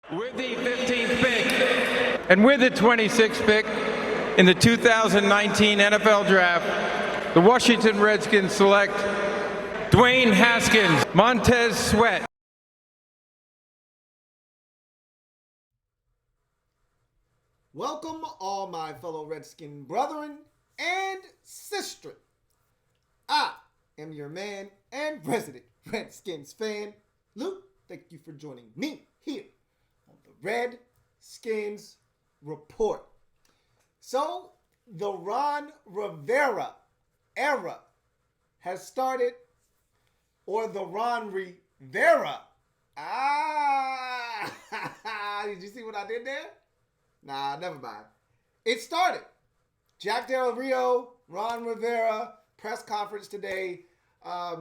With the 15th pick and with the 26th pick in the 2019 NFL Draft, the Washington Redskins select Dwayne Haskins, Montez Sweat. Welcome, all my fellow Redskin brethren and sistren. I am your man and resident Redskins fan, Luke. Thank you for joining me here on the Redskins Report. So, the Ron Rivera era has started, or the Ron Rivera. Did you see what I did there? Nah, never mind. It started. Jack Del Rio, Ron Rivera, press conference today. A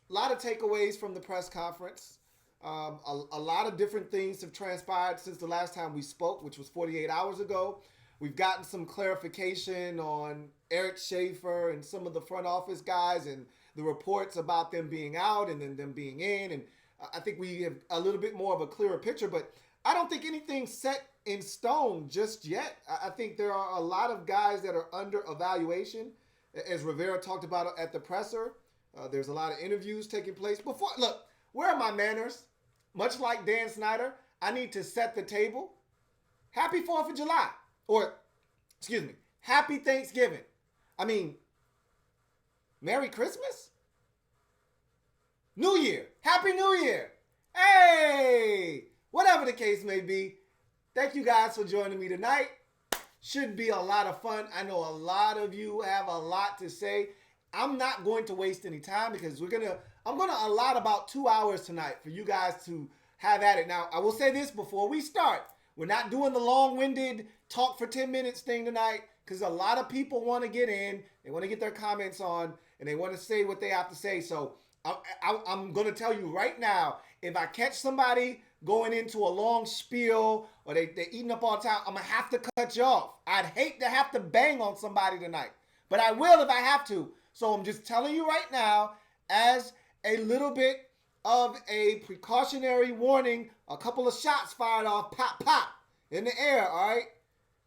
lot of takeaways from the press conference. A lot of different things have transpired since the last time we spoke, which was 48 hours ago. We've gotten some clarification on Eric Schaefer and some of the front office guys and the reports about them being out and then them being in. And I think we have a little bit more of a clearer picture, but I don't think anything's set in stone just yet. I think there are a lot of guys that are under evaluation. As Rivera talked about at the presser, there's a lot of interviews taking place. Look, where are my manners? Much like Dan Snyder, I need to set the table. Happy 4th of July. Or, excuse me, Happy Thanksgiving. I mean, Merry Christmas? New Year. Happy New Year. Hey! Whatever the case may be, thank you guys for joining me tonight. Should be a lot of fun. I know a lot of you have a lot to say. I'm not going to waste any time because I'm gonna allot about 2 hours tonight for you guys to have at it. Now, I will say this before we start. We're not doing the long-winded talk for 10 minutes thing tonight because a lot of people want to get in. They want to get their comments on and they want to say what they have to say. So I'm going to tell you right now, if I catch somebody going into a long spiel or they're eating up all the time, I'm going to have to cut you off. I'd hate to have to bang on somebody tonight, but I will if I have to. So I'm just telling you right now, as a little bit of a precautionary warning, a couple of shots fired off, pop, pop, in the air, all right?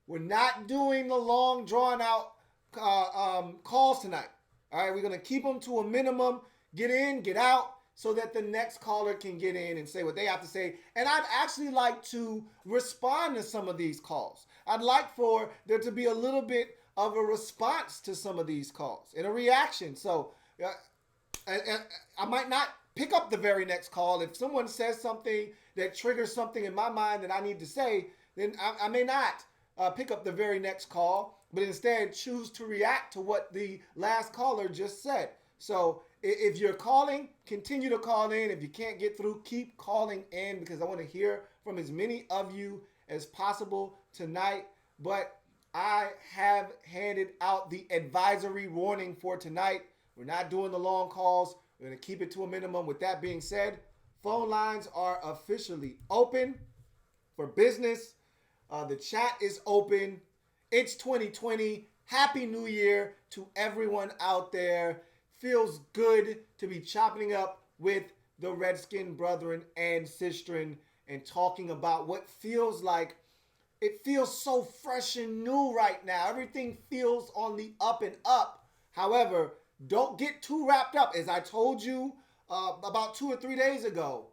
We're not doing the long, drawn-out calls tonight, all right? We're going to keep them to a minimum, get in, get out, so that the next caller can get in and say what they have to say. And I'd actually like to respond to some of these calls. I'd like for there to be a little bit of a response to some of these calls and a reaction. So I might not pick up the very next call. If someone says something that triggers something in my mind that I need to say, then I may not pick up the very next call, but instead choose to react to what the last caller just said. So if you're calling, continue to call in. If you can't get through, keep calling in because I want to hear from as many of you as possible tonight. But I have handed out the advisory warning for tonight. We're not doing the long calls. We're going to keep it to a minimum. With that being said, phone lines are officially open for business. The chat is open. It's 2020. Happy New Year to everyone out there. Feels good to be chopping up with the Redskin brethren and sistren and talking about what feels like it feels so fresh and new right now. Everything feels on the up and up. However, don't get too wrapped up. As I told you about 2 or 3 days ago,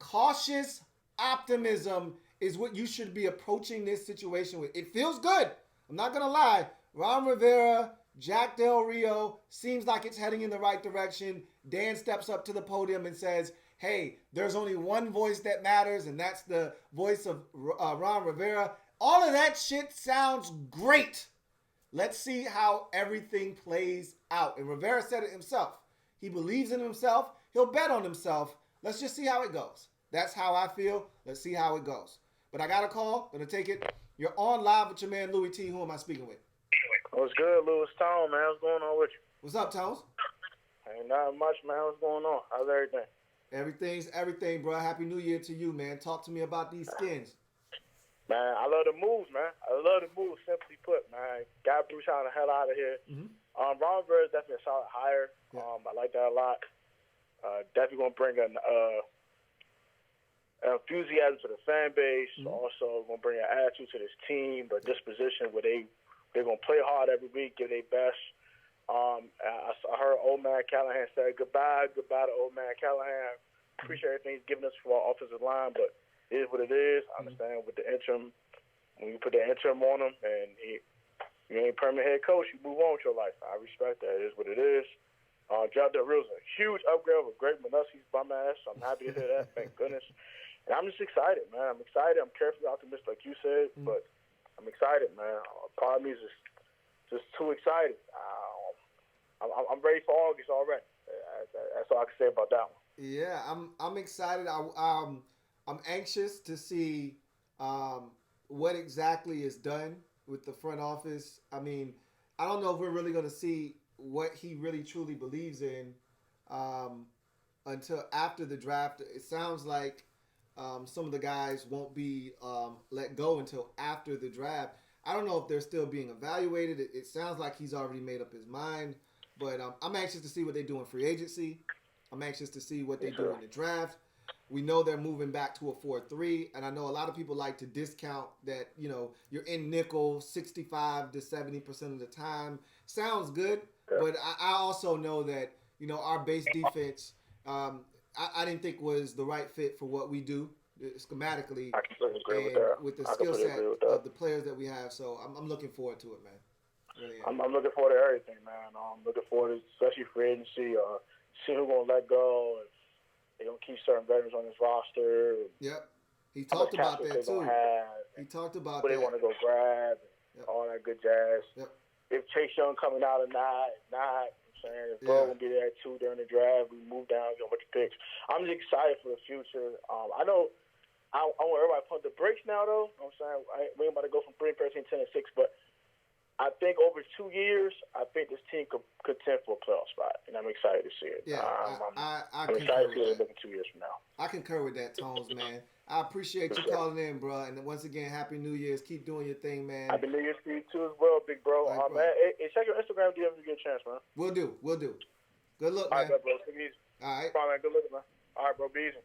cautious optimism is what you should be approaching this situation with. It feels good. I'm not going to lie. Ron Rivera, Jack Del Rio, seems like it's heading in the right direction. Dan steps up to the podium and says, hey, there's only one voice that matters, and that's the voice of Ron Rivera. All of that shit sounds great. Let's see how everything plays out. And Rivera said it himself. He believes in himself. He'll bet on himself. Let's just see how it goes. That's how I feel. Let's see how it goes. But I got a call. Going to take it. You're on live with your man, Louis T. Who am I speaking with? What's good, Louis Tone, man? What's going on with you? What's up, Tones? Ain't not much, man. What's going on? How's everything? Everything's everything, bro. Happy New Year to you, man. Talk to me about these skins. Man, I love the moves, man. I love the moves, simply put, man. Got Bruce Allen the hell out of here. Mm-hmm. Ron Rivera is definitely a solid hire. Yeah. I like that a lot. Definitely going to bring an enthusiasm to the fan base. Also, going to bring an attitude to this team, but disposition where they're going to play hard every week, give their best. I heard old man Callahan say goodbye to old man Callahan. Appreciate everything he's given us for our offensive line, but it is what it is. I understand with the interim, when you put the interim on him and you ain't permanent head coach, you move on with your life. I respect that. It is what it is. Del Rio is a huge upgrade over Greg Manussi's bum ass. I'm happy to hear that. Thank goodness. And I'm just excited, man. I'm excited. I'm carefully optimistic, like you said, but I'm excited, man. Part of me is just too excited. I'm ready for August already. That's all I can say about that one. Yeah, I'm excited. I'm anxious to see what exactly is done with the front office. I mean, I don't know if we're really going to see what he really truly believes in until after the draft. It sounds like some of the guys won't be let go until after the draft. I don't know if they're still being evaluated. It sounds like he's already made up his mind. But I'm anxious to see what they do in free agency. I'm anxious to see what they do in the draft. We know they're moving back to a 4-3, and I know a lot of people like to discount that, you're in nickel 65 to 70% of the time. Sounds good, but I also know that, our base defense, I didn't think was the right fit for what we do schematically I completely agree with and that. with the skill set of the players that we have. So I'm looking forward to it, man. Really I'm looking forward to everything, man. I'm looking forward to, especially free agency, seeing who's going to let go. If they're going to keep certain veterans on this roster. Yep. He talked about that, too. He talked about who that. they want to go grab, and all that good jazz. Yep. If Chase Young coming out or not, I'm saying if Burrow going to be there, too, during the draft, we move down, get a bunch of picks. I'm just excited for the future. I know I want everybody to pump the brakes now, though. I'm saying we ain't about to go from 3, 13, 10, and 6, but I think over 2 years, I think this team could contend for a playoff spot, and I'm excited to see it. Yeah, I'm excited to see it in 2 years from now. I concur with that, Tones, man. I appreciate you calling in, bro. And once again, Happy New Year's. Keep doing your thing, man. Happy New Year's to you, too, as well, big bro. Man, hey, check your Instagram DM if you get a chance, man. We'll do. Good luck, man. All right, bro. Take it easy. All right. Fine, man. Good looking, man. All right, bro. Be easy.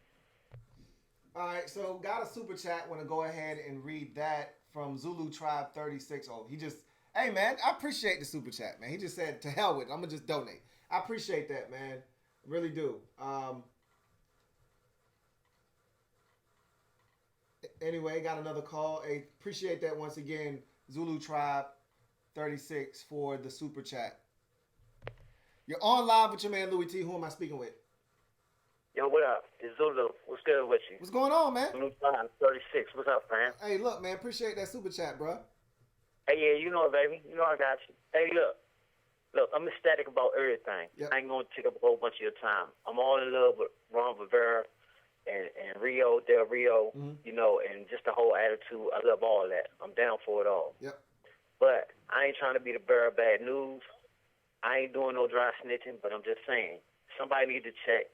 All right, so got a super chat. Want to go ahead and read that from Zulu Tribe 36. Oh, he just... Hey, man, I appreciate the super chat, man. He just said, to hell with it. I'm going to just donate. I appreciate that, man. Really do. Anyway, got another call. Hey, appreciate that once again, Zulu Tribe 36 for the super chat. You're on live with your man, Louis T. Who am I speaking with? Yo, what up? It's Zulu. What's good with you? What's going on, man? Zulu Tribe 36. What's up, man? Hey, look, man, appreciate that super chat, bro. Hey, yeah, you know it, baby. You know I got you. Hey, look, I'm ecstatic about everything. Yep. I ain't going to take up a whole bunch of your time. I'm all in love with Ron Rivera and Rio, Del Rio, and just the whole attitude. I love all that. I'm down for it all. Yep. But I ain't trying to be the bearer of bad news. I ain't doing no dry snitching, but I'm just saying, somebody need to check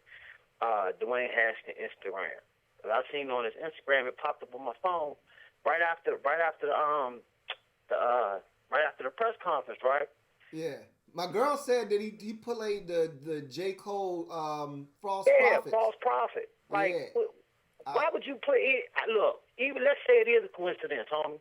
Dwayne Haskins' Instagram. Cause I seen on his Instagram, it popped up on my phone right after the press conference, right? Yeah. My girl said that he played the J. Cole false prophet. prophet. Yeah, false prophet. Like, yeah. Why would you play it? Look, even let's say it is a coincidence, homie.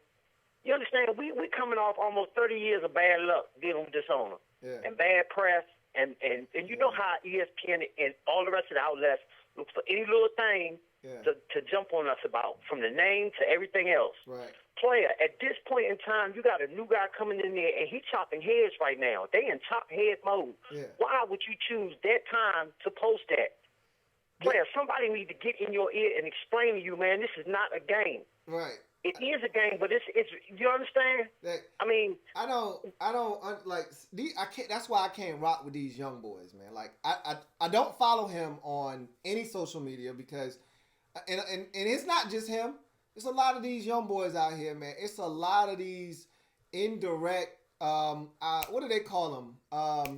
You understand? We coming off almost 30 years of bad luck dealing with this owner and bad press, and you know how ESPN and all the rest of the outlets look for any little thing to jump on us about, from the name to everything else. Right. Player, at this point in time, you got a new guy coming in there, and he chopping heads right now. They in chop head mode. Yeah. Why would you choose that time to post that? Player, somebody need to get in your ear and explain to you, man, this is not a game. Right. It is a game, but it's you understand? I mean, I don't like. I can't. That's why I can't rock with these young boys, man. Like I don't follow him on any social media because, and it's not just him. It's a lot of these young boys out here, man. It's a lot of these indirect, what do they call them?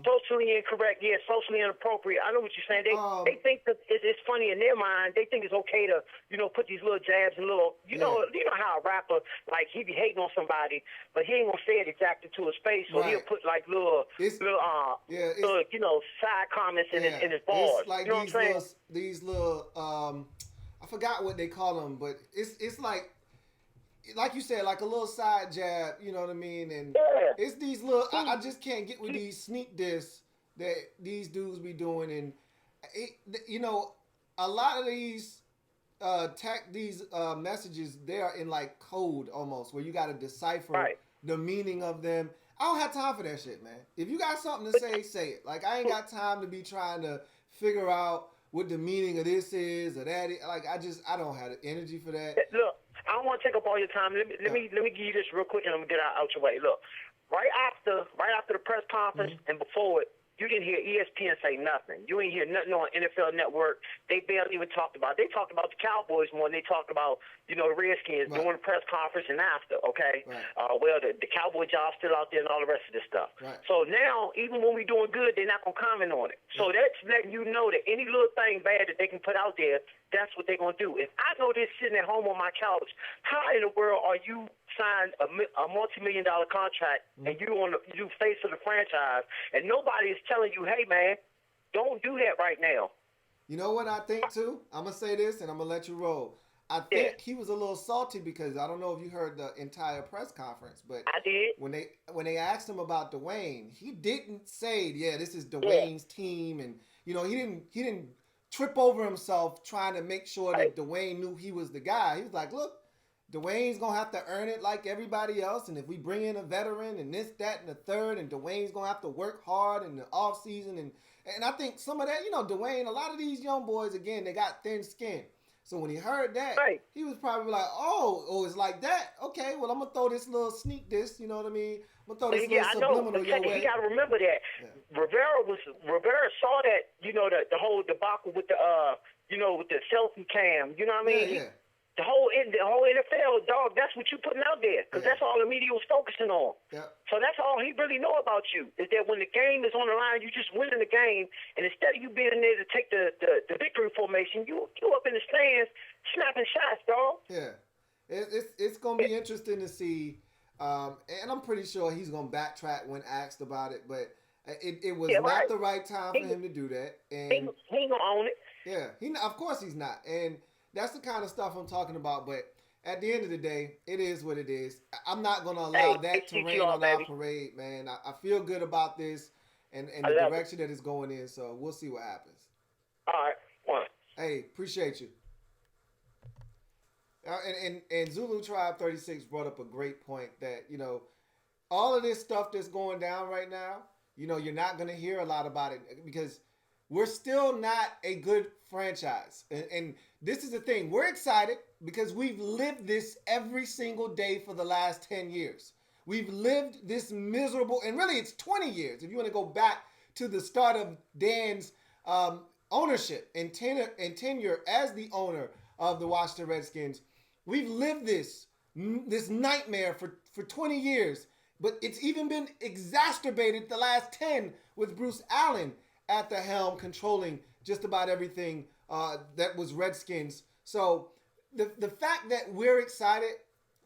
Socially incorrect, yeah, socially inappropriate. I know what you're saying. They think that it's funny in their mind. They think it's okay to, put these little jabs and little, you know how a rapper, like, he be hating on somebody, but he ain't gonna say it exactly to his face, so he'll put like little side comments in his bars. It's like you know what I'm saying? these little, I forgot what they call them, but it's like you said, like a little side jab. You know what I mean? And it's these little. I just can't get with these sneak diss that these dudes be doing, and a lot of these messages, they are in like code almost, where you got to decipher the meaning of them. I don't have time for that shit, man. If you got something to say, say it. Like, I ain't got time to be trying to figure out what the meaning of this is or that is. Like, I don't have the energy for that. Look, I don't want to take up all your time. Let me give you this real quick, and I'm gonna get out your way. Look, right after the press conference and before it, you didn't hear ESPN say nothing. You didn't hear nothing on NFL Network. They barely even talked about it. They talked about the Cowboys more than they talked about, the Redskins during the press conference and after, okay? Right. The Cowboy job's still out there and all the rest of this stuff. Right. So now, even when we're doing good, they're not going to comment on it. So that's letting you know that any little thing bad that they can put out there, that's what they're going to do. If I know this sitting at home on my couch, how in the world are you signed a multi-million-dollar contract and you face of the franchise and nobody is telling you, hey, man, don't do that right now? You know what I think, too? I'm going to say this, and I'm going to let you roll. I think he was a little salty because I don't know if you heard the entire press conference, but I did. When they asked him about Dwayne, he didn't say, this is Dwayne's team, and he didn't trip over himself trying to make sure that Dwayne knew he was the guy. He was like, look, Dwayne's going to have to earn it like everybody else, and if we bring in a veteran and this, that, and the third, and Dwayne's going to have to work hard in the offseason, and I think some of that, Dwayne, a lot of these young boys, again, they got thin skin. So when he heard that, he was probably like, oh, it's like that. Okay, well, I'm going to throw this little sneak diss, you know what I mean? I'm going to throw this little subliminal your way. You got to remember that. Yeah. Rivera saw that, the whole debacle with the, with the selfie cam, you know what I mean? Yeah. The whole NFL, dog, that's what you putting out there because that's all the media was focusing on. Yeah. So that's all he really know about you is that when the game is on the line, you just winning the game, and instead of you being there to take the victory formation, you up in the stands snapping shots, dog. Yeah, it's going to be interesting to see, and I'm pretty sure he's going to backtrack when asked about it, but it was not the right time for him to do that. And he ain't going to own it. Yeah, of course he's not. And that's the kind of stuff I'm talking about, but at the end of the day, it is what it is. I'm not going to allow that to rain on our parade, man. I feel good about this and the direction that it's going in, so we'll see what happens. All right. Well. Hey, appreciate you. And Zulu Tribe 36 brought up a great point that, all of this stuff that's going down right now, you're not going to hear a lot about it because we're still not a good franchise. And this is the thing. We're excited because we've lived this every single day for the last 10 years. We've lived this miserable, and really it's 20 years. If you want to go back to the start of Dan's ownership and tenure as the owner of the Washington Redskins, we've lived this nightmare for 20 years. But it's even been exacerbated the last 10 with Bruce Allen at the helm, controlling just about everything that was Redskins. So the fact that we're excited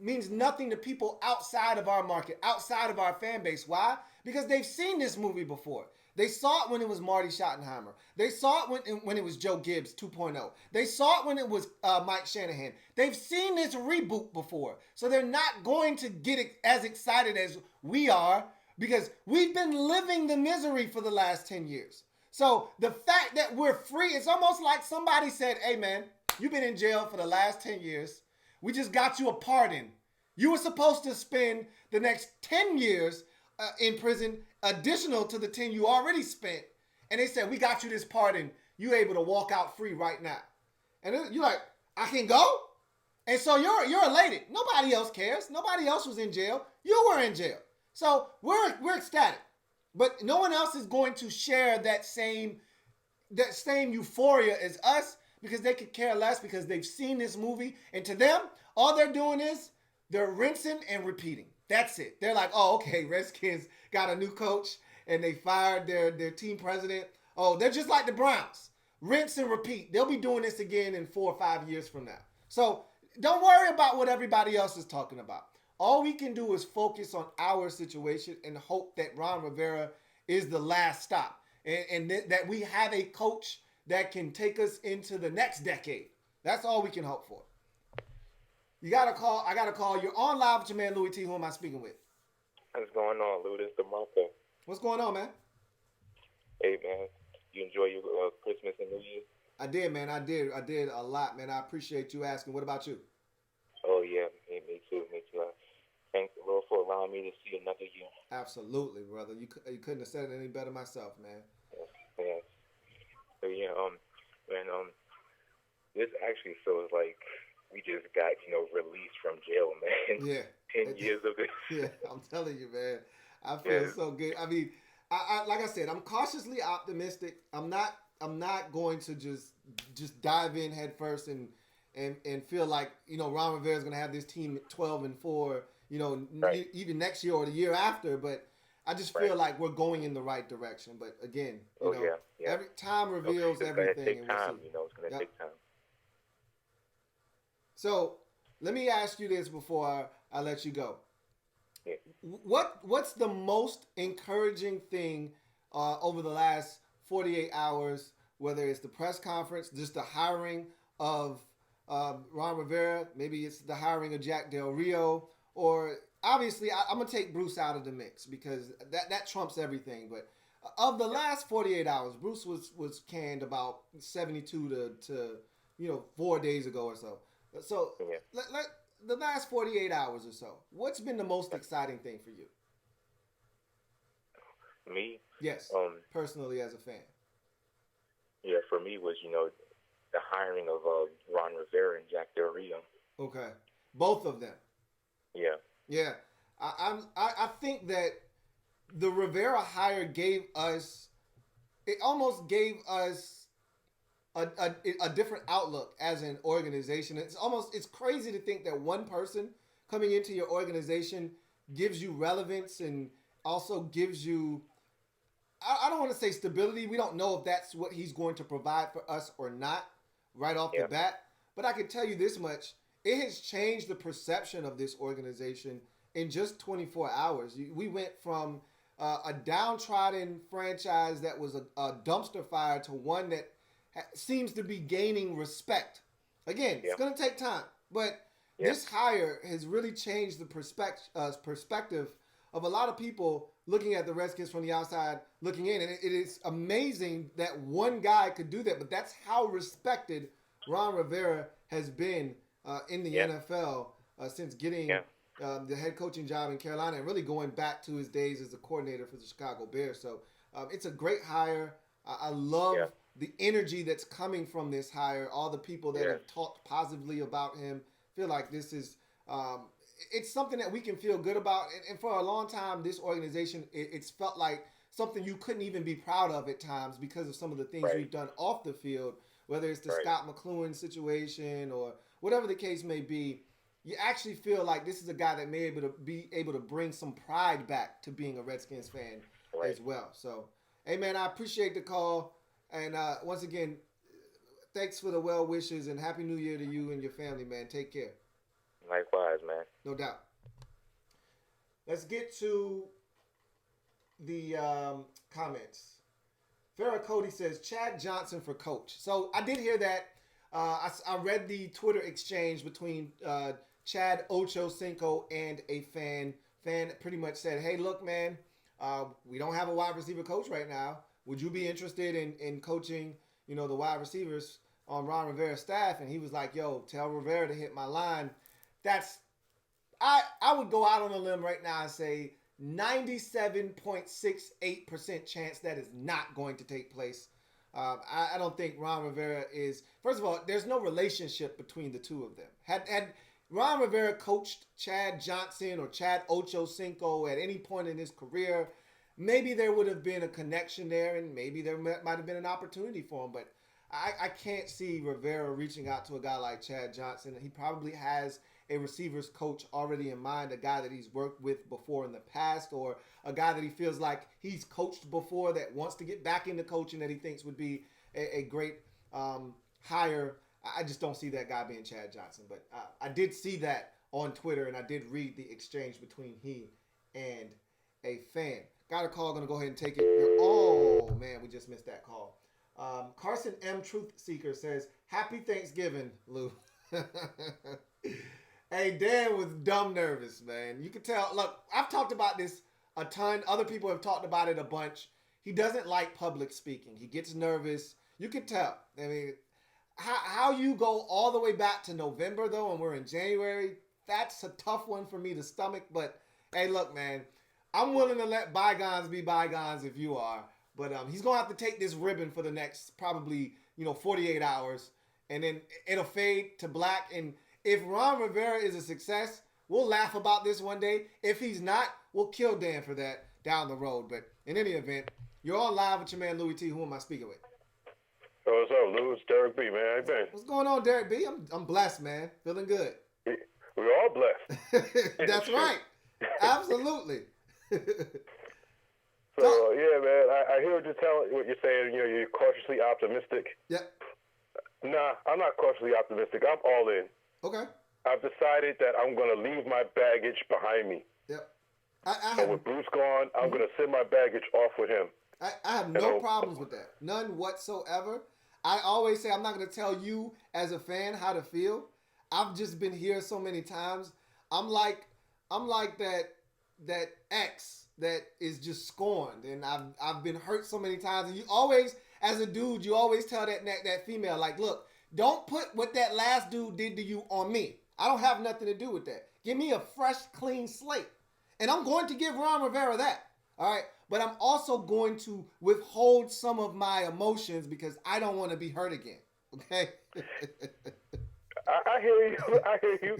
means nothing to people outside of our market, outside of our fan base. Why? Because they've seen this movie before. They saw it when it was Marty Schottenheimer. They saw it when it was Joe Gibbs 2.0. They saw it when it was Mike Shanahan. They've seen this reboot before. So they're not going to get as excited as we are because we've been living the misery for the last 10 years. So the fact that we're free, it's almost like somebody said, hey, man, you've been in jail for the last 10 years. We just got you a pardon. You were supposed to spend the next 10 years in prison, additional to the 10 you already spent. And they said, we got you this pardon. You're able to walk out free right now. And you're like, I can go? And so you're elated. Nobody else cares. Nobody else was in jail. You were in jail. So we're ecstatic. But no one else is going to share that same euphoria as us because they could care less because they've seen this movie. And to them, all they're doing is they're rinsing and repeating. That's it. They're like, oh, okay, Redskins got a new coach and they fired their team president. Oh, they're just like the Browns. Rinse and repeat. They'll be doing this again in 4 or 5 years from now. So don't worry about what everybody else is talking about. All we can do is focus on our situation and hope that Ron Rivera is the last stop and that we have a coach that can take us into the next decade. That's all we can hope for. You got to call. I got to call. You're on live with your man, Louis T. Who am I speaking with? What's going on, Lou? This is DeMarco. What's going on, man? Hey, man. You enjoy your Christmas and New Year? I did, man. I did a lot, man. I appreciate you asking. What about you? Oh, yeah. Me too. Thank the Lord for allowing me to see another year. Absolutely, brother. You couldn't have said it any better myself, man. Yes. So, yeah, this actually feels like we just got, released from jail, man. Yeah. 10 years of this. Yeah, I'm telling you, man. I feel so good. I mean, I like I said, I'm cautiously optimistic. I'm not going to just dive in head first and feel like, Ron Rivera is going to have this team at 12-4, right. even next year or the year after. But I just feel like we're going in the right direction. But again, every time reveals everything. It's going to take time. It's going to take time. So let me ask you this before I let you go. Yeah. What's the most encouraging thing over the last 48 hours, whether it's the press conference, just the hiring of Ron Rivera, maybe it's the hiring of Jack Del Rio, or obviously I'm going to take Bruce out of the mix because that trumps everything. But of the last 48 hours, Bruce was canned about 72 to 4 days ago or so. So the last 48 hours or so, what's been the most exciting thing for you? Me? Yes, personally as a fan. Yeah, for me was, the hiring of Ron Rivera and Jack Del Rio. Okay. Both of them. Yeah. Yeah. I think that the Rivera hire almost gave us a different outlook as an organization. It's crazy to think that one person coming into your organization gives you relevance and also gives you, I don't want to say stability. We don't know if that's what he's going to provide for us or not right off the bat. But I can tell you this much. It has changed the perception of this organization in just 24 hours. We went from a downtrodden franchise that was a dumpster fire to one that seems to be gaining respect. Again, it's going to take time, but this hire has really changed the perspective of a lot of people looking at the Redskins from the outside looking in. And it is amazing that one guy could do that, but that's how respected Ron Rivera has been in the NFL since getting the head coaching job in Carolina and really going back to his days as a coordinator for the Chicago Bears. So it's a great hire. I love the energy that's coming from this hire. All the people that have talked positively about him feel like this is it's something that we can feel good about. And for a long time, this organization, it's felt like something you couldn't even be proud of at times because of some of the things we've done off the field, whether it's the Scott McCloughan situation or whatever the case may be. You actually feel like this is a guy that may be able to bring some pride back to being a Redskins fan as well. So, hey, man, I appreciate the call. And once again, thanks for the well wishes and Happy New Year to you and your family, man. Take care. Likewise, man. No doubt. Let's get to the comments. Farrah Cody says, Chad Johnson for coach. So I did hear that. I read the Twitter exchange between Chad Ochocinco and a fan. Fan pretty much said, hey, look, man, we don't have a wide receiver coach right now. Would you be interested in coaching, the wide receivers on Ron Rivera's staff? And he was like, yo, tell Rivera to hit my line. I would go out on a limb right now and say 97.68% chance that is not going to take place. I don't think Ron Rivera is, first of all, there's no relationship between the two of them. Had Ron Rivera coached Chad Johnson or Chad Ochocinco at any point in his career, maybe there would have been a connection there and maybe there might have been an opportunity for him. But I can't see Rivera reaching out to a guy like Chad Johnson. He probably has a receivers coach already in mind, a guy that he's worked with before in the past, or a guy that he feels like he's coached before that wants to get back into coaching that he thinks would be a great hire. I just don't see that guy being Chad Johnson. But I did see that on Twitter, and I did read the exchange between he and a fan. Got a call, going to go ahead and take it. Oh, man, we just missed that call. Carson M. Truth Seeker says, "Happy Thanksgiving, Lou." Hey, Dan was dumb nervous, man. You could tell. Look, I've talked about this a ton. Other people have talked about it a bunch. He doesn't like public speaking. He gets nervous. You could tell. I mean, how you go all the way back to November, though, and we're in January, that's a tough one for me to stomach. But, hey, look, man, I'm willing to let bygones be bygones if you are. But he's going to have to take this ribbon for the next probably, 48 hours. And then it'll fade to black. And if Ron Rivera is a success, we'll laugh about this one day. If he's not, we'll kill Dan for that down the road. But in any event, you're on live with your man, Louis T. Who am I speaking with? Oh, what's up, Lou? It's Derek B, man. How you been? What's going on, Derek B? I'm blessed, man. Feeling good. We're all blessed. That's right. Absolutely. So, yeah, man, I hear what you're saying. You're cautiously optimistic. Yep. Nah, I'm not cautiously optimistic. I'm all in. Okay. I've decided that I'm going to leave my baggage behind me. Yep. So with Bruce gone, I'm going to send my baggage off with him. I have no problems with that. None whatsoever. I always say I'm not going to tell you as a fan how to feel. I've just been here so many times. I'm like that ex that is just scorned, and I've been hurt so many times. And you always, as a dude, you always tell that female, like, look, don't put what that last dude did to you on me. I don't have nothing to do with that. Give me a fresh, clean slate. And I'm going to give Ron Rivera that. All right. But I'm also going to withhold some of my emotions because I don't want to be hurt again. Okay? I hear you. I hear you.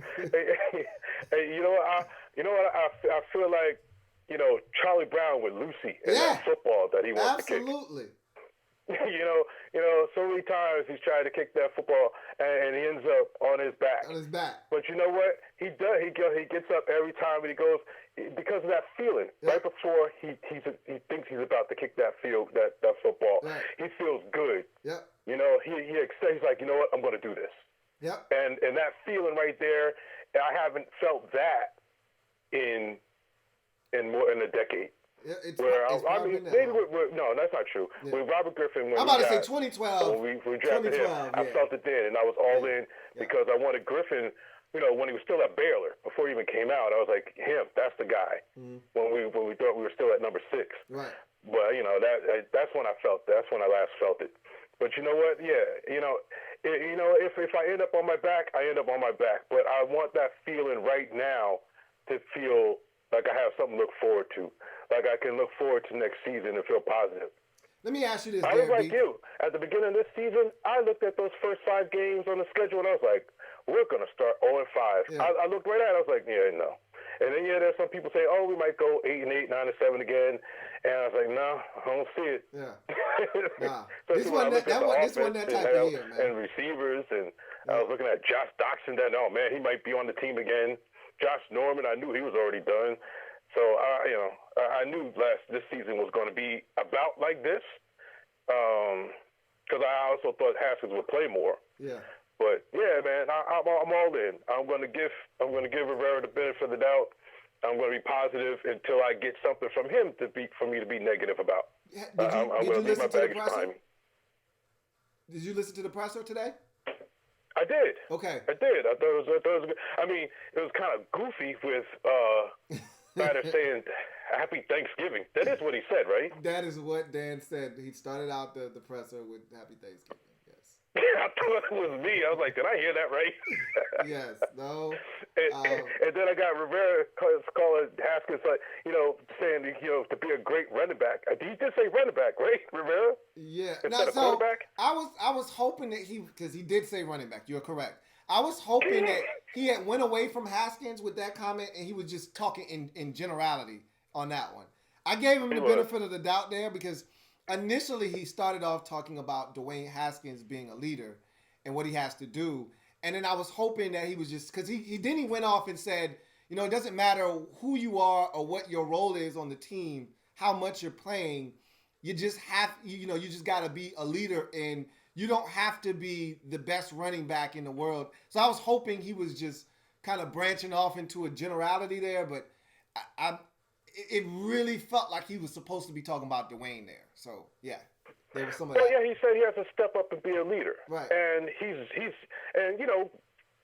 Hey, you know what? I feel like, Charlie Brown with Lucy and that football that he wants to kick. Absolutely. So many times he's tried to kick that football and he ends up on his back. On his back. But you know what? He does. He gets up every time and he goes because of that feeling. Right before he thinks he's about to kick that football. Right. He feels good. Yep. He's like, you know what? I'm going to do this. Yep. And that feeling right there, I haven't felt that in more than a decade. Yeah, no, that's not true. Yeah. With Robert Griffin, I'm about to say 2012. When we drafted him, I felt it then, and I was all in because I wanted Griffin. When he was still at Baylor, before he even came out, I was like, him, that's the guy. Mm-hmm. When we thought we were still at number 6. Right. But that's when I felt. That's when I last felt it. But you know what? Yeah. If I end up on my back, I end up on my back. But I want that feeling right now to feel like I have something to look forward to. Like I can look forward to next season and feel positive. Let me ask you this, I was like you. At the beginning of this season, I looked at those first 5 games on the schedule and I was like, we're going to start 0-5. Yeah. I looked right at it. I was like, yeah, no. And then, there's some people say, oh, we might go 8-8, 9-7 again. And I was like, no, I don't see it. Yeah. Nah. This wasn't that type of year, man. And receivers. And I was looking at Josh Doxson. He might be on the team again. Josh Norman, I knew he was already done. So, I knew this season was going to be about like this. Because I also thought Haskins would play more. Yeah. But yeah, man, I'm all in. I'm going to give Rivera the benefit of the doubt. I'm going to be positive until I get something from him for me to be negative about. Yeah, I'm going to leave my baggage behind me. Did you listen to the presser today? I did. Okay. I did. I thought it was good. I mean, it was kind of goofy with Snyder saying Happy Thanksgiving. That is what he said, right? That is what Dan said. He started out the presser with Happy Thanksgiving. I thought it was me. I was like, did I hear that right? Yes. No. And then I got Rivera calling Haskins, saying, to be a great running back. He did say running back, right, Rivera? Yeah. Instead of quarterback? I was hoping that because he did say running back. You're correct. I was hoping that he had went away from Haskins with that comment and he was just talking in generality on that one. I gave him the benefit of the doubt there because initially he started off talking about Dwayne Haskins being a leader and what he has to do. And then I was hoping that he was just, because he went off and said, it doesn't matter who you are or what your role is on the team, how much you're playing, you just have, you just got to be a leader and you don't have to be the best running back in the world. So I was hoping he was just kind of branching off into a generality there, but it really felt like he was supposed to be talking about Dwayne there. So, yeah. There was some of Well, that. yeah, he said he has to step up and be a leader. Right. And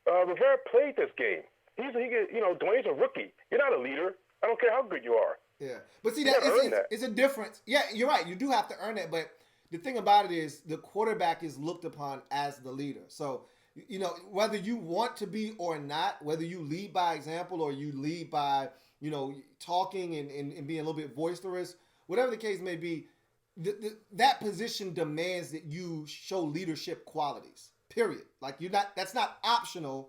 Rivera played this game. Dwayne's a rookie. You're not a leader. I don't care how good you are. Yeah, but see, it's a difference. Yeah, you're right. You do have to earn it, but the thing about it is the quarterback is looked upon as the leader. So, whether you want to be or not, whether you lead by example or you lead by, talking and being a little bit boisterous, whatever the case may be, that position demands that you show leadership qualities, period. Like that's not optional.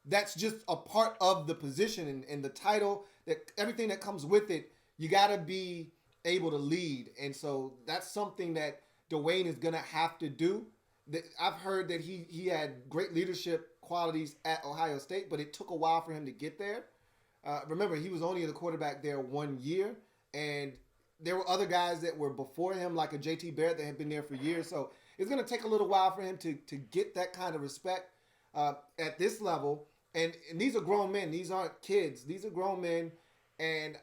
That's just a part of the position and the title, that everything that comes with it. You got to be able to lead. And so that's something that Dwayne is going to have to do. I've heard that he had great leadership qualities at Ohio State, but it took a while for him to get there. Remember, he was only the quarterback there 1 year, and there were other guys that were before him, like a J.T. Barrett, that had been there for years. So it's going to take a little while for him to get that kind of respect at this level. And these are grown men. These aren't kids. These are grown men. And,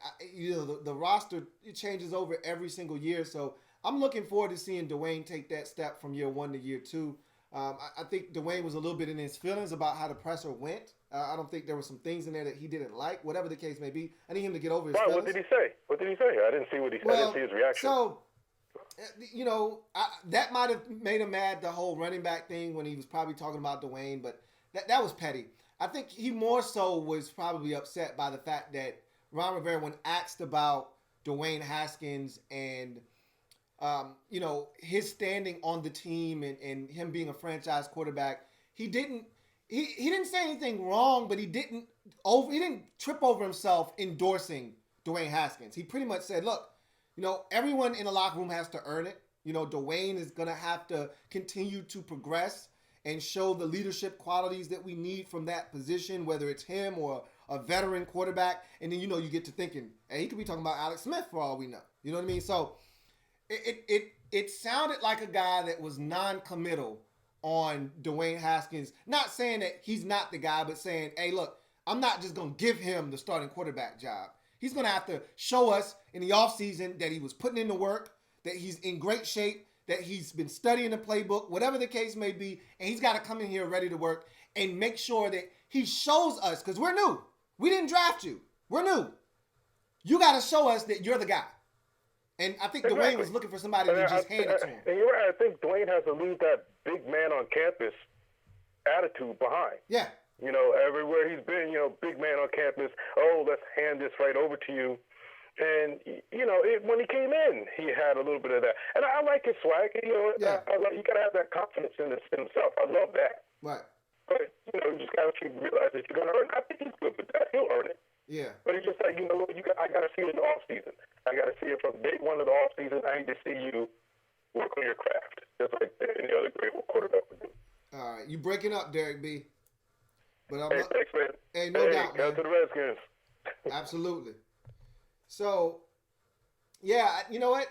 the roster, it changes over every single year. So I'm looking forward to seeing Dwayne take that step from year 1 to year 2. I think Dwayne was a little bit in his feelings about how the presser went. I don't think there were some things in there that he didn't like, whatever the case may be. I need him to get over his feelings. What did he say? I didn't see what he said. I didn't see his reaction. So, that might have made him mad, the whole running back thing, when he was probably talking about Dwayne, but that was petty. I think he more so was probably upset by the fact that Ron Rivera, when asked about Dwayne Haskins and, his standing on the team and him being a franchise quarterback, he didn't say anything wrong, but he didn't trip over himself endorsing Dwayne Haskins. He pretty much said, look, everyone in the locker room has to earn it. Dwayne is going to have to continue to progress and show the leadership qualities that we need from that position, whether it's him or a veteran quarterback. And then, you get to thinking, hey, he could be talking about Alex Smith for all we know. You know what I mean? So it sounded like a guy that was non-committal on Dwayne Haskins. Not saying that he's not the guy, but saying, hey, look, I'm not just going to give him the starting quarterback job. He's going to have to show us in the offseason that he was putting in the work, that he's in great shape, that he's been studying the playbook, whatever the case may be, and he's got to come in here ready to work and make sure that he shows us, because we're new. We didn't draft you. We're new. You got to show us that you're the guy. And I think Dwayne was looking for somebody to just hand it to him. And you're right. I think Dwayne has to leave that big man on campus attitude behind. Yeah. Everywhere he's been, big man on campus, let's hand this right over to you. And, when he came in, he had a little bit of that. And I like his swag. Yeah. You got to have that confidence in himself. I love that. Right. But, you just got to realize that you're going to earn it. I think he's good with that. He'll earn it. Yeah. But it's just like, I got to see it in the offseason. I got to see it from day one of the offseason. I need to see you work on your craft, just like any other great quarterback would do. All right. You breaking up, Derek B. But thanks, man. Hey, no doubt, man. Go to the Redskins. Absolutely. So, yeah, you know what?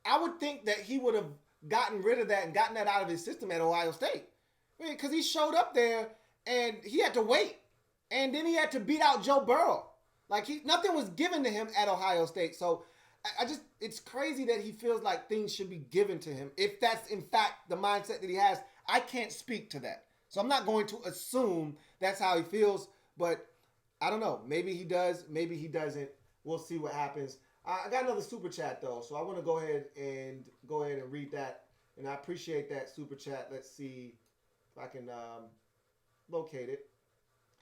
I would think that he would have gotten rid of that and gotten that out of his system at Ohio State. Because he showed up there and he had to wait. And then he had to beat out Joe Burrow. Nothing was given to him at Ohio State. So, it's crazy that he feels like things should be given to him. If that's, in fact, the mindset that he has, I can't speak to that. So, I'm not going to assume that's how he feels. But I don't know. Maybe he does. Maybe he doesn't. We'll see what happens. I got another super chat, though. So, I want to go ahead and read that. And I appreciate that super chat. Let's see if I can locate it.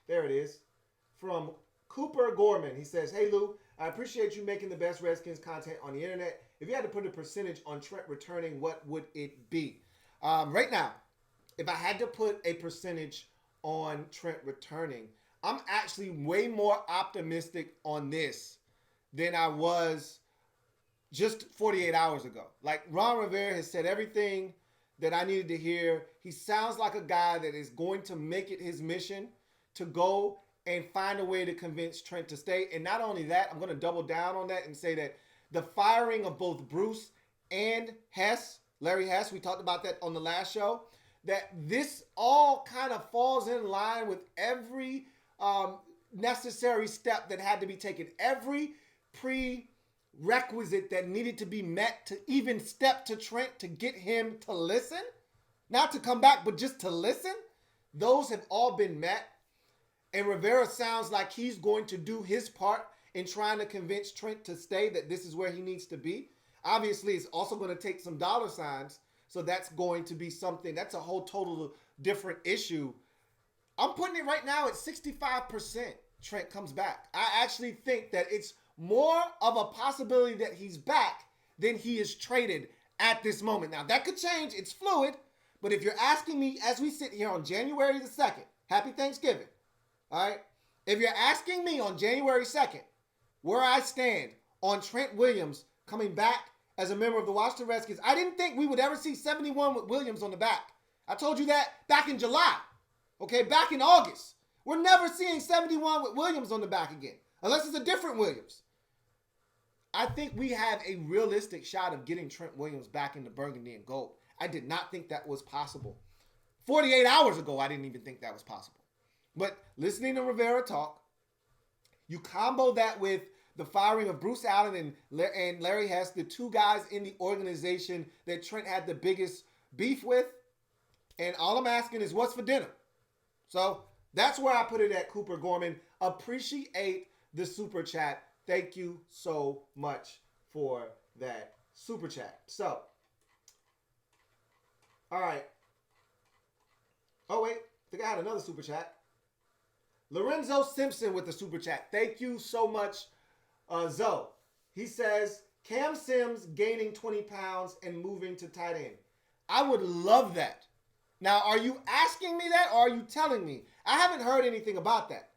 There it is. From Cooper Gorman. He says, hey, Lou, I appreciate you making the best Redskins content on the internet. If you had to put a percentage on Trent returning, what would it be? Right now, if I had to put a percentage on Trent returning, I'm actually way more optimistic on this than I was just 48 hours ago. Ron Rivera has said everything that I needed to hear. He sounds like a guy that is going to make it his mission to go and find a way to convince Trent to stay. And not only that, I'm going to double down on that and say that the firing of both Bruce and Larry Hess, we talked about that on the last show, that this all kind of falls in line with every necessary step that had to be taken. Every requisite that needed to be met to even step to Trent to get him to listen, not to come back, but just to listen, those have all been met. And Rivera sounds like he's going to do his part in trying to convince Trent to stay, that this is where he needs to be. Obviously, it's also going to take some dollar signs. So that's going to be something, that's a whole total different issue. I'm putting it right now at 65% Trent comes back. I actually think that it's more of a possibility that he's back than he is traded at this moment. Now, that could change. It's fluid. But if you're asking me as we sit here on January the 2nd, happy Thanksgiving, all right? If you're asking me on January 2nd where I stand on Trent Williams coming back as a member of the Washington Redskins, I didn't think we would ever see 71 with Williams on the back. I told you that back in July, okay, back in August. We're never seeing 71 with Williams on the back again, unless it's a different Williams. I think we have a realistic shot of getting Trent Williams back into burgundy and gold. I did not think that was possible. 48 hours ago, I didn't even think that was possible. But listening to Rivera talk, you combo that with the firing of Bruce Allen and Larry Hess, the two guys in the organization that Trent had the biggest beef with. And all I'm asking is, what's for dinner? So that's where I put it at, Cooper Gorman. Appreciate the super chat. Thank you so much for that super chat. So, all right. Oh, wait. I think I had another super chat. Lorenzo Simpson with the super chat. Thank you so much, Zoe. He says, Cam Sims gaining 20 pounds and moving to tight end. I would love that. Now, are you asking me that or are you telling me? I haven't heard anything about that.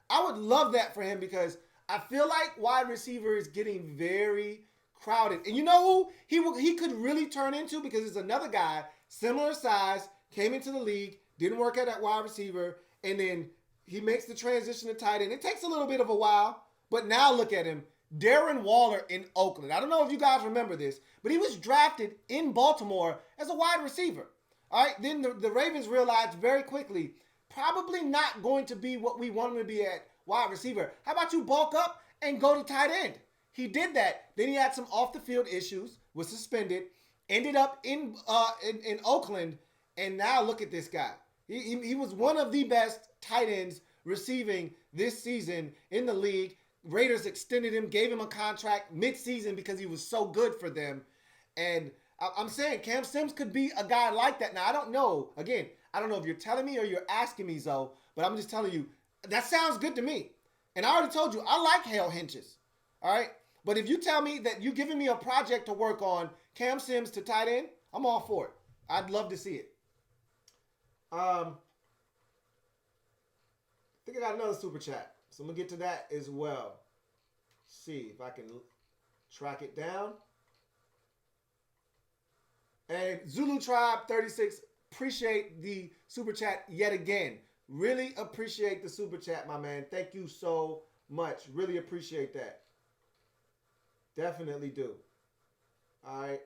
I would love that for him because I feel like wide receiver is getting very crowded. And you know who he could really turn into, because it's another guy, similar size, came into the league, didn't work out at wide receiver, and then he makes the transition to tight end. It takes a little bit of a while, but now look at him. Darren Waller in Oakland. I don't know if you guys remember this, but he was drafted in Baltimore as a wide receiver. All right, then the Ravens realized very quickly, probably not going to be what we want him to be at wide receiver. How about you bulk up and go to tight end? He did that. Then he had some off-the-field issues, was suspended, ended up in Oakland, and now look at this guy. He was one of the best tight ends receiving this season in the league. Raiders extended him, gave him a contract mid-season because he was so good for them. And I'm saying Cam Sims could be a guy like that. Now, I don't know. Again, I don't know if you're telling me or you're asking me, Zoe, but I'm just telling you, that sounds good to me. And I already told you, I like Hale Hinches. All right? But if you tell me that you're giving me a project to work on, Cam Sims to tight end, I'm all for it. I'd love to see it. I think I got another super chat. So I'm going to get to that as well. See if I can track it down. And Zulu Tribe 36, appreciate the super chat yet again. Really appreciate the super chat, my man. Thank you so much. Really appreciate that. Definitely do. All right.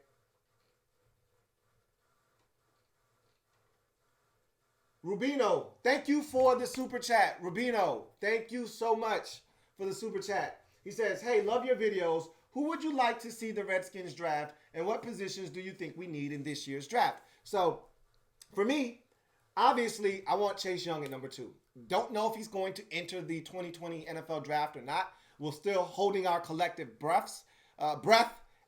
Rubino, thank you for the super chat. Rubino, thank you so much for the super chat. He says, hey, love your videos. Who would you like to see the Redskins draft, and what positions do you think we need in this year's draft? So, for me, obviously, I want Chase Young at number 2. Don't know if he's going to enter the 2020 NFL draft or not. We're still holding our collective breath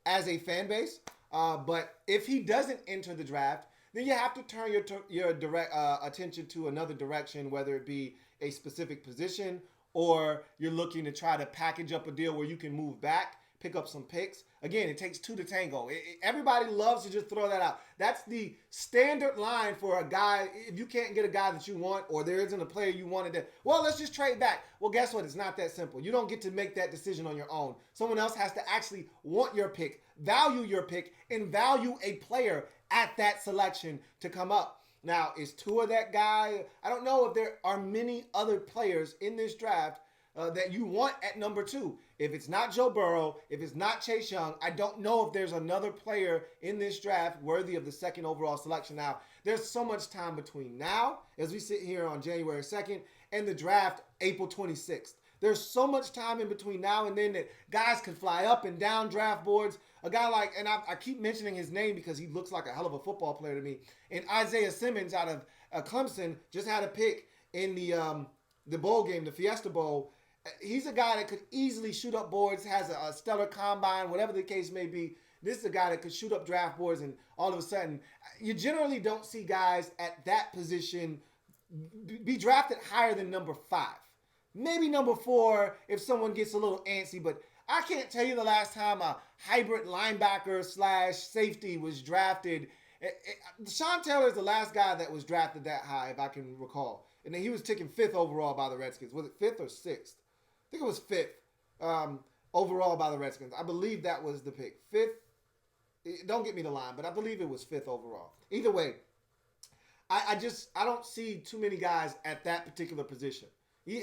as a fan base. But if he doesn't enter the draft, then you have to turn your direct attention to another direction, whether it be a specific position or you're looking to try to package up a deal where you can move back, pick up some picks. Again, it takes 2 to tango. Everybody loves to just throw that out. That's the standard line for a guy. If you can't get a guy that you want, or there isn't a player you wanted to, well, let's just trade back. Well, guess what? It's not that simple. You don't get to make that decision on your own. Someone else has to actually want your pick, value your pick, and value a player at that selection to come up. Now, is Tua that guy? I don't know if there are many other players in this draft that you want at number 2. If it's not Joe Burrow, if it's not Chase Young, I don't know if there's another player in this draft worthy of the 2nd overall selection. Now, there's so much time between now, as we sit here on January 2nd, and the draft April 26th. There's so much time in between now and then that guys could fly up and down draft boards. A guy like, and I keep mentioning his name because he looks like a hell of a football player to me. And Isaiah Simmons out of Clemson just had a pick in the bowl game, the Fiesta Bowl. He's a guy that could easily shoot up boards, has a stellar combine, whatever the case may be. This is a guy that could shoot up draft boards, and all of a sudden, you generally don't see guys at that position be drafted higher than number 5. Maybe number 4 if someone gets a little antsy, but I can't tell you the last time a hybrid linebacker / safety was drafted. Sean Taylor is the last guy that was drafted that high, if I can recall. And then he was taken 5th overall by the Redskins. Was it 5th or 6th? I think it was 5th overall by the Redskins. I believe that was the pick. 5th. Don't get me the line, but I believe it was 5th overall. Either way, I don't see too many guys at that particular position.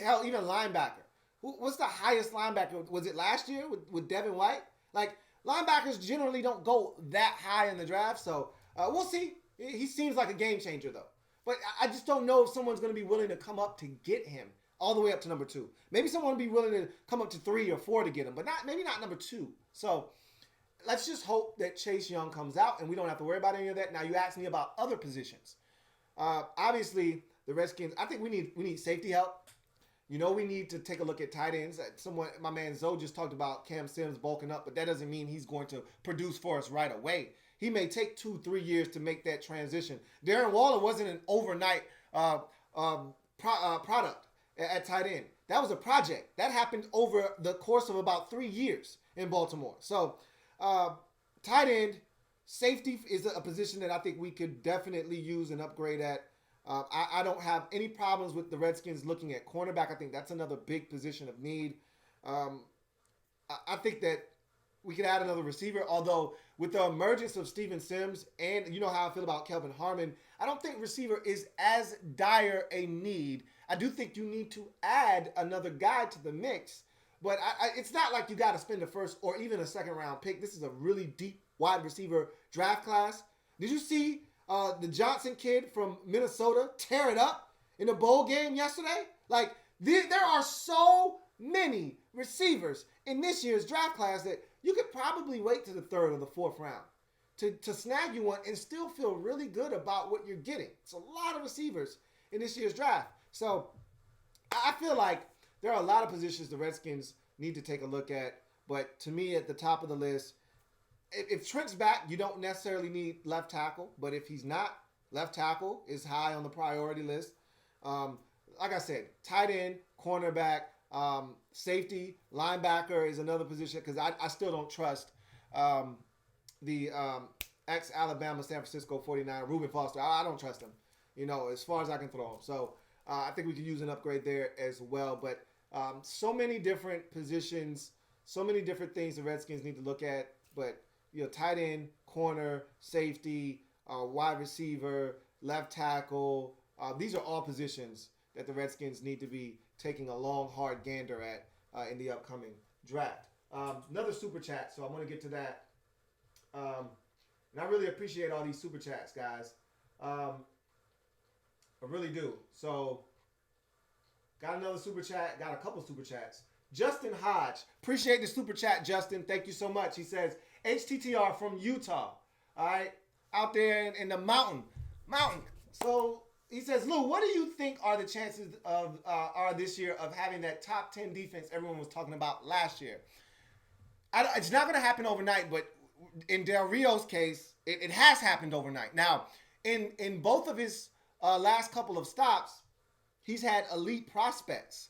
Hell, even linebacker. What's the highest linebacker? Was it last year with Devin White? Like, linebackers generally don't go that high in the draft, so we'll see. He seems like a game changer, though. But I just don't know if someone's going to be willing to come up to get him all the way up to number 2. Maybe someone will be willing to come up to 3 or 4 to get him, but maybe not number 2. So let's just hope that Chase Young comes out and we don't have to worry about any of that. Now, you asked me about other positions. Obviously, the Redskins, I think we need safety help. You know, we need to take a look at tight ends. My man Zoe just talked about Cam Sims bulking up, but that doesn't mean he's going to produce for us right away. He may take 2-3 years to make that transition. Darren Waller wasn't an overnight product at tight end. That was a project. That happened over the course of about 3 years in Baltimore. So, tight end, safety is a position that I think we could definitely use and upgrade at. I don't have any problems with the Redskins looking at cornerback. I think that's another big position of need. I think that we could add another receiver, although with the emergence of Steven Sims and you know how I feel about Kelvin Harmon, I don't think receiver is as dire a need. I do think you need to add another guy to the mix, but it's not like you got to spend a first or even a second round pick. This is a really deep wide receiver draft class. Did you see the Johnson kid from Minnesota tear it up in the bowl game yesterday? Like, there are so many receivers in this year's draft class that you could probably wait to the 3rd or the 4th round to snag you one and still feel really good about what you're getting. It's a lot of receivers in this year's draft. So I feel like there are a lot of positions the Redskins need to take a look at. But to me, at the top of the list, if Trent's back, you don't necessarily need left tackle. But if he's not, left tackle is high on the priority list. Like I said, tight end, cornerback, safety, linebacker is another position because I still don't trust the ex-Alabama, San Francisco 49, Reuben Foster. I don't trust him, as far as I can throw him. So I think we could use an upgrade there as well. But so many different positions, so many different things the Redskins need to look at. But, tight end, corner, safety, wide receiver, left tackle, these are all positions that the Redskins need to be taking a long, hard gander at in the upcoming draft. Another super chat, so I want to get to that. And I really appreciate all these super chats, guys. I really do. So, got another super chat, got a couple super chats. Justin Hodge, appreciate the super chat, Justin. Thank you so much. He says, HTTR from Utah. All right, out there in the mountain. So, he says, Lou, what do you think are the chances of are this year of having that top 10 defense everyone was talking about last year? It's not going to happen overnight, but in Del Rio's case, it has happened overnight. Now, in both of his last couple of stops, he's had elite prospects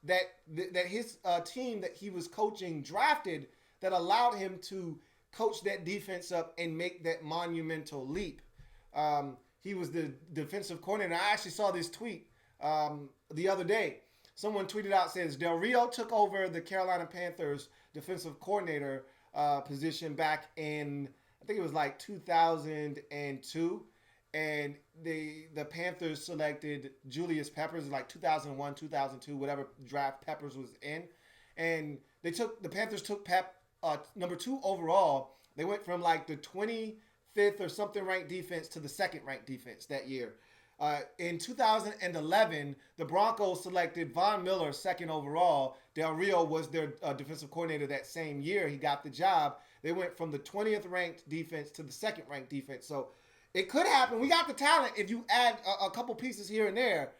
that his team that he was coaching drafted that allowed him to coach that defense up and make that monumental leap. He was the defensive coordinator. I actually saw this tweet the other day. Someone tweeted out, says, Del Rio took over the Carolina Panthers defensive coordinator position back in, I think it was like 2002. And the Panthers selected Julius Peppers in like 2001, 2002, whatever draft Peppers was in. And the Panthers took Pep number 2 overall. They went from like the 25th or something ranked defense to the 2nd ranked defense that year. In 2011, the Broncos selected Von Miller second overall. Del Rio was their defensive coordinator that same year. He got the job. They went from the 20th ranked defense to the second ranked defense. So it could happen. We got the talent if you add a couple pieces here and there.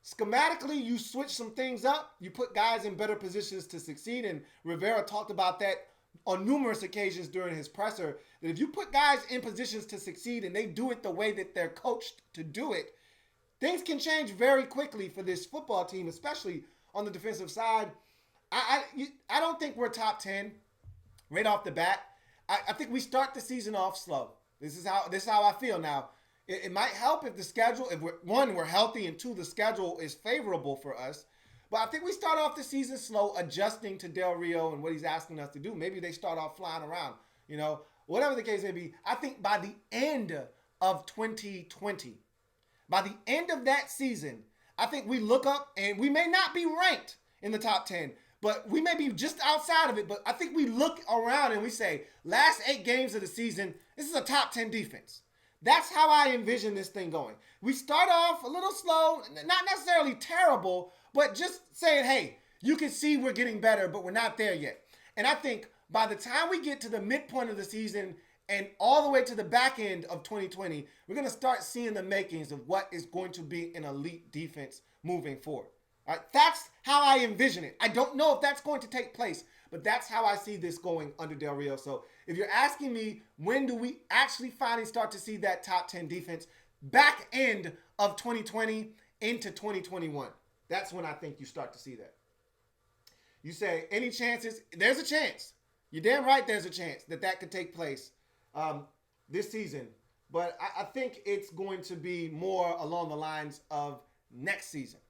Schematically, you switch some things up. You put guys in better positions to succeed. And Rivera talked about that on numerous occasions during his presser, that if you put guys in positions to succeed and they do it the way that they're coached to do it, things can change very quickly for this football team, especially on the defensive side. I don't think we're top 10 right off the bat. I think we start the season off slow. This is how I feel now. It might help if the schedule, if we're healthy, and two, the schedule is favorable for us. But I think we start off the season slow, adjusting to Del Rio and what he's asking us to do. Maybe they start off flying around, whatever the case may be. I think by the end of 2020, by the end of that season, I think we look up and we may not be ranked in the top 10, but we may be just outside of it. But I think we look around and we say, last 8 games of the season, this is a top 10 defense. That's how I envision this thing going. We start off a little slow, not necessarily terrible, but just saying, hey, you can see we're getting better, but we're not there yet. And I think by the time we get to the midpoint of the season and all the way to the back end of 2020, we're going to start seeing the makings of what is going to be an elite defense moving forward. All right, that's how I envision it. I don't know if that's going to take place, but that's how I see this going under Del Rio. So if you're asking me, when do we actually finally start to see that top 10 defense? Back end of 2020 into 2021. That's when I think you start to see that. You say, any chances? There's a chance. You're damn right there's a chance that could take place this season. But I think it's going to be more along the lines of next season.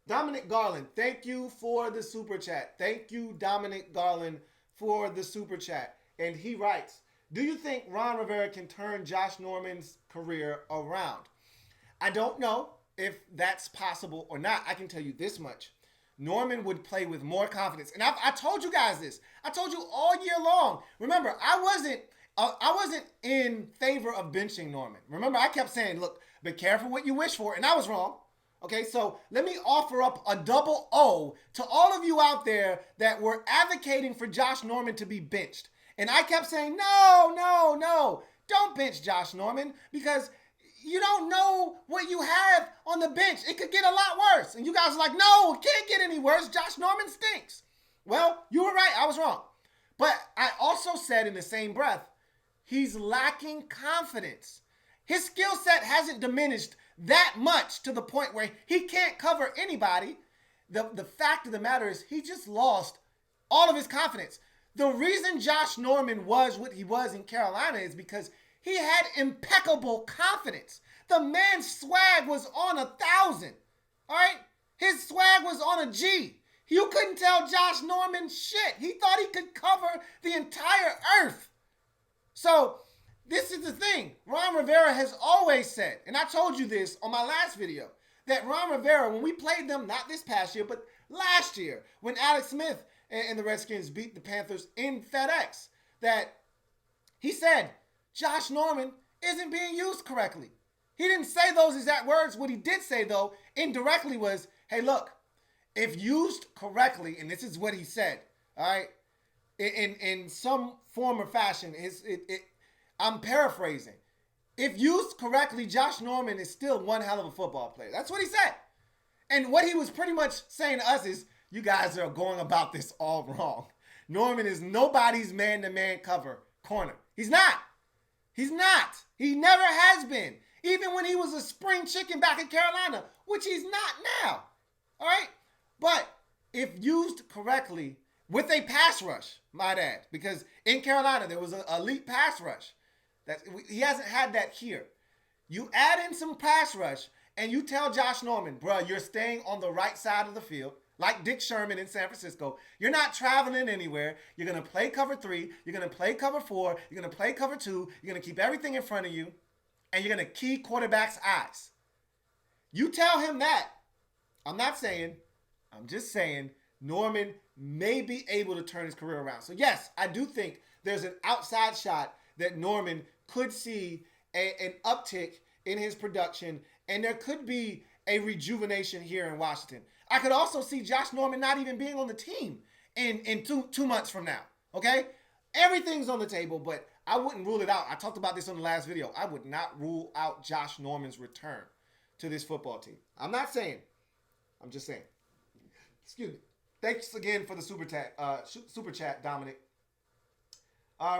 Dominic Garland, thank you for the super chat. Thank you, Dominic Garland, for the super chat. And he writes, do you think Ron Rivera can turn Josh Norman's career around? I don't know if that's possible or not. I can tell you this much. Norman would play with more confidence. And I told you guys this. I told you all year long. Remember, I wasn't in favor of benching Norman. Remember, I kept saying, look, be careful what you wish for. And I was wrong. Okay, so let me offer up a double O to all of you out there that were advocating for Josh Norman to be benched. And I kept saying, no, don't bench Josh Norman, because you don't know what you have on the bench. It could get a lot worse. And you guys are like, no, it can't get any worse. Josh Norman stinks. Well, you were right. I was wrong. But I also said in the same breath, he's lacking confidence. His skill set hasn't diminished that much to the point where he can't cover anybody. The fact of the matter is he just lost all of his confidence. The reason Josh Norman was what he was in Carolina is because he had impeccable confidence. The man's swag was on 1,000. All right? His swag was on a G. You couldn't tell Josh Norman shit. He thought he could cover the entire earth. So this is the thing. Ron Rivera has always said, and I told you this on my last video, that Ron Rivera, when we played them, not this past year, but last year, when Alex Smith and the Redskins beat the Panthers in FedEx, that he said Josh Norman isn't being used correctly. He didn't say those exact words. What he did say, though, indirectly was, hey, look, if used correctly, and this is what he said, all right, in some form or fashion, I'm paraphrasing. If used correctly, Josh Norman is still one hell of a football player. That's what he said. And what he was pretty much saying to us is, you guys are going about this all wrong. Norman is nobody's man-to-man cover corner. He's not. He's not. He never has been. Even when he was a spring chicken back in Carolina, which he's not now. All right? But if used correctly, with a pass rush, might add, because in Carolina there was an elite pass rush. He hasn't had that here. You add in some pass rush, and you tell Josh Norman, bro, you're staying on the right side of the field, like Dick Sherman in San Francisco. You're not traveling anywhere. You're going to play cover 3. You're going to play cover 4. You're going to play cover 2. You're going to keep everything in front of you, and you're going to key quarterback's eyes. You tell him that. I'm just saying Norman may be able to turn his career around. So, yes, I do think there's an outside shot that Norman could see an uptick in his production, and there could be a rejuvenation here in Washington. I could also see Josh Norman not even being on the team in two months from now, okay? Everything's on the table, but I wouldn't rule it out. I talked about this on the last video. I would not rule out Josh Norman's return to this football team. I'm not saying. I'm just saying. Excuse me. Thanks again for the super chat, Dominic.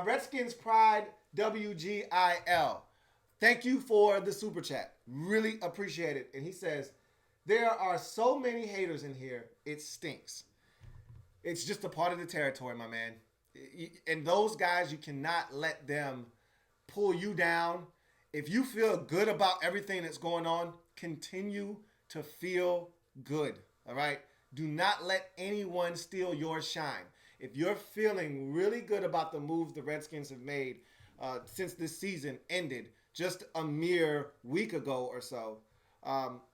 Redskins Pride WGIL. Thank you for the super chat. Really appreciate it. And he says, there are so many haters in here, it stinks. It's just a part of the territory, my man. And those guys, you cannot let them pull you down. If you feel good about everything that's going on, continue to feel good, all right? Do not let anyone steal your shine. If you're feeling really good about the moves the Redskins have made since this season ended just a mere week ago or so,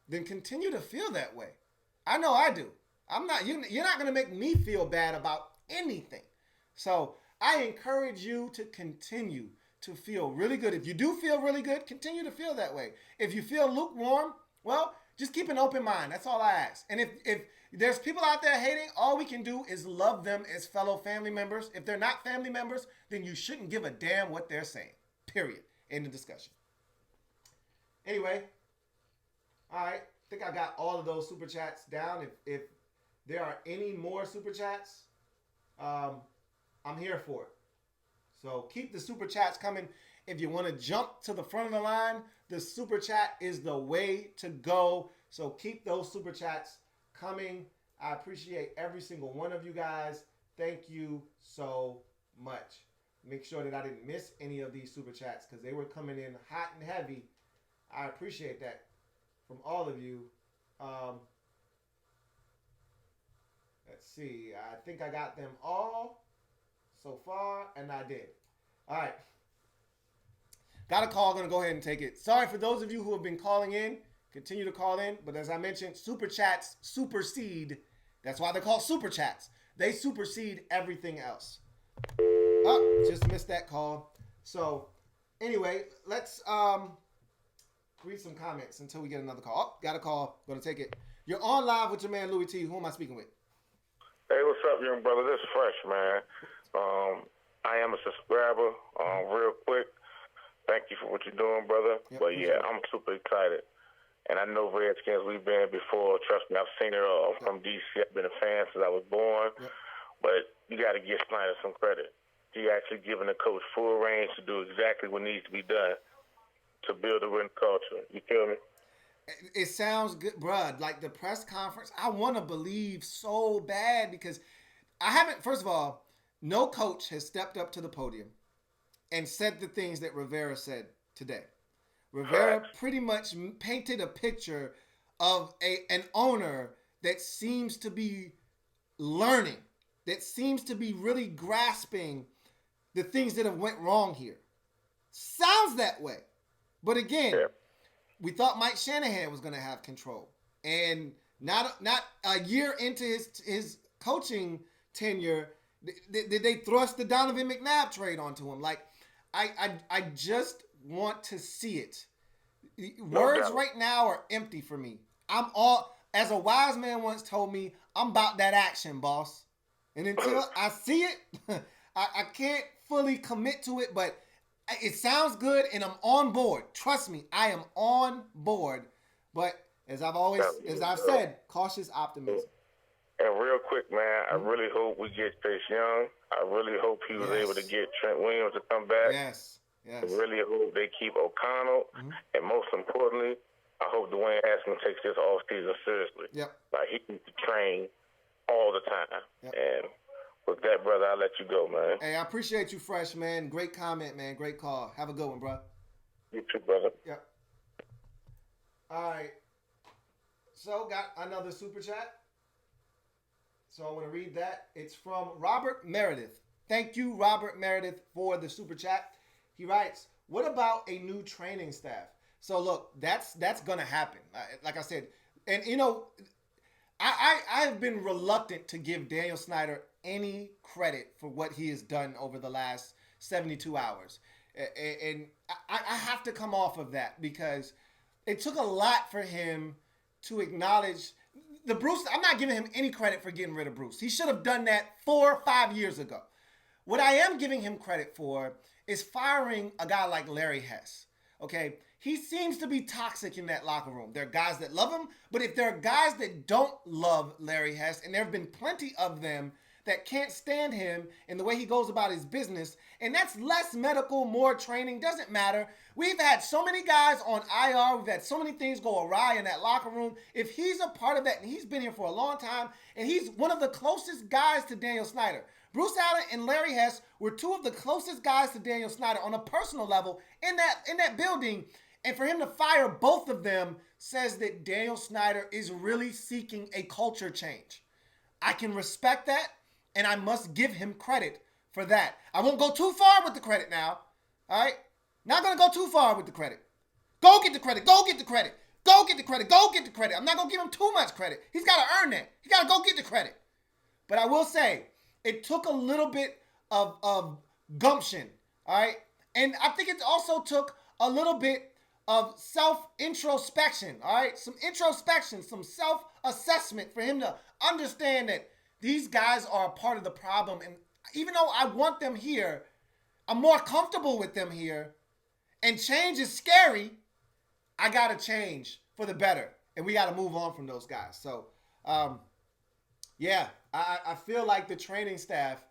then continue to feel that way. I know I do. You're not going to make me feel bad about anything. So I encourage you to continue to feel really good. If you do feel really good, continue to feel that way. If you feel lukewarm, well, just keep an open mind. That's all I ask. And if there's people out there hating, all we can do is love them as fellow family members. If they're not family members, then you shouldn't give a damn what they're saying. Period. End of discussion. Anyway, all right. I think I got all of those super chats down. If there are any more super chats, I'm here for it. So keep the super chats coming. If you want to jump to the front of the line, the super chat is the way to go. So keep those super chats coming. I appreciate every single one of you guys. Thank you so much. Make sure that I didn't miss any of these super chats because they were coming in hot and heavy. I appreciate that from all of you. Let's see. I think I got them all so far, and I did. All right. Got a call. Going to go ahead and take it. Sorry for those of you who have been calling in. Continue to call in. But as I mentioned, super chats supersede. That's why they're called super chats. They supersede everything else. Oh, just missed that call. So, anyway, let's read some comments until we get another call. Oh, got a call. Going to take it. You're on live with your man, Louis T. Who am I speaking with? Hey, what's up, young brother? This is Fresh, man. I am a subscriber. Real quick, thank you for what you're doing, brother. Yep, but yeah, I'm super excited. And I know Redskins, we've been before. Trust me, I've seen it all. From DC, I've been a fan since I was born. Yep. But you got to give Snyder some credit. He actually giving the coach full range to do exactly what needs to be done to build a winning culture. You feel me? It sounds good, bruh. Like the press conference, I want to believe so bad because I haven't, first of all, no coach has stepped up to the podium and said the things that Rivera said today. Rivera pretty much painted a picture of an owner that seems to be learning, that seems to be really grasping the things that have went wrong here. Sounds that way. But again, we thought Mike Shanahan was going to have control. And not a year into his coaching tenure, they thrust the Donovan McNabb trade onto him. Like, I just want to see it. Words right now are empty for me. As a wise man once told me, I'm about that action, boss. And until I see it, I can't fully commit to it, but it sounds good and I'm on board. Trust me, I am on board. But as I've said, cautious optimism. And real quick, man, I really hope we get Chase Young. I really hope he was able to get Trent Williams to come back. Yes. I really hope they keep O'Connell. And most importantly, I hope Dwayne Haskins takes this offseason seriously. Yep. Like, he needs to train all the time. Yep. And with that, brother, I'll let you go, man. Hey, I appreciate you, Fresh, man. Great comment, man. Great call. Have a good one, bro. You too, brother. Yep. All right. So, got another super chat. So, I want to read that. It's from Robert Meredith. Thank you, Robert Meredith, for the super chat. He writes, what about a new training staff? So, look, that's going to happen. Like I said, and, you know, I've been reluctant to give Daniel Snyder any credit for what he has done over the last 72 hours. And I have to come off of that because it took a lot for him to acknowledge the Bruce. I'm not giving him any credit for getting rid of Bruce. He should have done that 4 or 5 years ago. What I am giving him credit for is firing a guy like Larry Hess. Okay, he seems to be toxic in that locker room. There are guys that love him, but if there are guys that don't love Larry Hess, and there have been plenty of them that can't stand him and the way he goes about his business, and that's less medical, more training, doesn't matter. We've had so many guys on IR. We've had so many things go awry in that locker room. If he's a part of that, and he's been here for a long time, and he's one of the closest guys to Daniel Snyder. Bruce Allen and Larry Hess were two of the closest guys to Daniel Snyder on a personal level in that building. And for him to fire both of them says that Daniel Snyder is really seeking a culture change. I can respect that, and I must give him credit for that. I won't go too far with the credit now. All right? Not going to go too far with the credit. Go get the credit. Go get the credit. Go get the credit. Go get the credit. I'm not going to give him too much credit. He's got to earn that. He got to go get the credit. But I will say, it took a little bit of gumption. All right? And I think it also took a little bit of self-introspection. All right? Some introspection, some self-assessment for him to understand that these guys are a part of the problem. And even though I want them here, I'm more comfortable with them here, and change is scary, I got to change for the better. And we got to move on from those guys. So, yeah, I feel like the training staff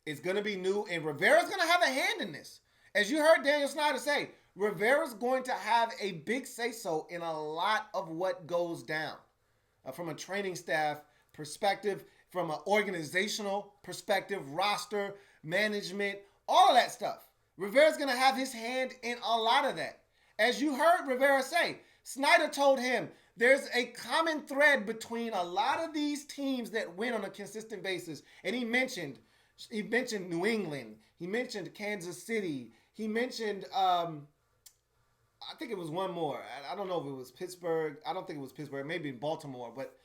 is going to be new, and Rivera's going to have a hand in this. As you heard Daniel Snyder say, Rivera's going to have a big say-so in a lot of what goes down from a training staff perspective, from an organizational perspective, roster, management, all of that stuff. Rivera's going to have his hand in a lot of that. As you heard Rivera say, Snyder told him there's a common thread between a lot of these teams that win on a consistent basis. And he mentioned New England. He mentioned Kansas City. He mentioned, I think it was one more. I don't know if it was Pittsburgh. I don't think it was Pittsburgh. Maybe Baltimore. But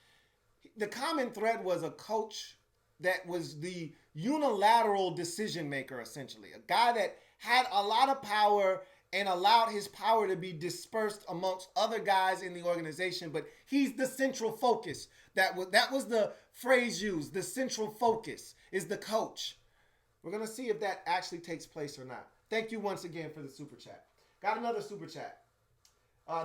the common thread was a coach that was the unilateral decision maker, essentially. A guy that had a lot of power and allowed his power to be dispersed amongst other guys in the organization, but he's the central focus. That was the phrase used. The central focus is the coach. We're going to see if that actually takes place or not. Thank you once again for the super chat. Got another super chat.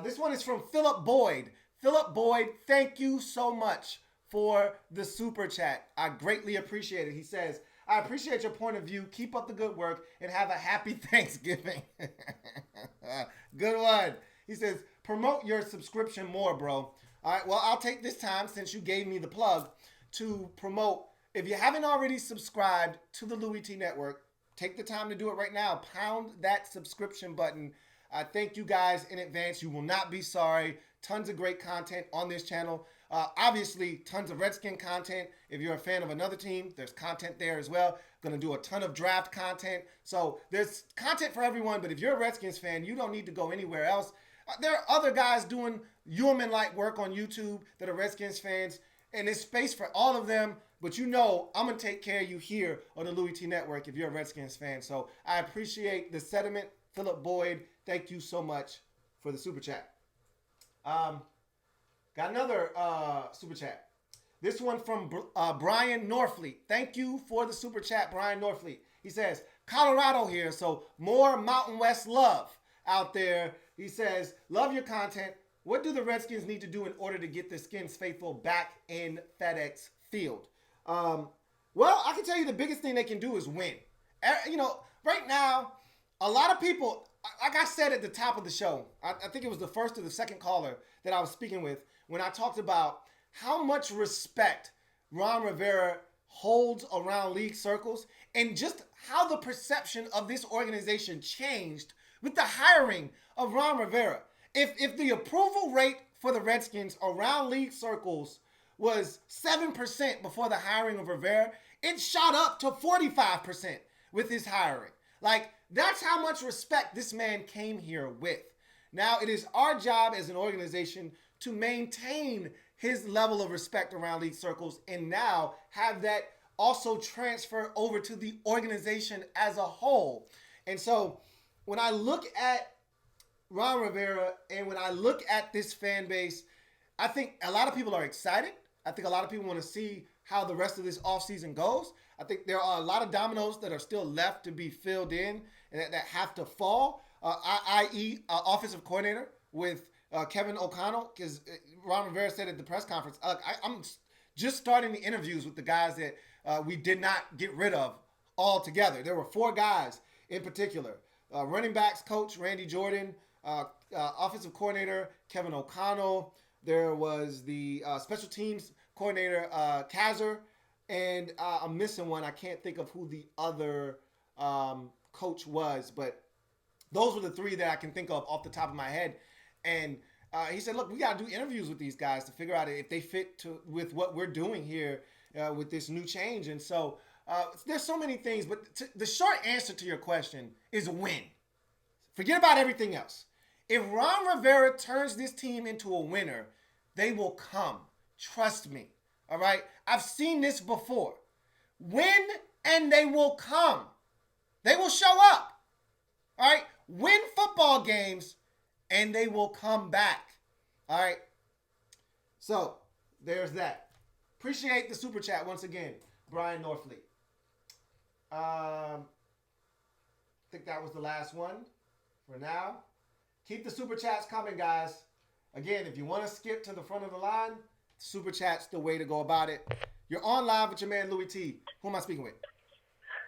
This one is from Philip Boyd. Philip Boyd, thank you so much for the super chat. I greatly appreciate it. He says, I appreciate your point of view. Keep up the good work and have a happy Thanksgiving. Good one. He says, promote your subscription more, bro. All right, well, I'll take this time, since you gave me the plug, to promote. If you haven't already subscribed to the Louis T Network, take the time to do it right now. Pound that subscription button. I thank you guys in advance. You will not be sorry. Tons of great content on this channel. Obviously, tons of Redskin content. If you're a fan of another team, there's content there as well. Going to do a ton of draft content. So there's content for everyone, but if you're a Redskins fan, you don't need to go anywhere else. There are other guys doing human-like work on YouTube that are Redskins fans, and there's space for all of them. But you know I'm going to take care of you here on the Louis T Network if you're a Redskins fan. So I appreciate the sentiment. Philip Boyd, thank you so much for the super chat. Got another super chat. This one from Brian Norfleet. Thank you for the super chat, Brian Norfleet. He says, Colorado here, so more Mountain West love out there. He says, love your content. What do the Redskins need to do in order to get the Skins faithful back in FedEx Field? Well, I can tell you the biggest thing they can do is win. You know, right now, a lot of people, like I said at the top of the show, I think it was the first or the second caller that I was speaking with, when I talked about how much respect Ron Rivera holds around league circles and just how the perception of this organization changed with the hiring of Ron Rivera. If the approval rate for the Redskins around league circles was 7% before the hiring of Rivera, it shot up to 45% with his hiring. Like, that's how much respect this man came here with. Now, it is our job as an organization to maintain his level of respect around league circles and now have that also transfer over to the organization as a whole. And so when I look at Ron Rivera and when I look at this fan base, I think a lot of people are excited. I think a lot of people want to see how the rest of this offseason goes. I think there are a lot of dominoes that are still left to be filled in and that have to fall, i.e. Offensive coordinator with Kevin O'Connell, because Ron Rivera said at the press conference, I'm just starting the interviews with the guys that we did not get rid of altogether. There were 4 guys in particular. Running backs coach Randy Jordan, offensive coordinator Kevin O'Connell. There was the special teams coordinator Kaiser, and I'm missing one. I can't think of who the other coach was, but those were the 3 that I can think of off the top of my head. And he said, look, we got to do interviews with these guys to figure out if they fit with what we're doing here with this new change. And so there's so many things, but the short answer to your question is win. Forget about everything else. If Ron Rivera turns this team into a winner, they will come. Trust me. All right? I've seen this before. Win and they will come. They will show up. All right? Win football games and they will come back. All right? So, there's that. Appreciate the super chat once again, Brian Norfleet. I think that was the last one for now. Keep the super chats coming, guys. Again, if you want to skip to the front of the line, super chat's the way to go about it. You're on live with your man Louis T. Who am I speaking with?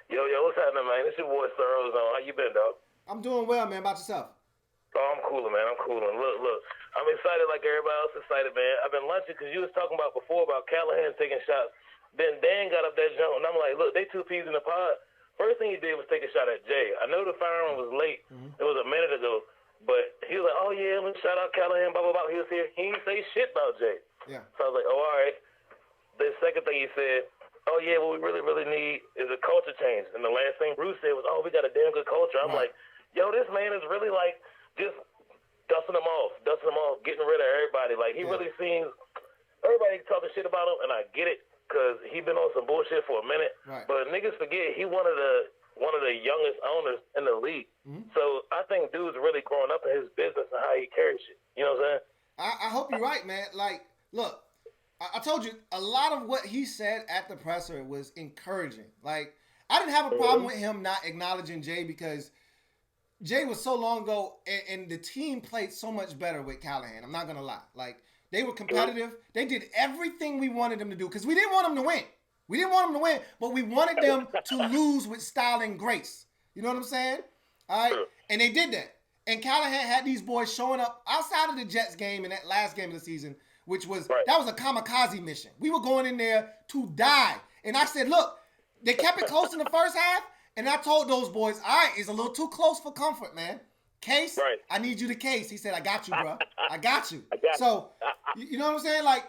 Yo, what's happening, man? It's your boy Thoroughs on. How you been, dog? I'm doing well, man. About yourself? Oh, I'm cooling, man. I'm cooling. Look. I'm excited like everybody else excited, man. I've been lunching because you was talking about before about Callahan taking shots. Then Dan got up that jump, and I'm like, look, they 2 peas in the pod. First thing he did was take a shot at Jay. I know the firing was late. Mm-hmm. It was a minute ago. But he was like, oh, yeah, let's shout out Callahan, blah, blah, blah. He was here. He didn't say shit about Jay. Yeah. So I was like, oh, all right. The second thing he said, oh, yeah, what we really, really need is a culture change. And the last thing Bruce said was, oh, we got a damn good culture. I'm like, yo, this man is really like just dusting them off, getting rid of everybody. Like, he really seems, everybody talking shit about him, and I get it, because he been on some bullshit for a minute. Right. But niggas forget he one of the youngest owners in the league. Mm-hmm. So I think dude's really growing up in his business and how he carries shit. You know what I'm saying? I hope you're right, man. Like, look, I told you, a lot of what he said at the presser was encouraging. Like, I didn't have a problem with him not acknowledging Jay because Jay was so long ago, and the team played so much better with Callahan. I'm not going to lie. Like, they were competitive. They did everything we wanted them to do because we didn't want them to win. We didn't want them to win, but we wanted them to lose with style and grace. You know what I'm saying? All right? And they did that. And Callahan had these boys showing up outside of the Jets game in that last game of the season, which was, that was a kamikaze mission. We were going in there to die. And I said, look, they kept it close in the first half, and I told those boys, all right, it's a little too close for comfort, man. Case, I need you to case. He said, I got you, bro. I got you. So, you know what I'm saying? Like,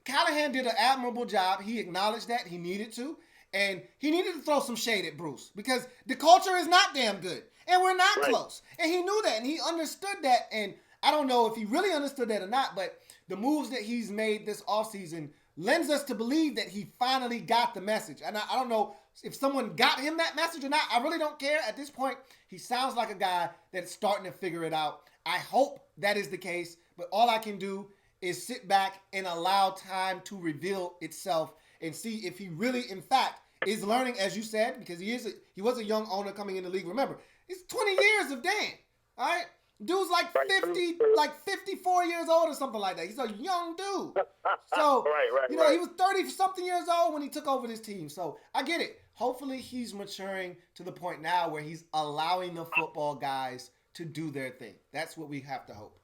Callahan did an admirable job. He acknowledged that. He needed to. And he needed to throw some shade at Bruce because the culture is not damn good. And we're not close. And he knew that. And he understood that. And I don't know if he really understood that or not, but the moves that he's made this offseason lends us to believe that he finally got the message. And I don't know if someone got him that message or not. I really don't care. At this point, he sounds like a guy that's starting to figure it out. I hope that is the case. But all I can do is sit back and allow time to reveal itself and see if he really, in fact, is learning, as you said, because he was a young owner coming in the league. Remember, it's 20 years of Dan, all right? Dude's like 50, like 54 years old or something like that. He's a young dude. So, you know, he was 30-something years old when he took over this team. So, I get it. Hopefully, he's maturing to the point now where he's allowing the football guys to do their thing. That's what we have to hope.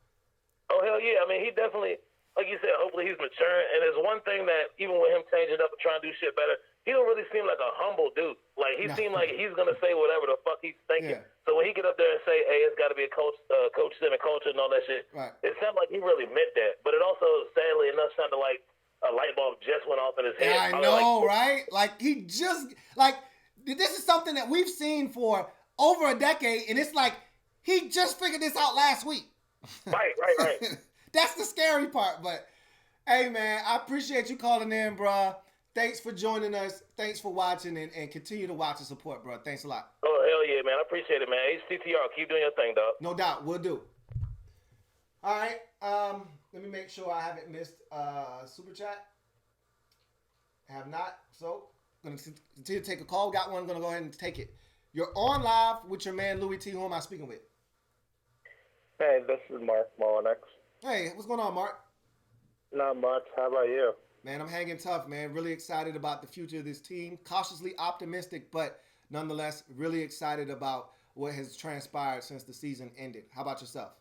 Oh, hell yeah. I mean, he definitely, like you said, hopefully he's maturing. And there's one thing that, even with him changing up and trying to do shit better, he don't really seem like a humble dude. Like, he seemed like he's going to say whatever the fuck he's thinking. Yeah. So when he get up there and say, hey, it's got to be a coach-centered culture and all that shit, it sounded like he really meant that. But it also, sadly enough, sounded like a light bulb just went off in his head. Yeah, I know, right? Like, he just, like, this is something that we've seen for over a decade, and it's like he just figured this out last week. Right. That's the scary part. But, hey, man, I appreciate you calling in, bro. thanks for joining us. Thanks for watching and continue to watch and support, bro. Thanks a lot. Oh, hell yeah, man. I appreciate it, man. HCTR, keep doing your thing, dog. No doubt. We'll do. All right. Let me make sure I haven't missed Super Chat. Have not. So, going to continue to take a call. Got one. Going to go ahead and take it. You're on live with your man, Louis T. Who am I speaking with? Hey, this is Mark Molinax. Hey, what's going on, Mark? Not much. How about you? Man, I'm hanging tough, man. Really excited about the future of this team. Cautiously optimistic, but nonetheless, really excited about what has transpired since the season ended. How about yourself?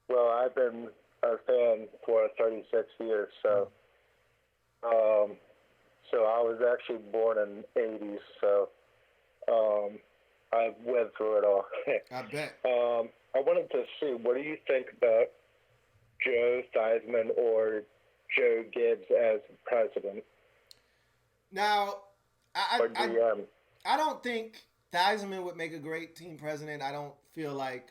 Well, I've been a fan for 36 years, so I was actually born in the 80s, so I went through it all. I bet. I wanted to see, what do you think about Joe Theismann or Joe Gibbs as president? Now, I don't think Theismann would make a great team president. I don't feel like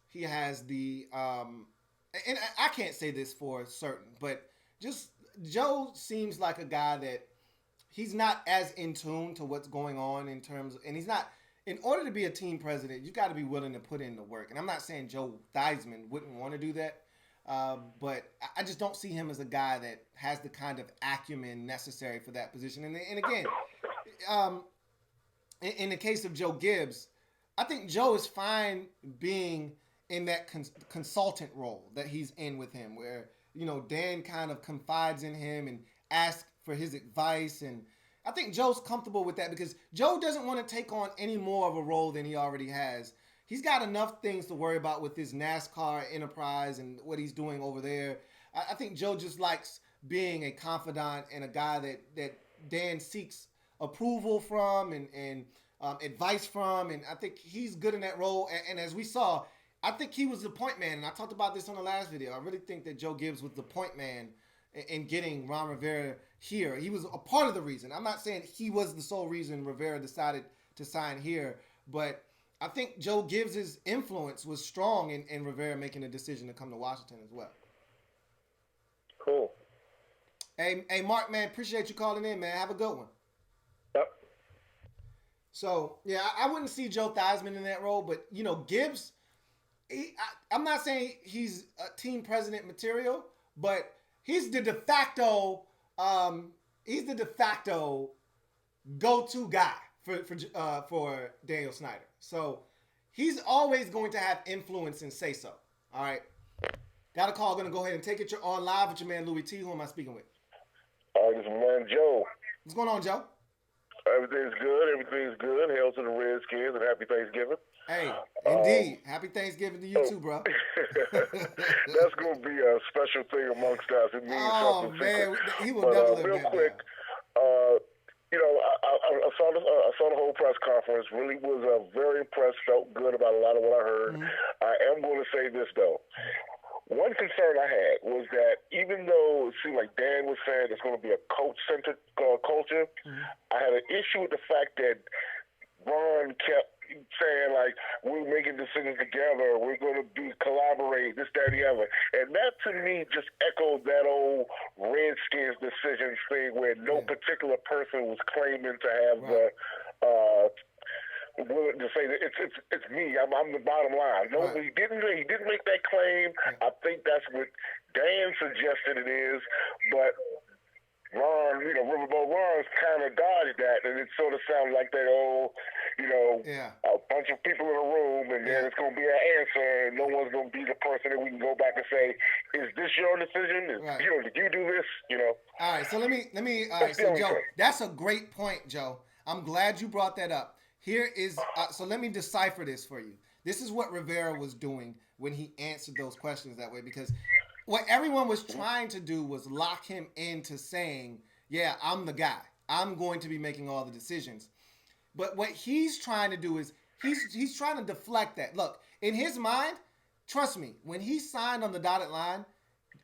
he has the and I can't say this for certain, but just Joe seems like a guy that he's not as in tune to what's going on in terms of, and he's not, in order to be a team president, you got to be willing to put in the work. And I'm not saying Joe Theismann wouldn't want to do that, but I just don't see him as a guy that has the kind of acumen necessary for that position. And again, in the case of Joe Gibbs, I think Joe is fine being in that consultant role that he's in with him, where, you know, Dan kind of confides in him and asks for his advice. And I think Joe's comfortable with that because Joe doesn't want to take on any more of a role than he already has. He's got enough things to worry about with his NASCAR enterprise and what he's doing over there. I think Joe just likes being a confidant and a guy that Dan seeks approval from and advice from. And I think he's good in that role. And as we saw, I think he was the point man. And I talked about this on the last video. I really think that Joe Gibbs was the point man in getting Ron Rivera here. He was a part of the reason. I'm not saying he was the sole reason Rivera decided to sign here, but I think Joe Gibbs' influence was strong in Rivera making a decision to come to Washington as well. Cool. Hey, Mark, man, appreciate you calling in, man. Have a good one. Yep. So, yeah, I wouldn't see Joe Theismann in that role, but, you know, Gibbs, I'm not saying he's a team president material, but he's the de facto go-to guy for Daniel Snyder. So he's always going to have influence and say so. All right. Got a call. Going to go ahead and take it. You're on live with your man Louis T. Who am I speaking with? This is my man Joe. What's going on, Joe? Everything's good. Everything's good. Hail to the Redskins and happy Thanksgiving. Hey, indeed. Happy Thanksgiving to you too, bro. That's going to be a special thing amongst us. It means something. Man, he will never live real that quick, you know, I saw the whole press conference. Really was very impressed. Felt good about a lot of what I heard. Mm-hmm. I am going to say this though. One concern I had was that even though it seemed like Dan was saying it's going to be a coach-centered culture, I had an issue with the fact that Ron kept saying, like, we're making decisions together, we're going to collaborate, this, that, and the other. And that, to me, just echoed that old Redskins decisions thing where no particular person was claiming to have willing to say that it's me. I'm the bottom line. No, he didn't make that claim. I think that's what Dan suggested it is, but Ron, you know, Riverboat Ron's kind of dodged that, and it sort of sounds like that old, you know, a bunch of people in a room, and then it's going to be an answer, and no one's going to be the person that we can go back and say, is this your decision? You know, did you do this? You know. All right, so let me. All right, so Joe, that's a great point, Joe. I'm glad you brought that up. Here is, so let me decipher this for you. This is what Rivera was doing when he answered those questions that way, because what everyone was trying to do was lock him into saying, yeah, I'm the guy. I'm going to be making all the decisions. But what he's trying to do is he's trying to deflect that. Look, in his mind, trust me, when he signed on the dotted line,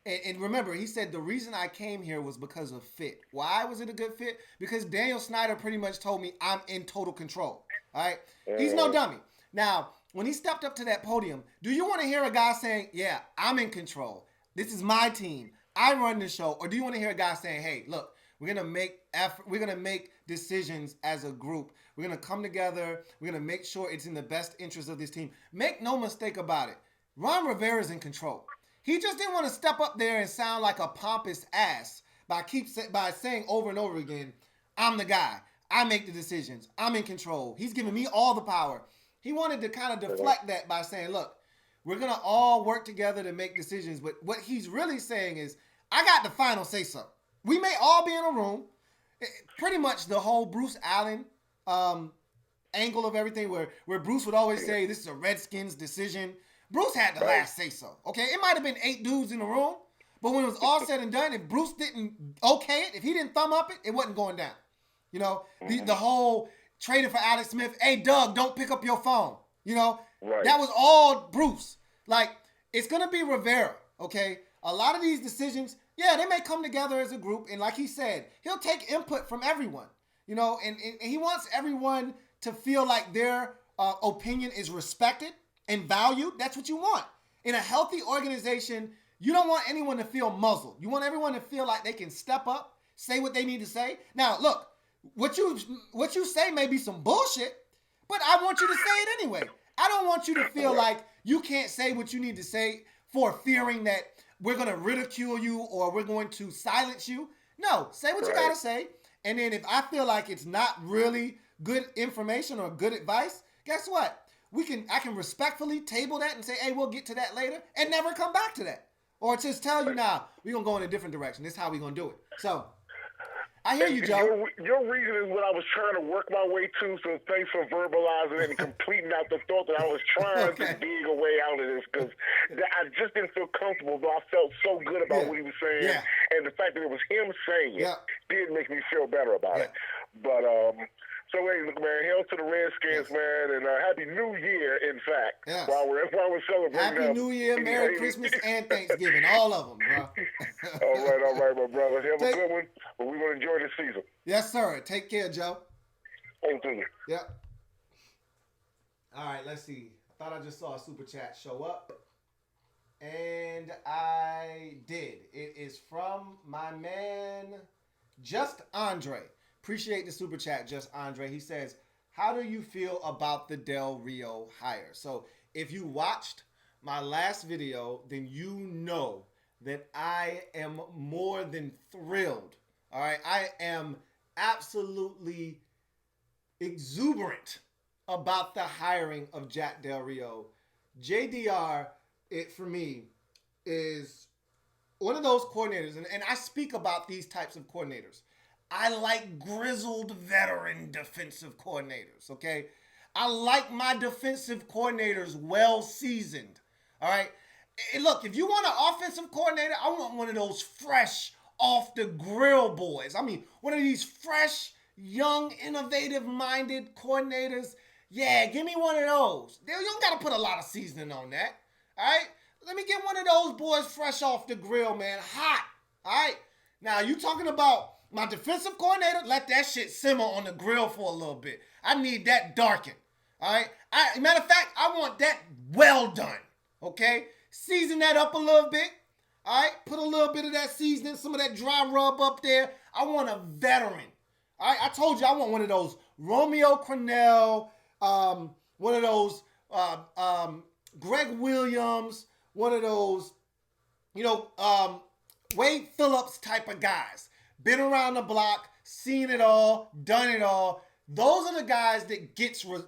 and remember, he said the reason I came here was because of fit. Why was it a good fit? Because Daniel Snyder pretty much told me I'm in total control. All right? He's no dummy. Now, when he stepped up to that podium, do you want to hear a guy saying, yeah, I'm in control. This is my team. I run the show. Or do you want to hear a guy saying, hey, look, We're gonna make effort. We're gonna make decisions as a group. We're gonna come together. We're gonna make sure it's in the best interest of this team. Make no mistake about it. Ron Rivera's in control. He just didn't want to step up there and sound like a pompous ass by saying over and over again, "I'm the guy. I make the decisions. I'm in control. He's giving me all the power." He wanted to kind of deflect that by saying, "Look, we're gonna all work together to make decisions." But what he's really saying is, "I got the final say so." We may all be in a room. Pretty much the whole Bruce Allen angle of everything where Bruce would always say, "This is a Redskins decision." Bruce had the last say so. Okay, it might have been 8 dudes in the room, but when it was all said and done, if Bruce didn't okay it, if he didn't thumb up it, it wasn't going down. You know, the whole trading for Alex Smith. "Hey, Doug, don't pick up your phone." You know, that was all Bruce. Like, it's gonna be Rivera. Okay, a lot of these decisions, yeah, they may come together as a group, and like he said, he'll take input from everyone. You know, and he wants everyone to feel like their opinion is respected and valued. That's what you want. In a healthy organization, you don't want anyone to feel muzzled. You want everyone to feel like they can step up, say what they need to say. Now, look, what you say may be some bullshit, but I want you to say it anyway. I don't want you to feel like you can't say what you need to say for fearing that we're going to ridicule you or we're going to silence you. No, say what you got to say. And then if I feel like it's not really good information or good advice, guess what? I can respectfully table that and say, "Hey, we'll get to that later," and never come back to that. Or just tell you, "Nah, we're going to go in a different direction. This is how we're going to do it." So I hear you, Joe. Your reason is what I was trying to work my way to, so thanks for verbalizing and completing out the thought that I was trying to dig a way out of this, because I just didn't feel comfortable, but I felt so good about what he was saying, and the fact that it was him saying it did make me feel better about it. But, so, hey, look, man, hail to the Redskins, man, and Happy New Year, in fact, while we're celebrating. Happy New Year, Merry Christmas, and Thanksgiving, all of them, bro. all right, my brother. Have a good one, but we're going to enjoy this season. Yes, sir. Take care, Joe. Thank you. Yep. All right, let's see. I thought I just saw a super chat show up, and I did. It is from my man, Just Andre. Appreciate the super chat, Just Andre. He says, "How do you feel about the Del Rio hire?" So if you watched my last video, then you know that I am more than thrilled. All right. I am absolutely exuberant about the hiring of Jack Del Rio. JDR, for me, is one of those coordinators, and I speak about these types of coordinators. I like grizzled veteran defensive coordinators, okay? I like my defensive coordinators well seasoned, all right? And look, if you want an offensive coordinator, I want one of those fresh, off the grill boys. I mean, one of these fresh, young, innovative-minded coordinators. Yeah, give me one of those. You don't got to put a lot of seasoning on that, all right? Let me get one of those boys fresh off the grill, man, hot, all right? Now, you talking about my defensive coordinator, let that shit simmer on the grill for a little bit. I need that darkened, all right? Matter of fact, I want that well done, okay? Season that up a little bit, all right? Put a little bit of that seasoning, some of that dry rub up there. I want a veteran, all right? I told you I want one of those Romeo Crennel, one of those Greg Williams, one of those, Wade Phillips type of guys. Been around the block, seen it all, done it all. Those are the guys that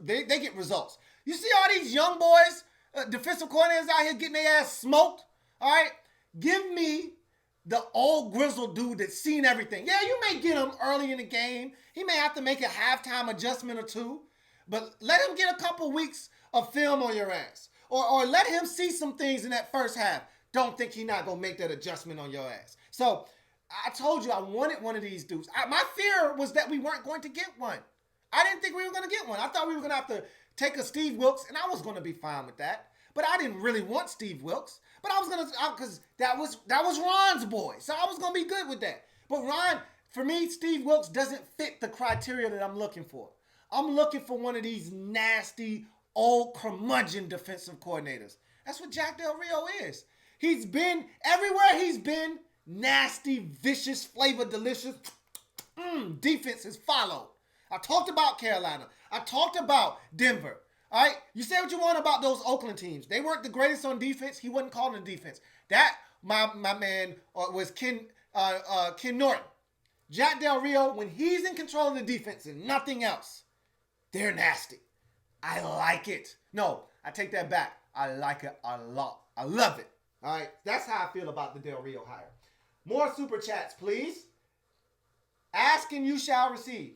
they get results. You see all these young boys, defensive coordinators out here getting their ass smoked, all right? Give me the old grizzled dude that's seen everything. Yeah, you may get him early in the game. He may have to make a halftime adjustment or two, but let him get a couple weeks of film on your ass. Or let him see some things in that first half. Don't think he's not going to make that adjustment on your ass. So, I told you I wanted one of these dudes. My fear was that we weren't going to get one. I didn't think we were going to get one. I thought we were going to have to take a Steve Wilks, and I was going to be fine with that. But I didn't really want Steve Wilks. But I was going to, because that was Ron's boy. So I was going to be good with that. But Ron, for me, Steve Wilks doesn't fit the criteria that I'm looking for. I'm looking for one of these nasty, old curmudgeon defensive coordinators. That's what Jack Del Rio is. He's been, everywhere he's been, nasty, vicious, flavor delicious. defenses followed. I talked about Carolina. I talked about Denver. All right? You say what you want about those Oakland teams. They weren't the greatest on defense. He wasn't calling the defense. That, my man, was Ken Norton. Jack Del Rio, when he's in control of the defense and nothing else, they're nasty. I like it. No, I take that back. I like it a lot. I love it. All right? That's how I feel about the Del Rio hire. More super chats, please. Ask and you shall receive.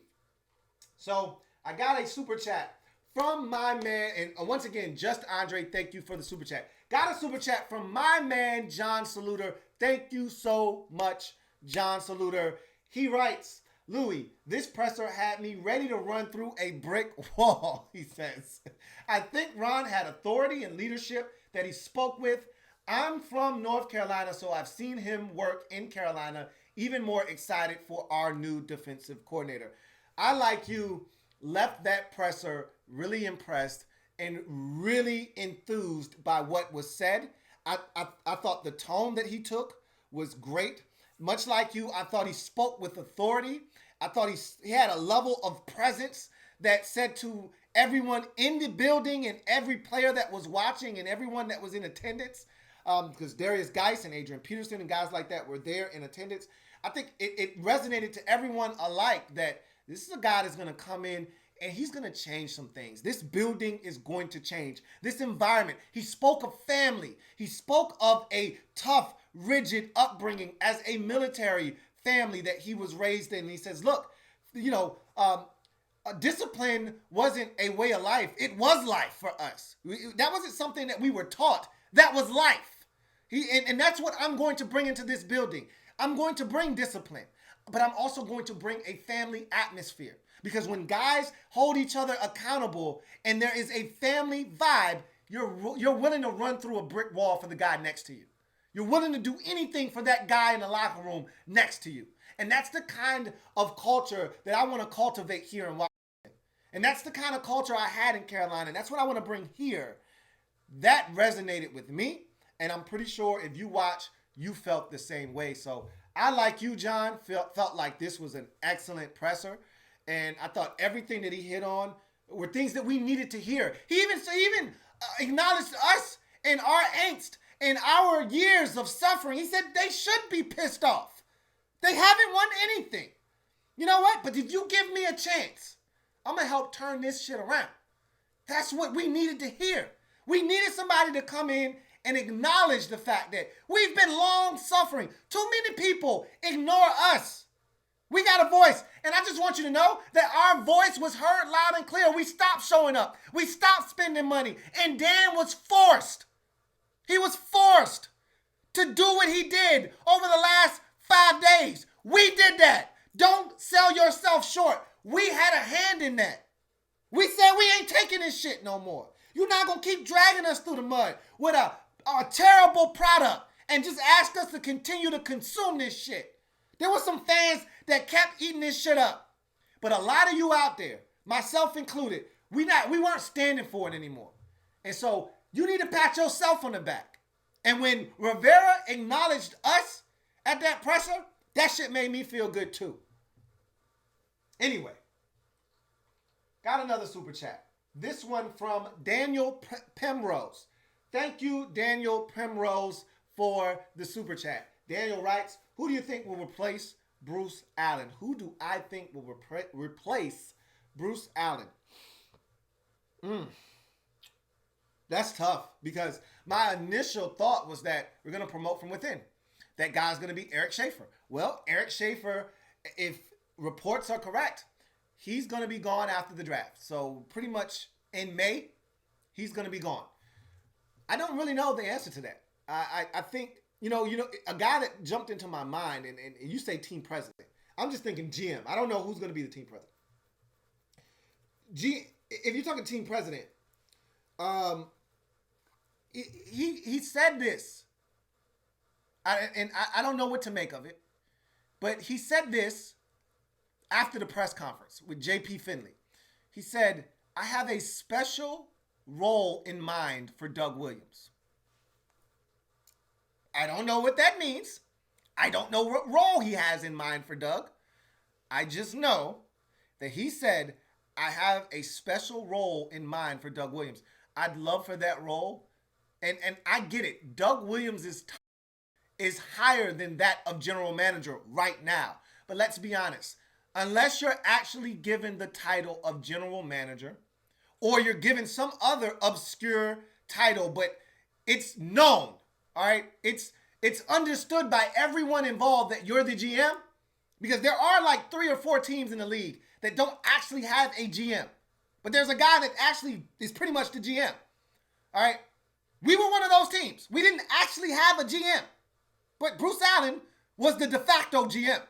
So I got a super chat from my man, and once again, Just Andre, thank you for the super chat. Got a super chat from my man, John Saluter. Thank you so much, John Saluter. He writes, Louis, this presser had me ready to run through a brick wall, he says. I think Ron had authority and leadership that he spoke with. I'm from North Carolina, so I've seen him work in Carolina. Even more excited for our new defensive coordinator. I, like you, left that presser really impressed and really enthused by what was said. I thought the tone that he took was great. Much like you, I thought he spoke with authority. I thought he had a level of presence that said to everyone in the building and every player that was watching and everyone that was in attendance, because Darius Geis and Adrian Peterson and guys like that were there in attendance. I think it resonated to everyone alike that this is a guy that's going to come in and he's going to change some things. This building is going to change. This environment. He spoke of family. He spoke of a tough, rigid upbringing as a military family that he was raised in. And he says, look, discipline wasn't a way of life. It was life for us. That wasn't something that we were taught. That was life. And that's what I'm going to bring into this building. I'm going to bring discipline, but I'm also going to bring a family atmosphere. Because when guys hold each other accountable and there is a family vibe, you're willing to run through a brick wall for the guy next to you. You're willing to do anything for that guy in the locker room next to you. And that's the kind of culture that I want to cultivate here in Washington. And that's the kind of culture I had in Carolina. And that's what I want to bring here. That resonated with me. And I'm pretty sure if you watch, you felt the same way. So I, like you, John, felt like this was an excellent presser. And I thought everything that he hit on were things that we needed to hear. He even acknowledged us and our angst and our years of suffering. He said they should be pissed off. They haven't won anything. You know what? But if you give me a chance, I'm going to help turn this shit around. That's what we needed to hear. We needed somebody to come in and acknowledge the fact that we've been long suffering. Too many people ignore us. We got a voice. And I just want you to know that our voice was heard loud and clear. We stopped showing up. We stopped spending money. And Dan was forced. He was forced to do what he did over the last 5 days. We did that. Don't sell yourself short. We had a hand in that. We said we ain't taking this shit no more. You're not going to keep dragging us through the mud with a terrible product and just ask us to continue to consume this shit. There were some fans that kept eating this shit up. But a lot of you out there, myself included, we weren't standing for it anymore. And so you need to pat yourself on the back. And when Rivera acknowledged us at that presser, that shit made me feel good too. Anyway, got another super chat. This one from Daniel Pemrose. Thank you, Daniel Pemrose, for the super chat. Daniel writes, who do you think will replace Bruce Allen? Who do I think will replace Bruce Allen? That's tough because my initial thought was that we're going to promote from within. That guy's going to be Eric Schaefer. Well, Eric Schaefer, if reports are correct, he's going to be gone after the draft. So pretty much in May, he's going to be gone. I don't really know the answer to that. I think, you know, a guy that jumped into my mind, and you say team president. I'm just thinking GM. I don't know who's going to be the team president. If you're talking team president, he said this, and I don't know what to make of it, but he said this after the press conference with J.P. Finley. He said, I have a special role in mind for Doug Williams. I don't know what that means. I don't know what role he has in mind for Doug. I just know that he said, I have a special role in mind for Doug Williams. I'd love for that role. And I get it. Doug Williams is higher than that of general manager right now. But let's be honest. Unless you're actually given the title of general manager, or you're given some other obscure title, but it's known, all right? It's understood by everyone involved that you're the GM, because there are like 3 or 4 teams in the league that don't actually have a GM. But there's a guy that actually is pretty much the GM, all right? We were one of those teams. We didn't actually have a GM, but Bruce Allen was the de facto GM,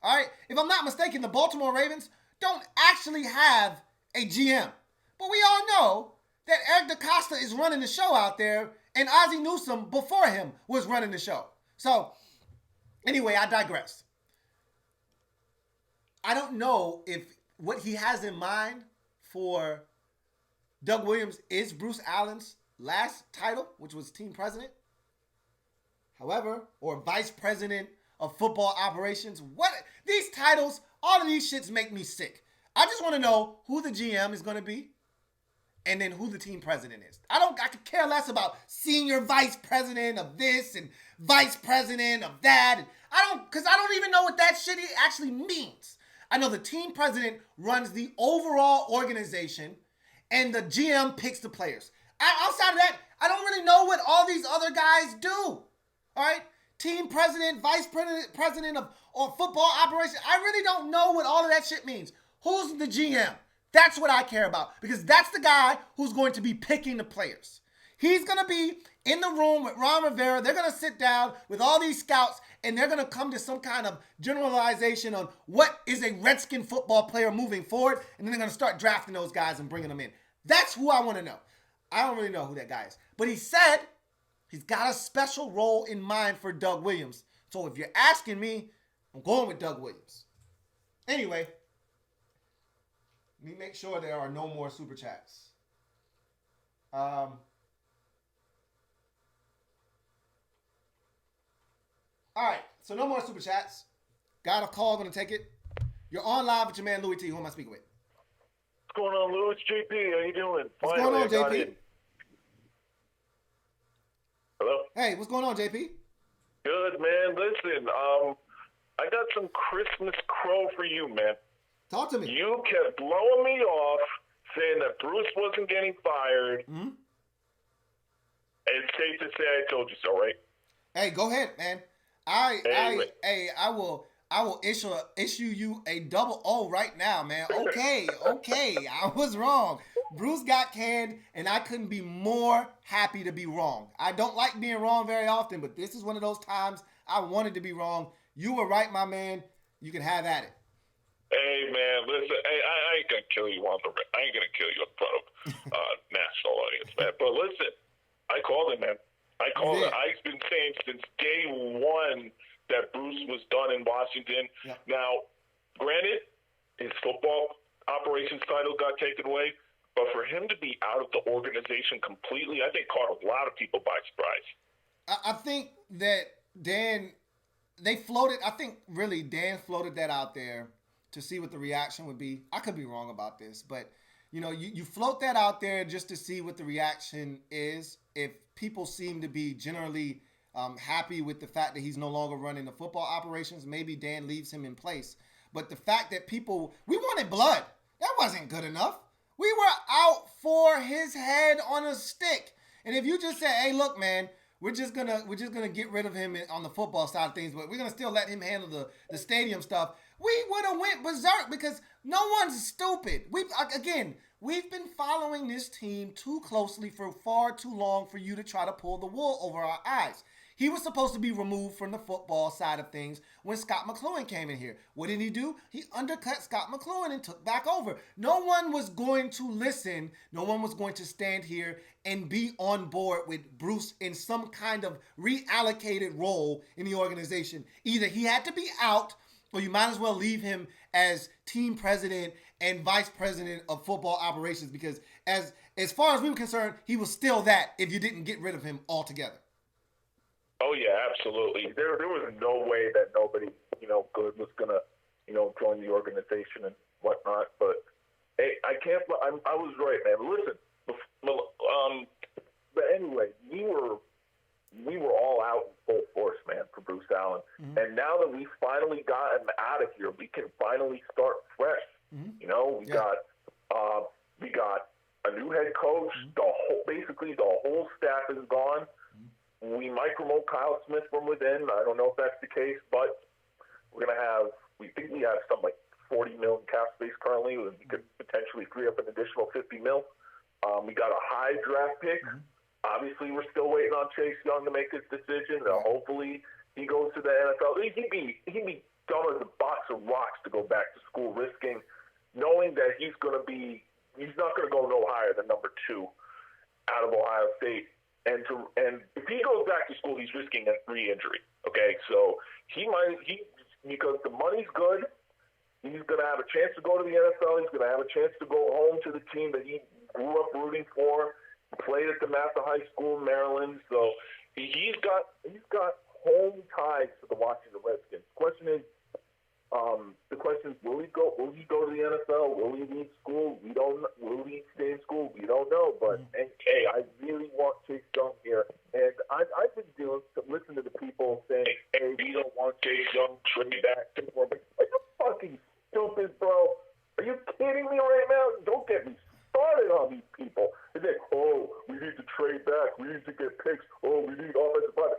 all right? If I'm not mistaken, the Baltimore Ravens don't actually have a GM. But we all know that Eric DaCosta is running the show out there, and Ozzie Newsome before him was running the show. So, anyway, I digress. I don't know if what he has in mind for Doug Williams is Bruce Allen's last title, which was team president. However, or vice president of football operations. What these titles, all of these shits make me sick. I just want to know who the GM is going to be, and then who the team president is. I could care less about senior vice president of this and vice president of that. Because I don't even know what that shit actually means. I know the team president runs the overall organization, and the GM picks the players. Outside of that, I don't really know what all these other guys do. All right? Team president, vice president of football operations. I really don't know what all of that shit means. Who's the GM? That's what I care about, because that's the guy who's going to be picking the players. He's going to be in the room with Ron Rivera. They're going to sit down with all these scouts, and they're going to come to some kind of generalization on what is a Redskin football player moving forward, and then they're going to start drafting those guys and bringing them in. That's who I want to know. I don't really know who that guy is. But he said he's got a special role in mind for Doug Williams. So if you're asking me, I'm going with Doug Williams. Anyway, let me make sure there are no more super chats. All right, so no more super chats. Got a call, gonna take it. You're on live with your man Louis T. Who am I speaking with? What's going on, Louis? JP, how you doing? What's going on, JP? Hello? Hey, what's going on, JP? Good, man. Listen, I got some Christmas crow for you, man. Talk to me. You kept blowing me off, saying that Bruce wasn't getting fired. Mm-hmm. It's safe to say I told you so, right? Hey, go ahead, man. I will issue you a double O right now, man. Okay, I was wrong. Bruce got canned, and I couldn't be more happy to be wrong. I don't like being wrong very often, but this is one of those times I wanted to be wrong. You were right, my man. You can have at it. Hey, man, listen, hey, I ain't going to kill you in front of national audience, man. But listen, I called him, man. I've been saying since day one that Bruce was done in Washington. Yep. Now, granted, his football operations title got taken away, but for him to be out of the organization completely, I think caught a lot of people by surprise. I think that Dan floated that out there to see what the reaction would be. I could be wrong about this, but you float that out there just to see what the reaction is. If people seem to be generally happy with the fact that he's no longer running the football operations, maybe Dan leaves him in place. But the fact that we wanted blood, that wasn't good enough. We were out for his head on a stick. And if you just say, hey, look, man, we're just gonna get rid of him on the football side of things, but we're gonna still let him handle the stadium stuff, we would have went berserk, because no one's stupid. We've been following this team too closely for far too long for you to try to pull the wool over our eyes. He was supposed to be removed from the football side of things when Scott McCloughan came in here. What did he do? He undercut Scott McCloughan and took back over. No one was going to listen. No one was going to stand here and be on board with Bruce in some kind of reallocated role in the organization. Either he had to be out, or you might as well leave him as team president and vice president of football operations, because as far as we were concerned, he was still that if you didn't get rid of him altogether. Oh, yeah, absolutely. There was no way that nobody, good was going to, join the organization and whatnot. But hey, I was right, man. Listen, but anyway, we were all out in full force, man, for Bruce Allen. Mm-hmm. And now that we finally got him out of here, we can finally start fresh. Mm-hmm. We got a new head coach. Mm-hmm. Basically the whole staff is gone. Mm-hmm. We might promote Kyle Smith from within. I don't know if that's the case, but we think we have some like $40 million cap space currently. We could potentially free up an additional $50 million. We got a high draft pick. Mm-hmm. Obviously, we're still waiting on Chase Young to make his decision. Hopefully, he goes to the NFL. He'd be dumb as a box of rocks to go back to school, knowing that he's not going to go no higher than number 2 out of Ohio State. And if he goes back to school, he's risking a re-injury. Okay, so because the money's good, he's going to have a chance to go to the NFL. He's going to have a chance to go home to the team that he grew up rooting for. Played at the Mather High School in Maryland, so he's got home ties to the Washington Redskins. The question is, will he go to the NFL? Will he leave school? We don't. Will he stay in school? We don't know. But hey, I really want Chase Young here, and I've been listening to the people saying, "Hey, we don't want Chase Young trade back to more." But are you fucking stupid, bro? Are you kidding me right now? Don't get me started on these people. They say, we need to trade back. We need to get picks. We need offensive line.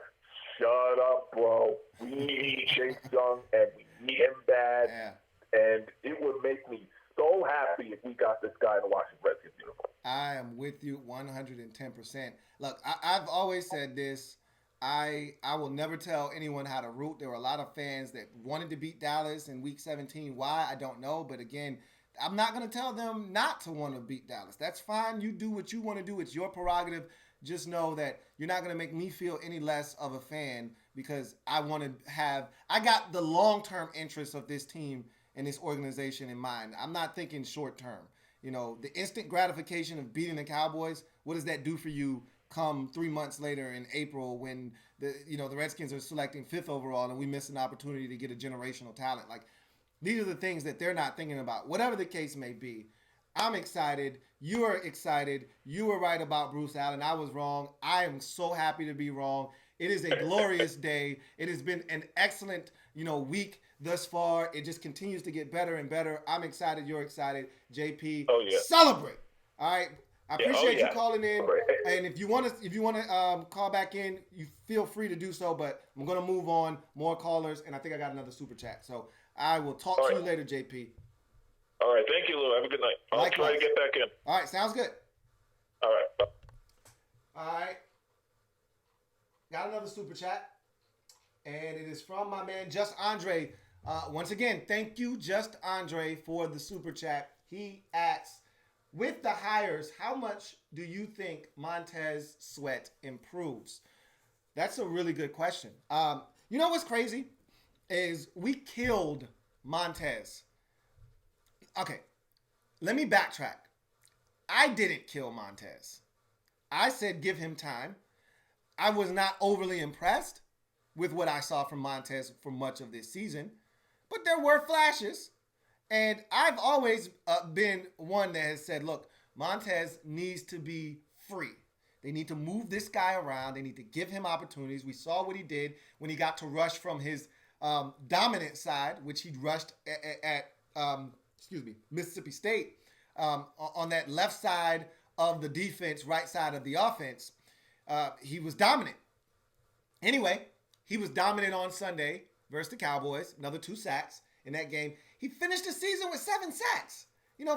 Shut up, bro. We need Chase Young, and we need him bad. Yeah. And it would make me so happy if we got this guy in the Washington Redskins uniform. I am with you 110%. Look, I've always said this. I will never tell anyone how to root. There were a lot of fans that wanted to beat Dallas in Week 17. Why? I don't know. But again, I'm not going to tell them not to want to beat Dallas. That's fine. You do what you want to do. It's your prerogative. Just know that you're not going to make me feel any less of a fan because I got the long-term interests of this team and this organization in mind. I'm not thinking short-term. The instant gratification of beating the Cowboys, what does that do for you come 3 months later in April when the Redskins are selecting 5th overall and we miss an opportunity to get a generational talent? These are the things that they're not thinking about. Whatever the case may be, I'm excited. You are excited. You were right about Bruce Allen. I was wrong. I am so happy to be wrong. It is a glorious day. It has been an excellent, week thus far. It just continues to get better and better. I'm excited. You're excited. JP, celebrate. All right. I appreciate you calling in. And if you want to call back in, you feel free to do so. But I'm going to move on. More callers, and I think I got another super chat. So I will talk to you later, JP. All right. Thank you, Lou. Have a good night. I'll try to get back in. All right. Sounds good. All right. Bye. All right. Got another super chat. And it is from my man, Just Andre. Once again, thank you, Just Andre, for the super chat. He asks, with the hires, how much do you think Montez Sweat improves? That's a really good question. You know what's crazy? Is we killed Montez. Okay, let me backtrack. I didn't kill Montez. I said give him time. I was not overly impressed with what I saw from Montez for much of this season, but there were flashes. And I've always been one that has said, look, Montez needs to be free. They need to move this guy around. They need to give him opportunities. We saw what he did when he got to rush from his dominant side, which he rushed at Mississippi State, on that left side of the defense, right side of the offense. He was dominant. Anyway, he was dominant on Sunday versus the Cowboys, another 2 sacks in that game. He finished the season with 7 sacks.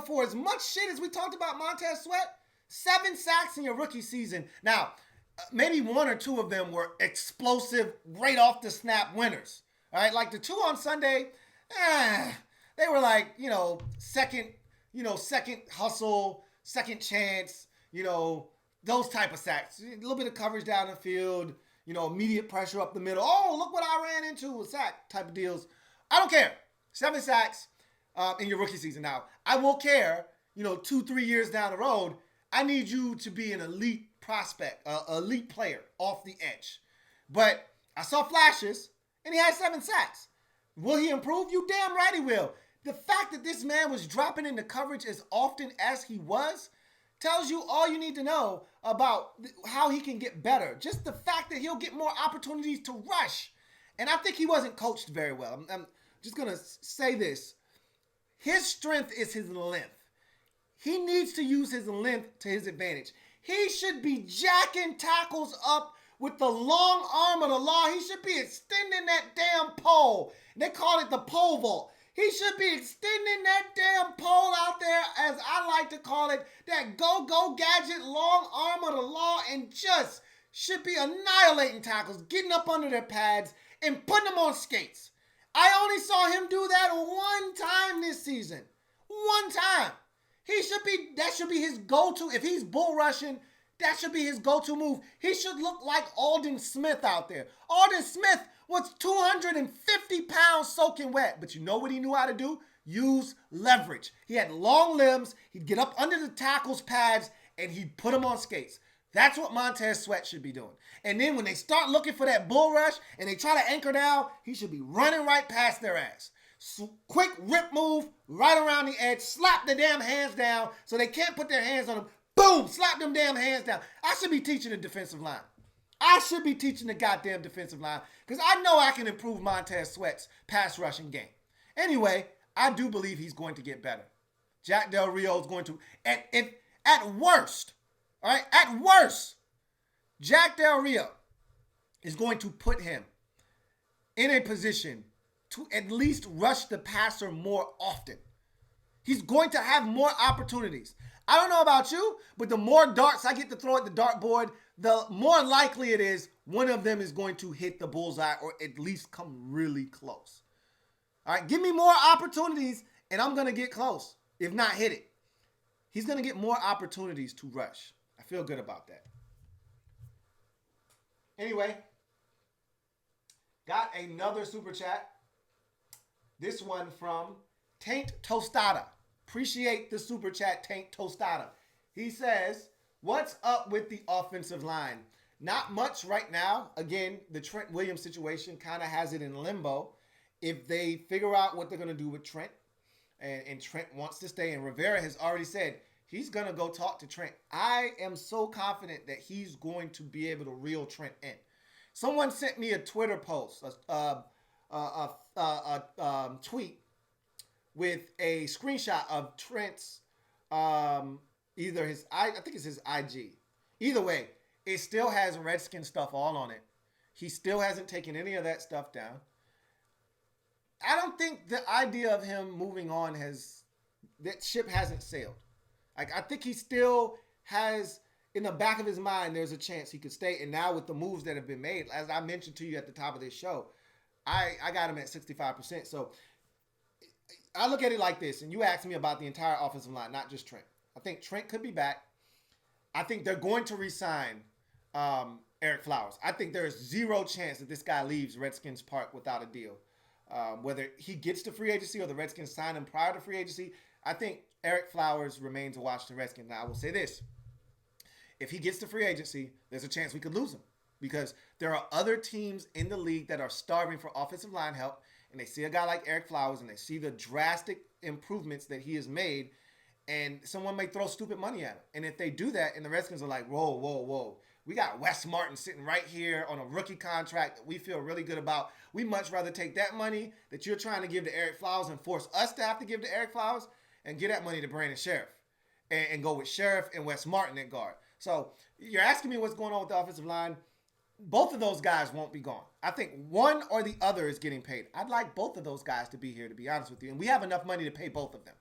For as much shit as we talked about Montez Sweat, 7 sacks in your rookie season. Now, maybe 1 or 2 of them were explosive, right off the snap winners. All right, like the 2 on Sunday, they were like, second hustle, second chance, those type of sacks. A little bit of coverage down the field, immediate pressure up the middle. Oh, look what I ran into, a sack type of deals. I don't care. 7 sacks in your rookie season. Now, I will care, 2-3 years down the road. I need you to be an elite prospect, elite player off the edge. But I saw flashes, and he had 7 sacks. Will he improve? You damn right he will. The fact that this man was dropping into coverage as often as he was tells you all you need to know about how he can get better. Just the fact that he'll get more opportunities to rush. And I think he wasn't coached very well. I'm just going to say this. His strength is his length. He needs to use his length to his advantage. He should be jacking tackles up with the long arm of the law. He should be extending that damn pole. They call it the pole vault. He should be extending that damn pole out there, as I like to call it, that go-go gadget long arm of the law, and just should be annihilating tackles, getting up under their pads, and putting them on skates. I only saw him do that one time this season. One time. That should be his go-to. If he's bull rushing, that should be his go-to move. He should look like Alden Smith out there. Alden Smith was 250 pounds soaking wet. But you know what he knew how to do? Use leverage. He had long limbs. He'd get up under the tackles pads, and he'd put them on skates. That's what Montez Sweat should be doing. And then when they start looking for that bull rush and they try to anchor down, he should be running right past their ass. Quick rip move right around the edge. Slap the damn hands down so they can't put their hands on them. Boom! Slap them damn hands down. I should be teaching the defensive line. I should be teaching the goddamn defensive line because I know I can improve Montez Sweat's pass rushing game. Anyway, I do believe he's going to get better. Jack Del Rio is going to, at worst, all right, at worst, Jack Del Rio is going to put him in a position to at least rush the passer more often. He's going to have more opportunities. I don't know about you, but the more darts I get to throw at the dartboard, the more likely it is one of them is going to hit the bullseye or at least come really close. All right, give me more opportunities and I'm going to get close, if not hit it. He's going to get more opportunities to rush. I feel good about that. Anyway, got another super chat. This one from Taint Tostada. Appreciate the super chat, Taint Tostada. He says, what's up with the offensive line? Not much right now. Again, the Trent Williams situation kind of has it in limbo. If they figure out what they're going to do with Trent, and Trent wants to stay, and Rivera has already said he's going to go talk to Trent. I am so confident that he's going to be able to reel Trent in. Someone sent me a Twitter post, tweet with a screenshot of Trent's, either his, I think it's his IG. Either way, it still has Redskins stuff all on it. He still hasn't taken any of that stuff down. I don't think the idea of him moving on that ship hasn't sailed. Like, I think he still has, in the back of his mind, there's a chance he could stay. And now with the moves that have been made, as I mentioned to you at the top of this show, I got him at 65%. So I look at it like this, and you asked me about the entire offensive line, not just Trent. I think Trent could be back. I think they're going to re-sign Eric Flowers. I think there is zero chance that this guy leaves Redskins Park without a deal. Whether he gets to free agency or the Redskins sign him prior to free agency, I think Eric Flowers remains a Washington Redskins. Now, I will say this. If he gets to free agency, there's a chance we could lose him because there are other teams in the league that are starving for offensive line help, and they see a guy like Eric Flowers, and they see the drastic improvements that he has made, and someone may throw stupid money at him. And if they do that, and the Redskins are like, whoa, we got Wes Martin sitting right here on a rookie contract that we feel really good about. We much rather take that money that you're trying to give to Eric Flowers and force us to have to give to Eric Flowers and give that money to Brandon Sheriff and go with Sheriff and Wes Martin at guard. So you're asking me what's going on with the offensive line. Both of those guys won't be gone. I think one or the other is getting paid. I'd like both of those guys to be here, to be honest with you. And we have enough money to pay both of them.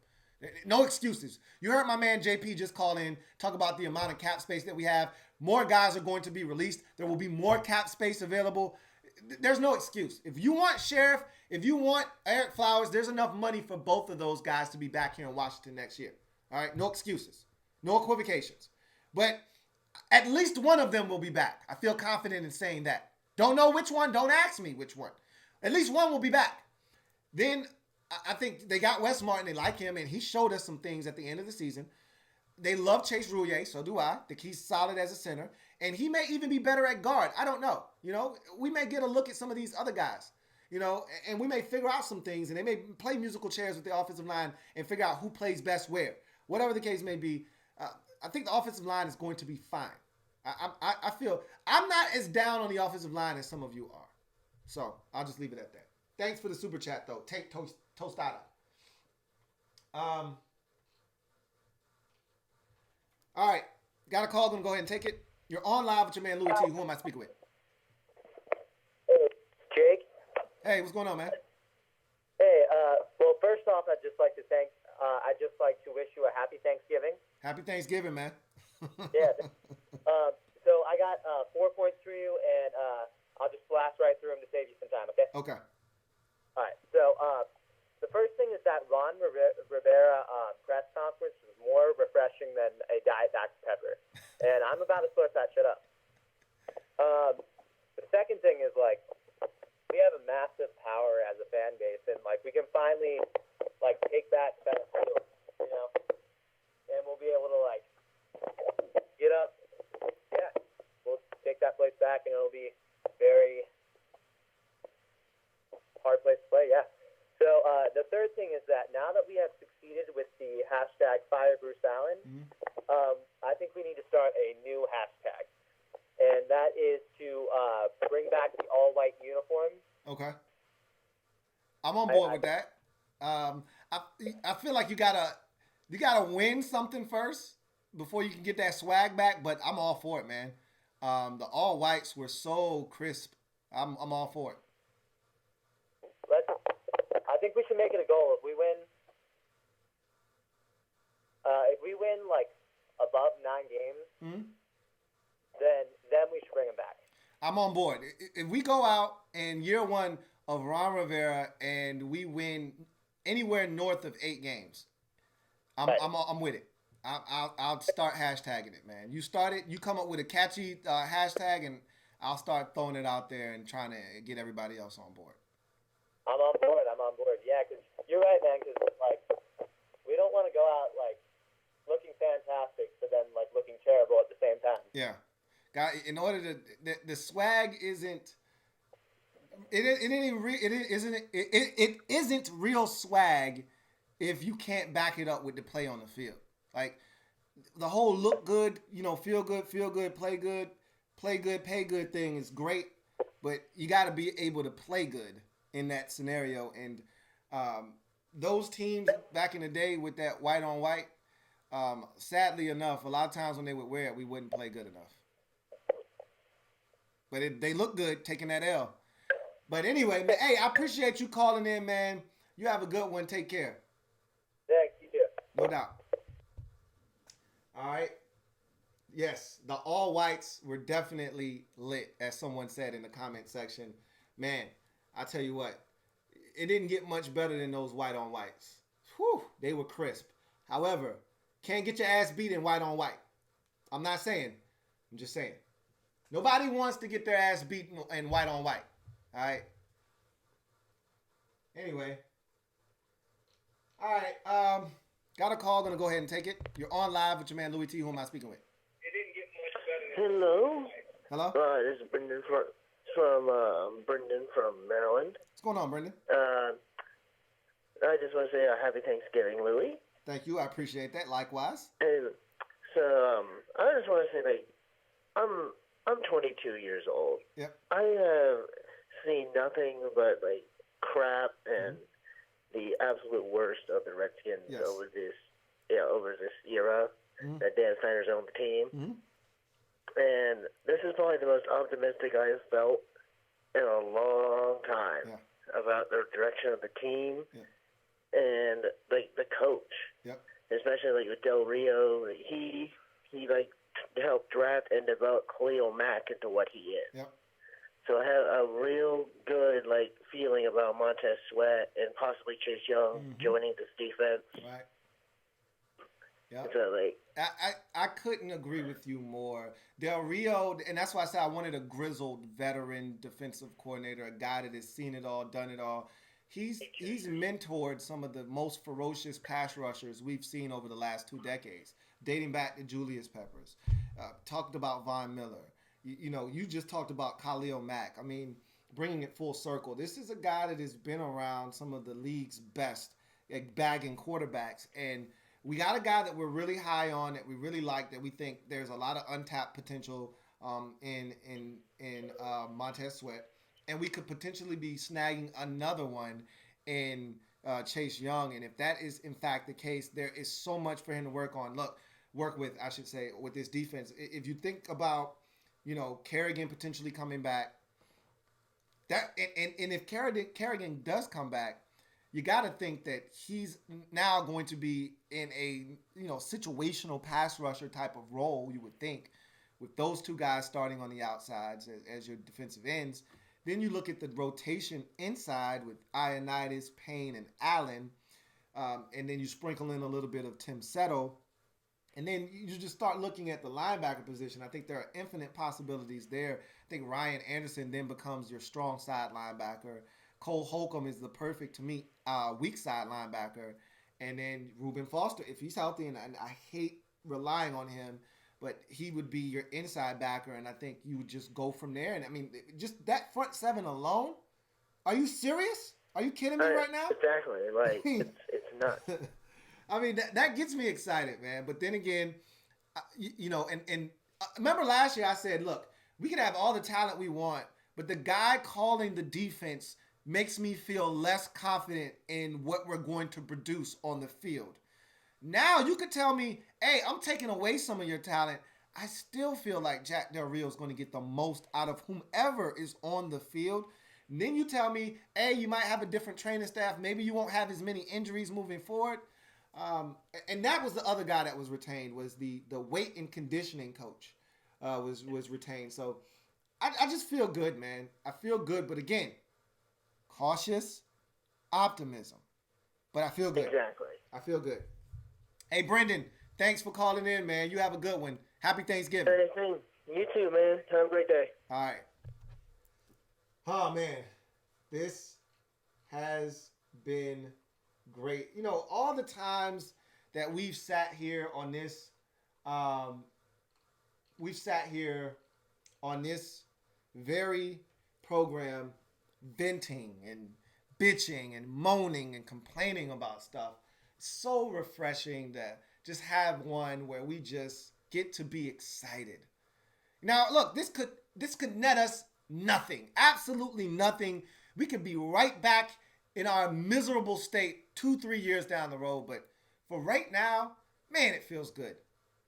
No excuses. You heard my man JP just call in, talk about the amount of cap space that we have. More guys are going to be released. There will be more cap space available. There's no excuse. If you want Sheriff, if you want Eric Flowers, there's enough money for both of those guys to be back here in Washington next year. All right? No excuses. No equivocations. But at least one of them will be back. I feel confident in saying that. Don't know which one. Don't ask me which one. At least one will be back. Then I think they got Wes Martin. They like him, and he showed us some things at the end of the season. They love Chase Rouillet, so do I. I think he's solid as a center. And he may even be better at guard. I don't know. You know, we may get a look at some of these other guys. and we may figure out some things, and they may play musical chairs with the offensive line and figure out who plays best where. Whatever the case may be, I think the offensive line is going to be fine. I feel I'm not as down on the offensive line as some of you are. So I'll just leave it at that. Thanks for the super chat, though. Take tostada. All right. Got a call. Going to go ahead and take it. You're on live with your man, Louis T. Who am I speaking with? Hey, Jake. Hey, what's going on, man? Hey, well, first off, I'd just like to wish you a happy Thanksgiving. Happy Thanksgiving, man. Yeah. So I got 4 points for you, and I'll just blast right through them to save you some time, okay? Okay. All right. So the first thing is that Ron Rivera press conference was more refreshing than a Diet Dr. Pepper, and I'm about to sort that shit up. The second thing is, like, we have a massive power as a fan base, and, like, we can finally, like, take back that field, and we'll be able to, like, get up. Yeah, we'll take that place back, and it'll be very hard place to play, yeah. So the third thing is that now that we have succeeded with the hashtag Fire Bruce Allen, I think we need to start a new hashtag, and that is to bring back the all-white uniforms. Okay. I'm on board with that. I feel like you gotta win something first before you can get that swag back, but I'm all for it, man. The all whites were so crisp. I'm all for it. I think we should make it a goal. If we win like above 9 games, then we should bring them back. I'm on board. If we go out in year one of Ron Rivera and we win anywhere north of 8 games, I'm with it. I'll start hashtagging it, man. You start it. You come up with a catchy hashtag, and I'll start throwing it out there and trying to get everybody else on board. I'm on board. Yeah, because you're right, man. Because like, we don't want to go out like looking fantastic, but then like looking terrible at the same time. Yeah, guy. In order to the swag isn't. It isn't real swag if you can't back it up with the play on the field. Like the whole look good, feel good, play good, pay good thing is great, but you got to be able to play good in that scenario. And those teams back in the day with that white on white, sadly enough, a lot of times when they would wear it, we wouldn't play good enough. But they look good taking that L. But anyway, man, hey, I appreciate you calling in, man. You have a good one. Take care. Thanks, you too. No doubt. All right. Yes, the all whites were definitely lit, as someone said in the comment section. Man, I tell you what, it didn't get much better than those white on whites. Whew, they were crisp. However, can't get your ass beat in white on white. I'm not saying. I'm just saying. Nobody wants to get their ass beat in white on white. All right. Anyway. All right. Got a call. Gonna go ahead and take it. You're on live with your man Louis T. Who am I speaking with? Hello. Hello. This is Brendan from Maryland. What's going on, Brendan? I just want to say happy Thanksgiving, Louis. Thank you. I appreciate that. Likewise. And so I just want to say, like, I'm 22 years old. Yep. I have seen nothing but like crap and the absolute worst of the Redskins over this era that Dan Snyder's owned the team. And this is probably the most optimistic I have felt in a long time about the direction of the team and like the coach, especially like with Del Rio. He like helped draft and develop Khalil Mack into what he is. Yep. So I have a real good like feeling about Montez Sweat and possibly Chase Young joining this defense. Right. Yeah. So like I couldn't agree with you more. Del Rio, and that's why I said I wanted a grizzled veteran defensive coordinator, a guy that has seen it all, done it all. He's mentored some of the most ferocious pass rushers we've seen over the last 2 decades, dating back to Julius Peppers. Talked about Von Miller. You just talked about Khalil Mack. I mean, bringing it full circle. This is a guy that has been around some of the league's best at bagging quarterbacks, and we got a guy that we're really high on, that we really like, that we think there's a lot of untapped potential in Montez Sweat, and we could potentially be snagging another one in Chase Young. And if that is in fact the case, there is so much for him to work with, I should say, with this defense. If you think about, Kerrigan potentially coming back, and if Kerrigan does come back, you got to think that he's now going to be in a situational pass rusher type of role, you would think, with those two guys starting on the outsides as your defensive ends. Then you look at the rotation inside with Ioannidis, Payne, and Allen, and then you sprinkle in a little bit of Tim Settle, and then you just start looking at the linebacker position. I think there are infinite possibilities there. I think Ryan Anderson then becomes your strong side linebacker. Cole Holcomb is the perfect, to me, weak side linebacker. And then Reuben Foster, if he's healthy, and I hate relying on him, but he would be your inside backer, and I think you would just go from there. And, I mean, just that front seven alone, are you serious? Are you kidding me right now? Exactly. Like, it's nuts. I mean, that gets me excited, man. But then again, and remember last year I said, look, we can have all the talent we want, but the guy calling the defense makes me feel less confident in what we're going to produce on the field. Now you could tell me, hey, I'm taking away some of your talent. I still feel like Jack Del Rio is going to get the most out of whomever is on the field. And then you tell me, hey, you might have a different training staff. Maybe you won't have as many injuries moving forward. And that was the other guy that was retained, was the weight and conditioning coach was retained. So I just feel good, man. I feel good. But again, cautious optimism. But I feel good. Exactly. I feel good. Hey, Brendan, thanks for calling in, man. You have a good one. Happy Thanksgiving. Same. You too, man. Have a great day. All right. Oh, man. This has been great. All the times that we've sat here on this, very program, venting and bitching and moaning and complaining about stuff. It's so refreshing to just have one where we just get to be excited. Now, look, this could net us nothing, absolutely nothing. We could be right back in our miserable state 2-3 years down the road, but for right now, man, it feels good,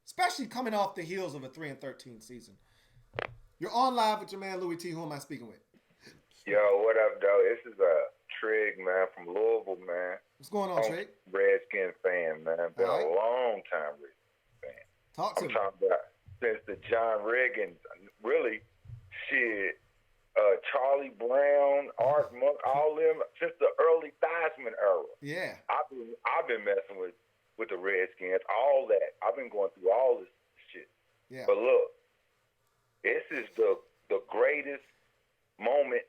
especially coming off the heels of a 3-13 season. You're on live with your man Louis T. Who am I speaking with? Yo, what up, dog? This is Trig, man, from Louisville, man. What's going on, Trig? Redskins fan, man. Been a long time Redskins fan. Talk to me. I'm talking about since the John Riggins, really, shit, Charlie Brown, Art Monk, all them, since the early Theismann era. Yeah. I've been messing with the Redskins, all that. I've been going through all this shit. Yeah. But look, this is the greatest moment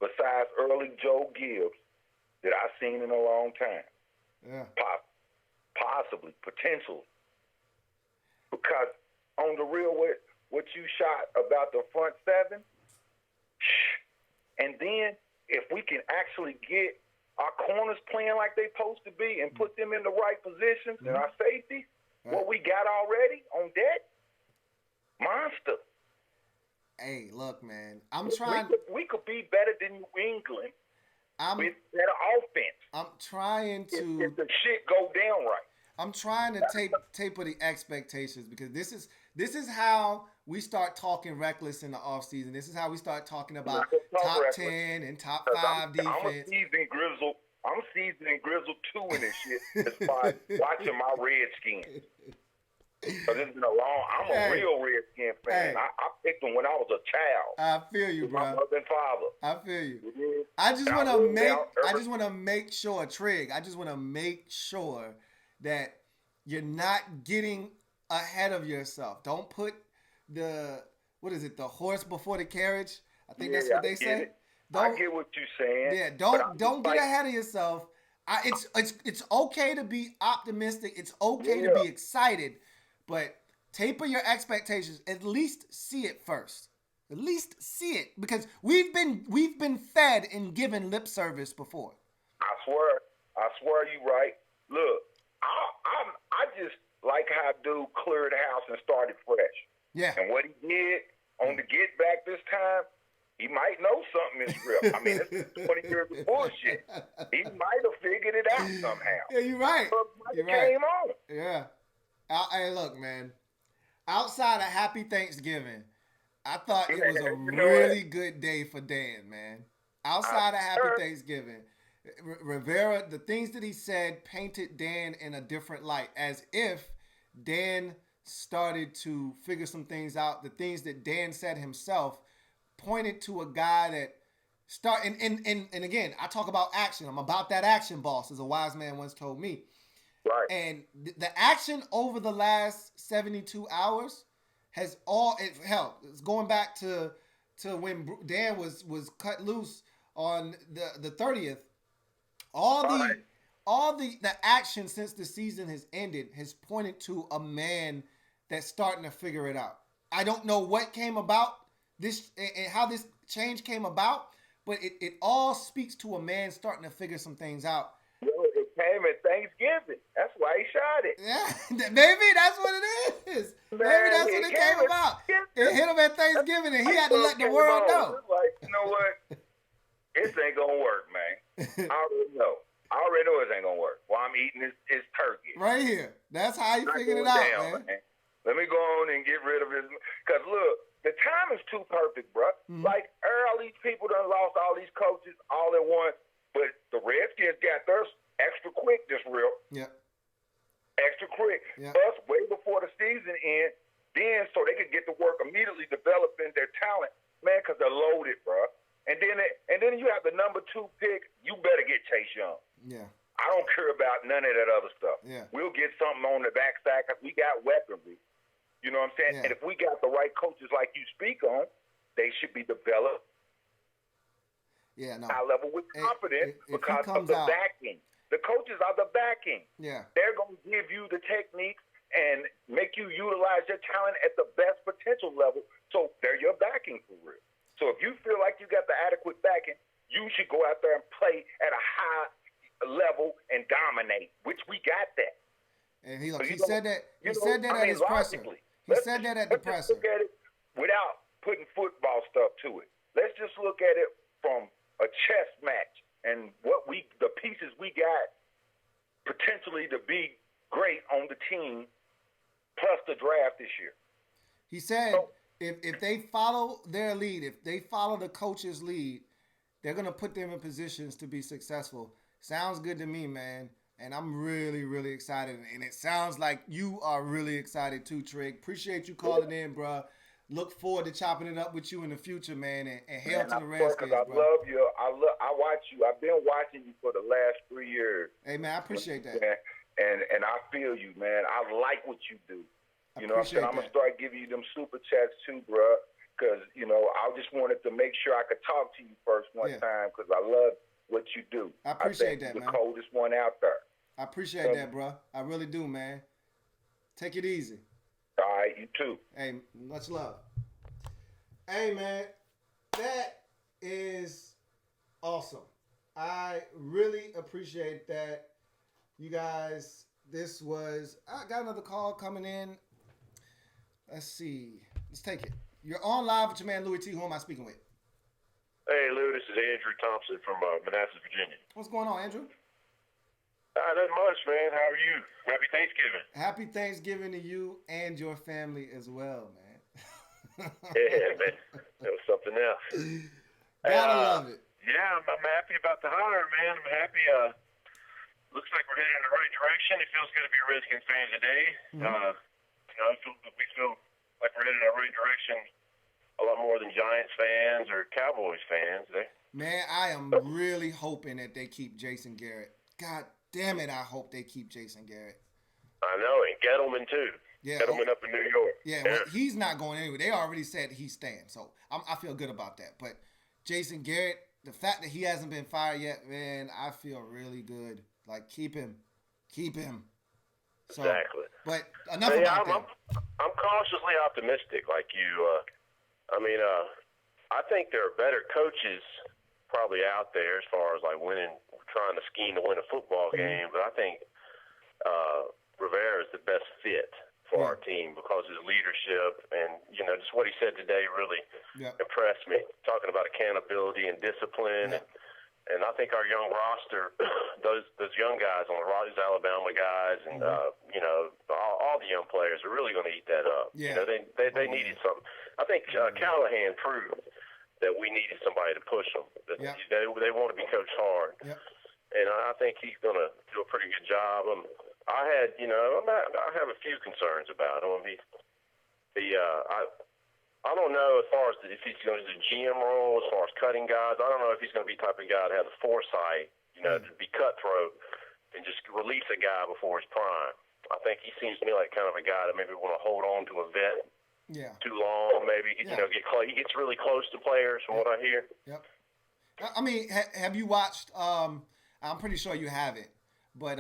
besides early Joe Gibbs that I've seen in a long time. Yeah. Possibly, potentially. Because on the real, what you shot about the front seven, and then if we can actually get our corners playing like they're supposed to be and put them in the right positions and our safety, what we got already on deck, monster. Hey, look, man. I'm trying. We could be better than New England with better offense. I'm trying to. If the shit go down right. I'm trying to taper the expectations, because this is how we start talking reckless in the offseason. This is how we start talking about top reckless. 10 and top 5 defense. I'm seasoning Grizzle 2 in this shit as far as watching my Redskins. Because it's been I'm a real Redskin fan. I picked them when I was a child. I feel you, bro. My mother and father. I feel you. I just want to make sure, Trig. I just want to make sure that you're not getting ahead of yourself. Don't put the horse before the carriage. I think that's what they say. I get what you're saying. Yeah, don't get ahead of yourself. It's okay to be optimistic. It's okay to be excited. But taper your expectations. At least see it first. At least see it, because we've been fed and given lip service before. I swear you right. Look, I just like how dude cleared the house and started fresh. Yeah. And what he did on the get back this time, he might know something is real. I mean, it's 20 years of bullshit. He might have figured it out somehow. Yeah, you're right. You're right. Came on. Yeah. Hey, look, man. Outside of Happy Thanksgiving, I thought it was a really good day for Dan, man. Outside of Happy Thanksgiving, Rivera, the things that he said painted Dan in a different light, as if Dan started to figure some things out. The things that Dan said himself pointed to a guy that and again, I talk about action. I'm about that action, boss, as a wise man once told me. Right. And the action over the last 72 hours has it's going back to when Dan was cut loose on the 30th. All the action since the season has ended has pointed to a man that's starting to figure it out. I don't know what came about this and how this change came about, but it all speaks to a man starting to figure some things out. Yo, it came at Thanksgiving. That's why he shot it. Yeah, maybe that's what it is. Maybe that's what it came about. It hit him at Thanksgiving, and he had to let the world know. Like, you know what? This ain't gonna work, man. I already know. It ain't gonna work. While I'm eating this turkey. Right here. That's how he figured it out, man. Let me go on and get rid of his. Because look, the time is too perfect, bro. Mm-hmm. Like, all these people done lost all these coaches all at once, but the Redskins got theirs extra quick, just real. Yeah. Extra quick. Yeah. Plus, way before the season ends, then so they could get to work immediately developing their talent, man, because they're loaded, bro. And then you have the number 2 pick. You better get Chase Young. Yeah. I don't care about none of that other stuff. Yeah. We'll get something on the backside because we got weaponry. You know what I'm saying? Yeah. And if we got the right coaches like you speak on, they should be developed. Yeah, no. High level with confidence because of the backing. The coaches are the backing. Yeah. They're going to give you the techniques and make you utilize your talent at the best potential level. So they're your backing for real. So if you feel like you got the adequate backing, you should go out there and play at a high level and dominate, which we got that. And he said that at his presser. He said that at the presser. Look at it without putting football stuff to it. Let's just look at it from a chess match and the pieces we got potentially to be great on the team, plus the draft this year. He said if they follow their lead, if they follow the coach's lead, they're going to put them in positions to be successful. Sounds good to me, man. And I'm really, really excited. And it sounds like you are really excited too, Trig. Appreciate you calling in, bro. Look forward to chopping it up with you in the future, man. And hail to the Redskins, I love you. I watch you. I've been watching you for the last 3 years. Hey, man, I appreciate that. And I feel you, man. I like what you do. You know what I'm saying? I'm going to start giving you them super chats too, bro. Because, I just wanted to make sure I could talk to you first one time because I love what you do. I appreciate that, man. The coldest one out there. I appreciate that, bro. I really do, man. Take it easy. All right, you too. Hey, much love. Hey, man, that is awesome. I really appreciate that. You guys, I got another call coming in. Let's see. Let's take it. You're on live with your man, Louis T. Who am I speaking with? Hey, Lou, this is Andrew Thompson from Manassas, Virginia. What's going on, Andrew? Not much, man. How are you? Happy Thanksgiving. Happy Thanksgiving to you and your family as well, man. Yeah, man. That was something else. Gotta love it. Yeah, I'm happy about the hire, man. I'm happy. Looks like we're heading in the right direction. It feels good to be a Redskins fan today. Mm-hmm. We feel like we're heading in the right direction a lot more than Giants fans or Cowboys fans. Man, I am really hoping that they keep Jason Garrett. God damn it, I hope they keep Jason Garrett. I know, and Gettleman too. Yeah, Gettleman up in New York. Yeah, well, he's not going anywhere. They already said he's staying, so I feel good about that. But Jason Garrett, the fact that he hasn't been fired yet, man, I feel really good. Like, keep him. So, exactly. But enough about that. I'm cautiously optimistic, like you. I mean, I think there are better coaches probably out there as far as like trying to scheme to win a football game. But I think Rivera is the best fit for our team because of his leadership and, just what he said today really impressed me, talking about accountability and discipline. And I think our young roster, those young guys on the roster, Alabama guys, and all the young players are really going to eat that up. Yeah. They needed something. I think Callahan proved that we needed somebody to push them. They want to be coached hard, and I think he's going to do a pretty good job. I have a few concerns about him. I don't know as far as if he's going to do the GM role, as far as cutting guys. I don't know if he's going to be the type of guy to have the foresight, to be cutthroat and just release a guy before his prime. I think he seems to me like kind of a guy that maybe want to hold on to a vet too long. Maybe get close. He gets really close to players, from what I hear. Yep. I mean, have you watched? I'm pretty sure you haven't, but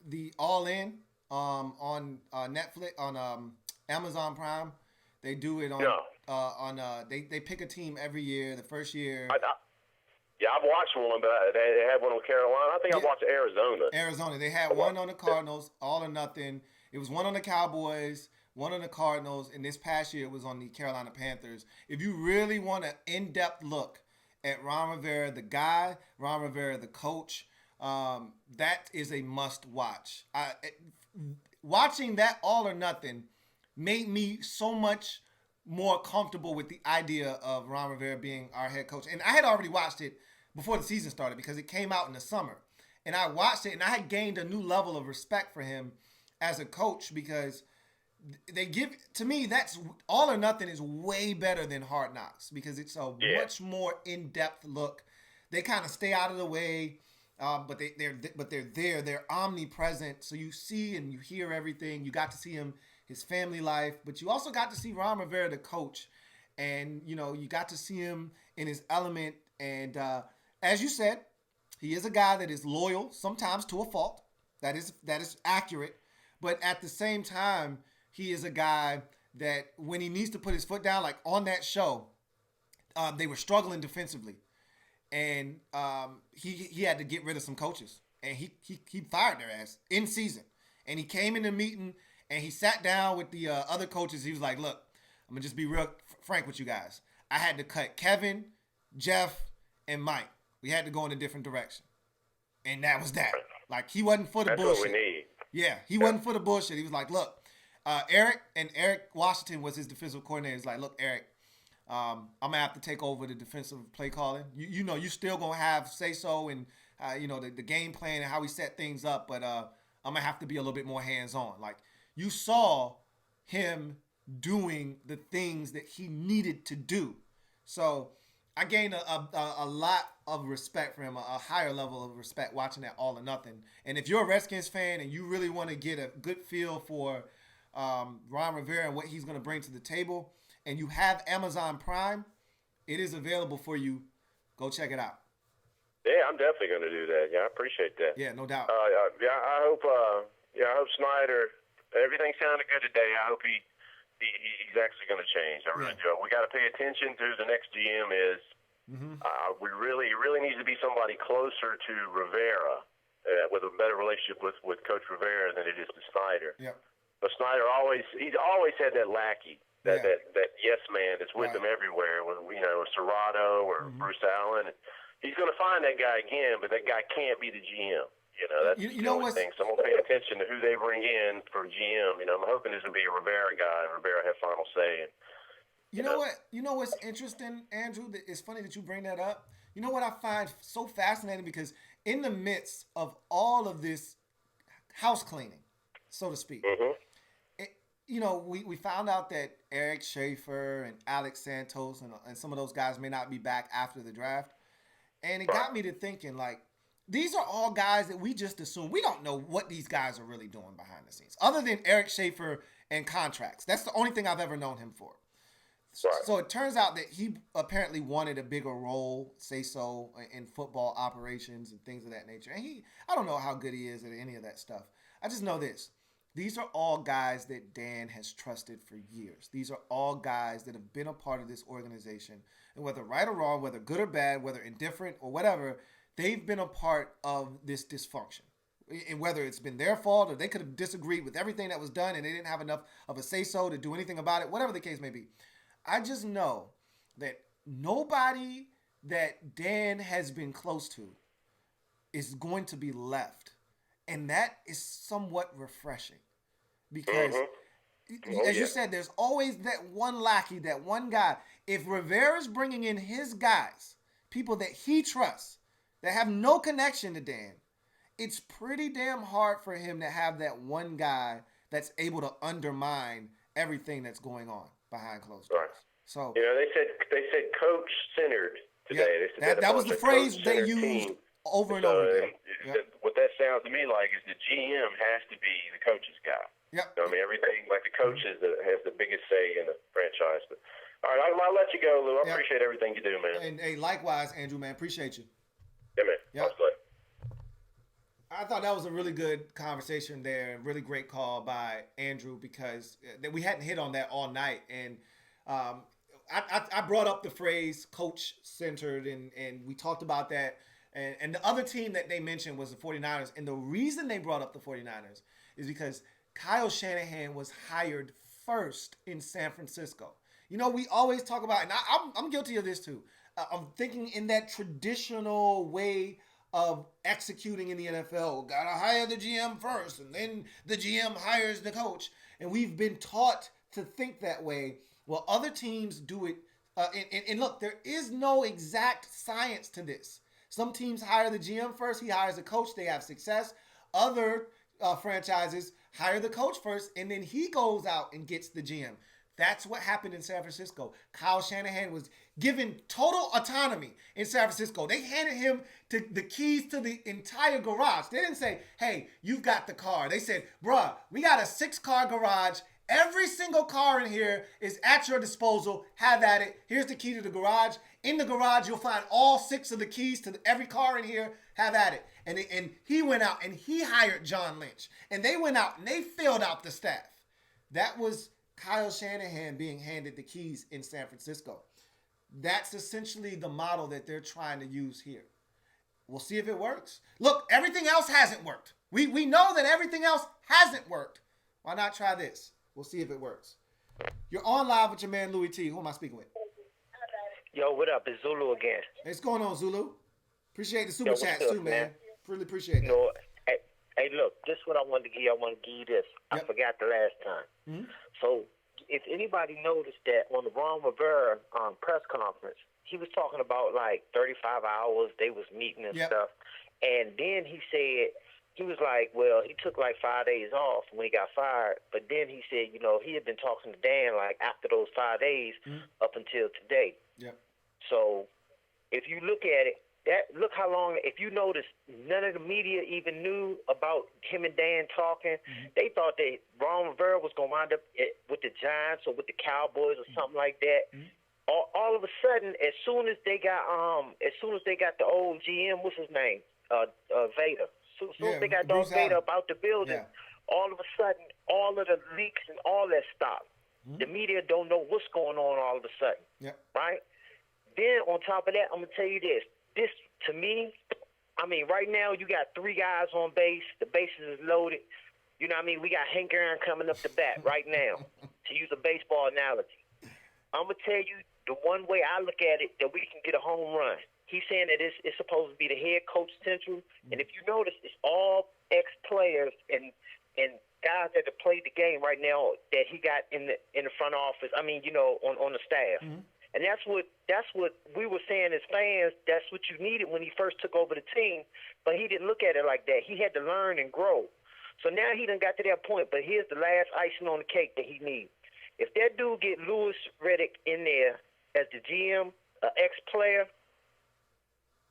the All In on Netflix on Amazon Prime, they do it on. No. They pick a team every year. The first year. I've watched one, but they had one on Carolina. I think I watched Arizona. Arizona. They had one on the Cardinals, all or nothing. It was one on the Cowboys, one on the Cardinals, and this past year it was on the Carolina Panthers. If you really want an in-depth look at Ron Rivera, the guy, Ron Rivera, the coach, that is a must-watch. Watching that all or nothing made me so much more comfortable with the idea of Ron Rivera being our head coach. And I had already watched it before the season started because it came out in the summer. And I watched it and I had gained a new level of respect for him as a coach because to me, that's All or Nothing is way better than Hard Knocks because it's a much more in-depth look. They kind of stay out of the way, but they're there. They're omnipresent. So you see and you hear everything. You got to see his family life, but you also got to see Ron Rivera, the coach, and you got to see him in his element. And as you said, he is a guy that is loyal, sometimes to a fault. That is accurate, but at the same time, he is a guy that when he needs to put his foot down, like on that show, they were struggling defensively, and he had to get rid of some coaches, and he fired their ass in season, and he came in the meeting. And he sat down with the other coaches. He was like, look, I'm going to just be real frank with you guys. I had to cut Kevin, Jeff, and Mike. We had to go in a different direction. And that was that. Like, he wasn't for the bullshit. That's what we need. Yeah, he wasn't for the bullshit. He was like, look, Eric Washington was his defensive coordinator. He's like, look, Eric, I'm going to have to take over the defensive play calling. You still going to have say-so and, the game plan and how we set things up. But I'm going to have to be a little bit more hands-on. Like, you saw him doing the things that he needed to do. So I gained a lot of respect for him, a higher level of respect watching that All or Nothing. And if you're a Redskins fan and you really want to get a good feel for Ron Rivera and what he's going to bring to the table, and you have Amazon Prime, it is available for you. Go check it out. Yeah, I'm definitely going to do that. Yeah, I appreciate that. Yeah, no doubt. I hope Snyder. Everything sounded good today. I hope he's actually going to change. I really do. We got to pay attention to who the next GM is. We really needs to be somebody closer to Rivera with a better relationship with Coach Rivera than it is to Snyder. Yep. But Snyder he's always had that lackey, that yes man that's with him everywhere. With Serrato or Bruce Allen. He's going to find that guy again, but that guy can't be the GM. That's the only thing. So I'm going to pay attention to who they bring in for GM. I'm hoping this will be a Rivera guy and Rivera have final say. You know what? You know what's interesting, Andrew? It's funny that you bring that up. You know what I find so fascinating? Because in the midst of all of this house cleaning, so to speak, we found out that Eric Schaefer and Alex Santos and some of those guys may not be back after the draft. And it got me to thinking, like, these are all guys that we just assume. We don't know what these guys are really doing behind the scenes, other than Eric Schaefer and contracts. That's the only thing I've ever known him for. Right. So it turns out that he apparently wanted a bigger role, in football operations and things of that nature. And I don't know how good he is at any of that stuff. I just know this. These are all guys that Dan has trusted for years. These are all guys that have been a part of this organization. And whether right or wrong, whether good or bad, whether indifferent or whatever, they've been a part of this dysfunction. And whether it's been their fault or they could have disagreed with everything that was done and they didn't have enough of a say-so to do anything about it, whatever the case may be. I just know that nobody that Dan has been close to is going to be left. And that is somewhat refreshing. Because, as you said, there's always that one lackey, that one guy. If Rivera's bringing in his guys, people that he trusts, that have no connection to Dan, it's pretty damn hard for him to have that one guy that's able to undermine everything that's going on behind closed doors. Right. So they said coach centered today. Yeah, that was the phrase they used team. over and over again. What that sounds to me like is the GM has to be the coach's guy. Yep. I mean, everything, like the coach has the biggest say in the franchise. But all right, I'll let you go, Lou. I appreciate everything you do, man. And hey, likewise, Andrew, man, appreciate you. Yeah, man. Yep. I thought that was a really good conversation there and really great call by Andrew because we hadn't hit on that all night. And I brought up the phrase coach-centered, and we talked about that. And the other team that they mentioned was the 49ers. And the reason they brought up the 49ers is because Kyle Shanahan was hired first in San Francisco. You know, we always talk about, and I'm guilty of this too. I'm thinking in that traditional way of executing in the NFL. Got to hire the GM first, and then the GM hires the coach. And we've been taught to think that way. Well, other teams do it. And look, there is no exact science to this. Some teams hire the GM first. He hires the coach. They have success. Other franchises hire the coach first, and then he goes out and gets the GM. That's what happened in San Francisco. Kyle Shanahan was given total autonomy in San Francisco. They handed him the keys to the entire garage. They didn't say, hey, you've got the car. They said, bruh, we got a 6-car garage. Every single car in here is at your disposal. Have at it. Here's the key to the garage. In the garage, you'll find all 6 of the keys to every car in here. Have at it. And he went out and he hired John Lynch. And they went out and they filled out the staff. That was Kyle Shanahan being handed the keys in San Francisco. That's essentially the model that they're trying to use here. We'll see if it works. Look, everything else hasn't worked. We know that everything else hasn't worked. Why not try this? We'll see if it works. You're on live with your man, Louis T. Who am I speaking with? Yo, what up? It's Zulu again. Hey, what's going on, Zulu? Appreciate the super chats too, man. Really appreciate that. Hey, look, this is what I wanted to give you. I want to give you this. I forgot the last time. Mm-hmm. So if anybody noticed that on the Ron Rivera press conference, he was talking about like 35 hours. They was meeting and stuff. And then he said, he was like, well, he took like 5 days off when he got fired. But then he said, you know, he had been talking to Dan like after those 5 days up until today. Yep. So if you look at it, look how long, if you notice, none of the media even knew about him and Dan talking. They thought that Ron Rivera was going to wind up with the Giants or with the Cowboys or something like that. All of a sudden, as soon as they got the old GM, what's his name? Vader. As soon as they got Darth Vader about the building, all of a sudden, all of the leaks and all that stopped. The media don't know what's going on all of a sudden, right? Then on top of that, I'm going to tell you this. This, to me, I mean, right now you got 3 guys on base. The bases is loaded. You know what I mean? We got Hank Aaron coming up to bat right now, to use a baseball analogy. I'm going to tell you the one way I look at it that we can get a home run. He's saying that it's supposed to be the head coach central. And if you notice, it's all ex-players and guys that have played the game right now that he got in the front office. I mean, you know, on the staff. And that's what we were saying as fans. That's what you needed when he first took over the team. But he didn't look at it like that. He had to learn and grow. So now he done got to that point. But here's the last icing on the cake that he needs. If that dude get Louis Riddick in there as the GM, an ex-player,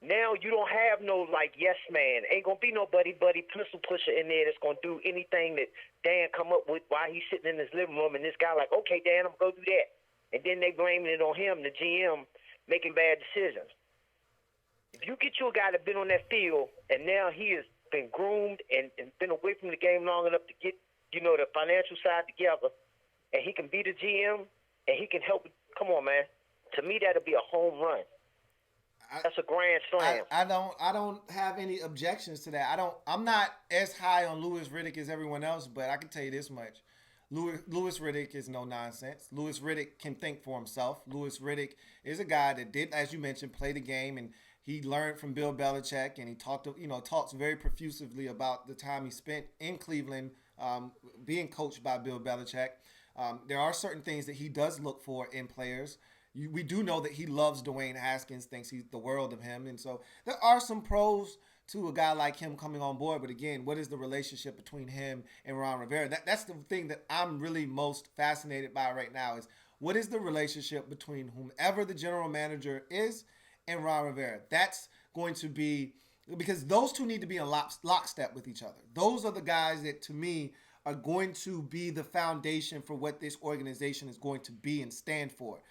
now you don't have no, like, yes man. Ain't going to be no buddy pencil pusher in there that's going to do anything that Dan come up with while he's sitting in his living room. And this guy like, okay, Dan, I'm going to go do that. And then they blaming it on him, the GM, making bad decisions. If you get you a guy that's been on that field and now he has been groomed and been away from the game long enough to get the financial side together, and he can be the GM, and he can help. Come on, man. To me, that'll be a home run. That's a grand slam. I don't have any objections to that. I'm not as high on Louis Riddick as everyone else, but I can tell you this much. Louis Riddick is no nonsense. Louis Riddick can think for himself. Louis Riddick is a guy that did, as you mentioned, play the game, and he learned from Bill Belichick, and he talks very profusively about the time he spent in Cleveland, being coached by Bill Belichick. There are certain things that he does look for in players. We do know that he loves Dwayne Haskins, thinks he's the world of him. And so there are some pros to a guy like him coming on board. But again, what is the relationship between him and Ron Rivera? That's the thing that I'm really most fascinated by right now is what is the relationship between whomever the general manager is and Ron Rivera? That's going to be, because those two need to be in lockstep with each other. Those are the guys that, to me, are going to be the foundation for what this organization is going to be and stand for.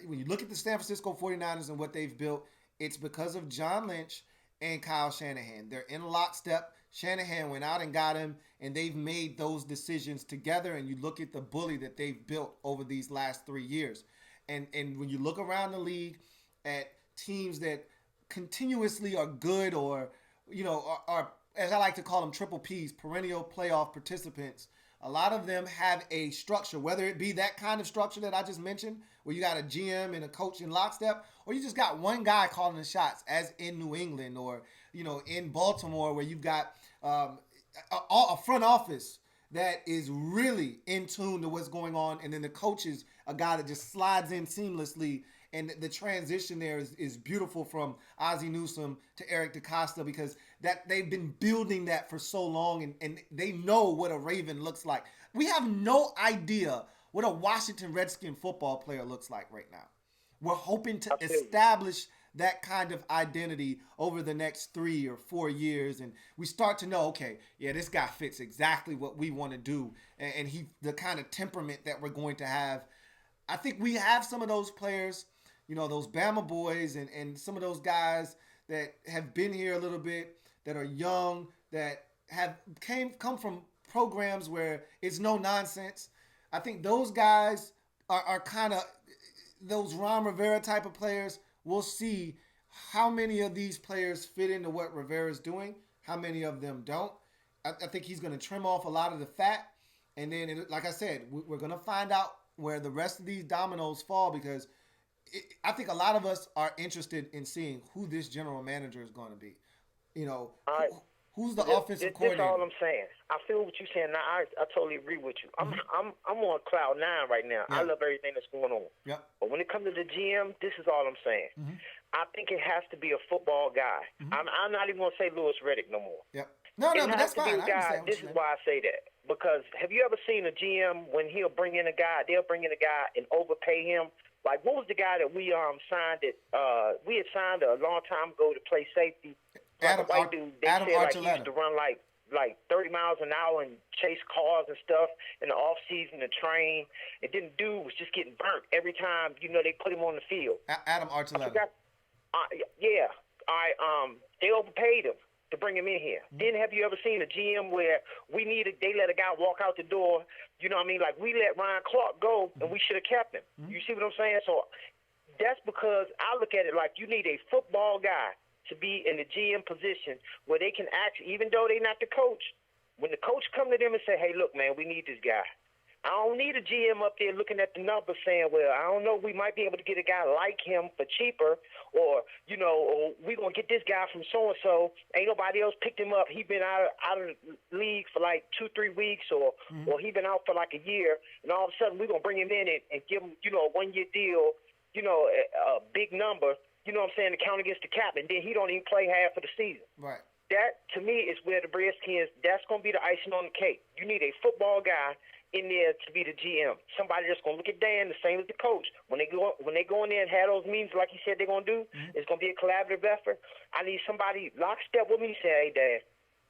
When you look at the San Francisco 49ers and what they've built, it's because of John Lynch and Kyle Shanahan. They're in lockstep. Shanahan went out and got him, and they've made those decisions together. And you look at the bully that they've built over these last 3 years. And when you look around the league at teams that continuously are good or, are, as I like to call them, triple Ps, perennial playoff participants, a lot of them have a structure, whether it be that kind of structure that I just mentioned, where you got a GM and a coach in lockstep, or you just got one guy calling the shots, as in New England or, in Baltimore, where you've got a front office that is really in tune to what's going on, and then the coach is a guy that just slides in seamlessly, and the transition there is beautiful from Ozzie Newsome to Eric DeCosta, because that they've been building that for so long, and they know what a Raven looks like. We have no idea what a Washington Redskin football player looks like right now. We're hoping to establish that kind of identity over the next 3 or 4 years, and we start to know, okay, yeah, this guy fits exactly what we want to do, and he the kind of temperament that we're going to have. I think we have some of those players, those Bama boys and some of those guys that have been here a little bit, that are young, that have come from programs where it's no nonsense. I think those guys are kind of those Ron Rivera type of players. We'll see how many of these players fit into what Rivera's doing, how many of them don't. I think he's going to trim off a lot of the fat. And then, like I said, we're going to find out where the rest of these dominoes fall, because I think a lot of us are interested in seeing who this general manager is going to be. Who's the offensive coordinator? That's all I'm saying. I feel what you're saying. Now, I totally agree with you. I'm on cloud 9 right now. Yeah. I love everything that's going on. Yep. But when it comes to the GM, this is all I'm saying. Mm-hmm. I think it has to be a football guy. Mm-hmm. I'm not even going to say Louis Riddick no more. Yep. No, but that's fine. This is why I say that. Because have you ever seen a GM when he'll bring in a guy, they'll bring in a guy and overpay him? Like, what was the guy that we signed we had signed a long time ago to play safety? Adam Archuleta. He used to run like 30 miles an hour and chase cars and stuff in the off season to train. And then dude was just getting burnt every time, they put him on the field. Adam Archuleta. Yeah. They overpaid him to bring him in here. Mm-hmm. Then have you ever seen a GM where they let a guy walk out the door, like we let Ryan Clark go and we should have kept him. Mm-hmm. You see what I'm saying? So that's because I look at it like you need a football guy to be in the GM position where they can actually, even though they're not the coach, when the coach come to them and say, hey, look, man, we need this guy. I don't need a GM up there looking at the numbers saying, well, I don't know, we might be able to get a guy like him for cheaper, or, or we're going to get this guy from so-and-so. Ain't nobody else picked him up. He been out of the league for like 2-3 weeks, or he been out for like a year, and all of a sudden we're going to bring him in and give him, a one-year deal, a big number, to count against the cap, and then he don't even play half of the season. Right. That, to me, is where the Redskins, that's going to be the icing on the cake. You need a football guy in there to be the GM. Somebody that's going to look at Dan the same as the coach. When they go in there and have those meetings like he said they're going to do, it's going to be a collaborative effort. I need somebody lockstep with me and say, hey, Dan,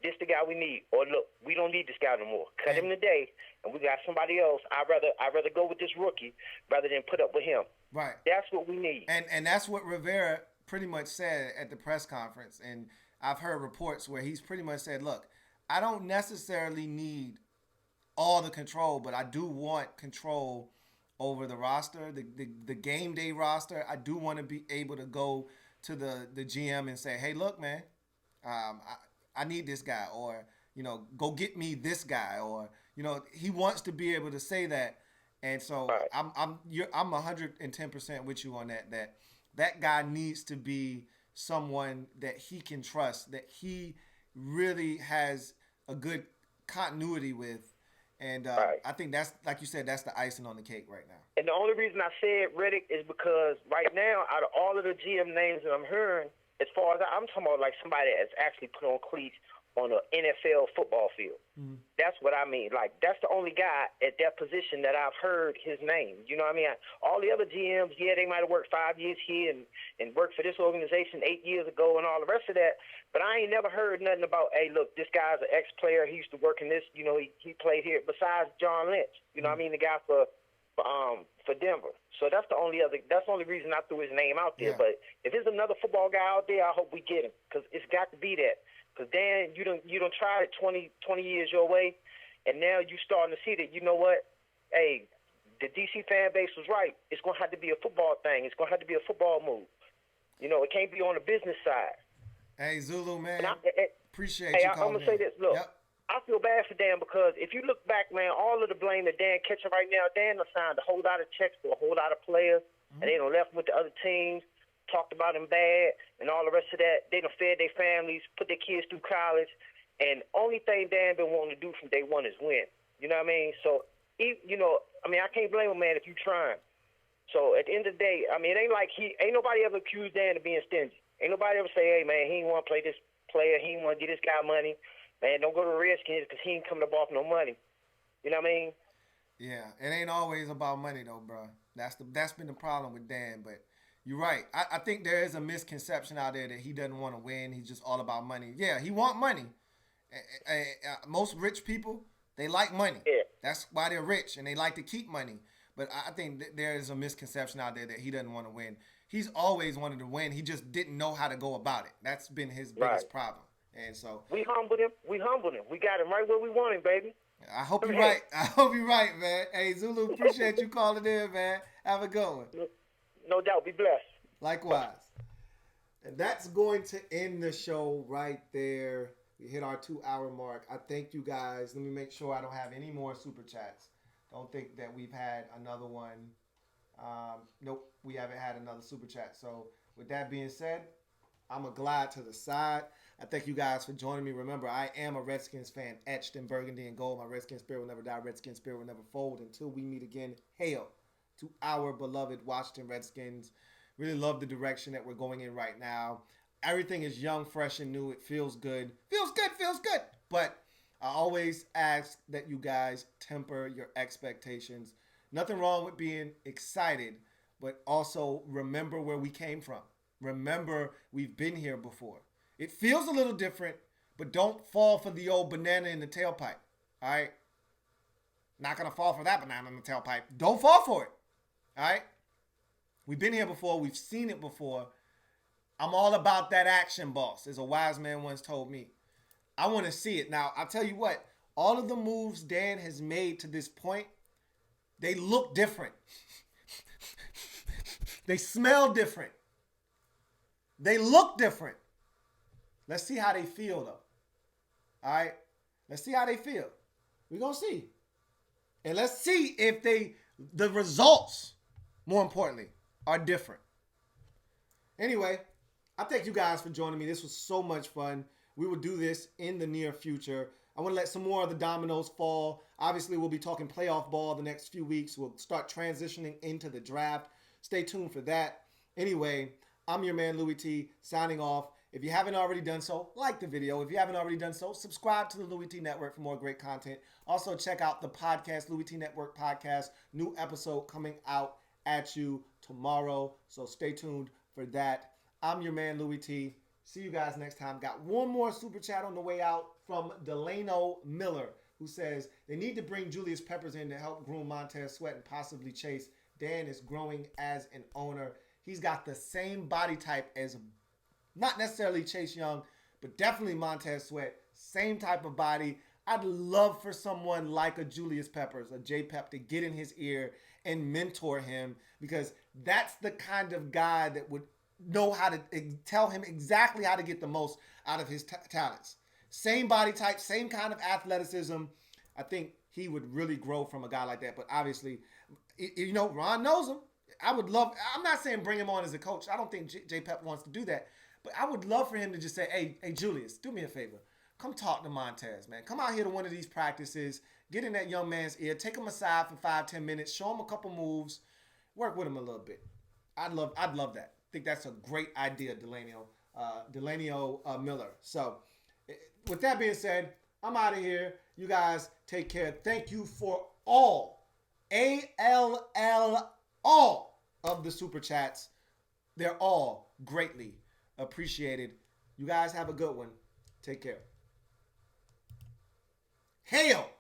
this the guy we need. Or, look, we don't need this guy no more. Cut him today, and we got somebody else. I'd rather go with this rookie rather than put up with him. Right. That's what we need. And that's what Rivera pretty much said at the press conference. And I've heard reports where he's pretty much said, look, I don't necessarily need all the control, but I do want control over the roster, the game day roster. I do want to be able to go to the GM and say, hey, look, man, I need this guy, or, go get me this guy, or, he wants to be able to say that. And so I'm 110% with you on that guy needs to be someone that he can trust, that he really has a good continuity with. And I think that's, like you said, that's the icing on the cake right now. And the only reason I said Reddick is because right now, out of all of the GM names that I'm hearing, as far as I'm talking about, like somebody that's actually put on cleats on an NFL football field. Mm-hmm. That's what I mean. Like, that's the only guy at that position that I've heard his name. You know what I mean? All the other GMs, they might have worked 5 years here and worked for this organization 8 years ago and all the rest of that. But I ain't never heard nothing about, hey, look, this guy's an ex-player. He used to work in this. He played here. Besides John Lynch, you know what I mean? The guy for Denver. So that's the only reason I threw his name out there. Yeah. But if there's another football guy out there, I hope we get him, because it's got to be that. Because Dan, you don't try it 20 years your way, and now you starting to see that, you know what, hey, the DC fan base was right. It's going to have to be a football thing. It's going to have to be a football move. It can't be on the business side. Hey, Zulu, man, appreciate you calling. I'm going to say this. Look, yep. I feel bad for Dan, because if you look back, man, all of the blame that Dan catching right now, Dan done signed a whole lot of checks to a whole lot of players, and they done left them with the other teams, talked about them bad, and all the rest of that. They done fed their families, put their kids through college, and only thing Dan been wanting to do from day one is win. You know what I mean? So, I can't blame him, man, if you trying. So at the end of the day, it ain't like ain't nobody ever accused Dan of being stingy. Ain't nobody ever say, hey, man, he ain't want to play this player, he ain't want to get this guy money. Man, don't go to the Redskins because he ain't coming up off no money. You know what I mean? Yeah, it ain't always about money though, bro. That's been the problem with Dan, but you're right. I think there is a misconception out there that he doesn't want to win. He's just all about money. Yeah, he want money. Most rich people, they like money. Yeah. That's why they're rich, and they like to keep money. But I think there is a misconception out there that he doesn't want to win. He's always wanted to win. He just didn't know how to go about it. That's been his biggest problem. And so we humbled him. We got him right where we want him, baby. I hope you're right. I hope you're right, man. Hey, Zulu, appreciate you calling in, man. Have a good one. No doubt. Be blessed. Likewise. And that's going to end the show right there. We hit our 2-hour mark. I thank you guys. Let me make sure I don't have any more super chats. Don't think that we've had another one. Nope, we haven't had another super chat. So with that being said, I'm a glide to the side. I thank you guys for joining me. Remember, I am a Redskins fan, etched in burgundy and gold. My Redskins spirit will never die. Redskins spirit will never fold. Until we meet again, hail to our beloved Washington Redskins. Really love the direction that we're going in right now. Everything is young, fresh, and new. It feels good. Feels good. But I always ask that you guys temper your expectations. Nothing wrong with being excited, but also remember where we came from. Remember, we've been here before. It feels a little different, but don't fall for the old banana in the tailpipe. All right? Not going to fall for that banana in the tailpipe. Don't fall for it. All right? We've been here before. We've seen it before. I'm all about that action, boss, as a wise man once told me. I want to see it. Now, I'll tell you what. All of the moves Dan has made to this point, they look different. They smell different. They look different. Let's see how they feel, though. All right? Let's see how they feel. We're going to see. And let's see if the results, more importantly, are different. Anyway, I thank you guys for joining me. This was so much fun. We will do this in the near future. I want to let some more of the dominoes fall. Obviously, we'll be talking playoff ball the next few weeks. We'll start transitioning into the draft. Stay tuned for that. Anyway, I'm your man, Louis T, signing off. If you haven't already done so, like the video. If you haven't already done so, subscribe to the Louis T Network for more great content. Also, check out the podcast, Louis T Network Podcast. New episode coming out at you tomorrow. So stay tuned for that. I'm your man, Louis T. See you guys next time. Got one more super chat on the way out from Delano Miller, who says they need to bring Julius Peppers in to help groom Montez Sweat and possibly Chase. Dan is growing as an owner. He's got the same body type as, not necessarily Chase Young, but definitely Montez Sweat. Same type of body. I'd love for someone like a Julius Peppers, a J Pep, to get in his ear and mentor him, because that's the kind of guy that would know how to tell him exactly how to get the most out of his talents. Same body type, same kind of athleticism. I think he would really grow from a guy like that. But obviously, you know, Ron knows him. I'm not saying bring him on as a coach. I don't think J Pep wants to do that. But I would love for him to just say, hey, Julius, do me a favor. Come talk to Montez, man. Come out here to one of these practices. Get in that young man's ear. Take him aside for 5-10 minutes. Show him a couple moves. Work with him a little bit. I'd love that. I think that's a great idea, Delanio Miller. So with that being said, I'm out of here. You guys take care. Thank you for all of the super chats. They're all greatly appreciated. You guys have a good one. Take care. Hail!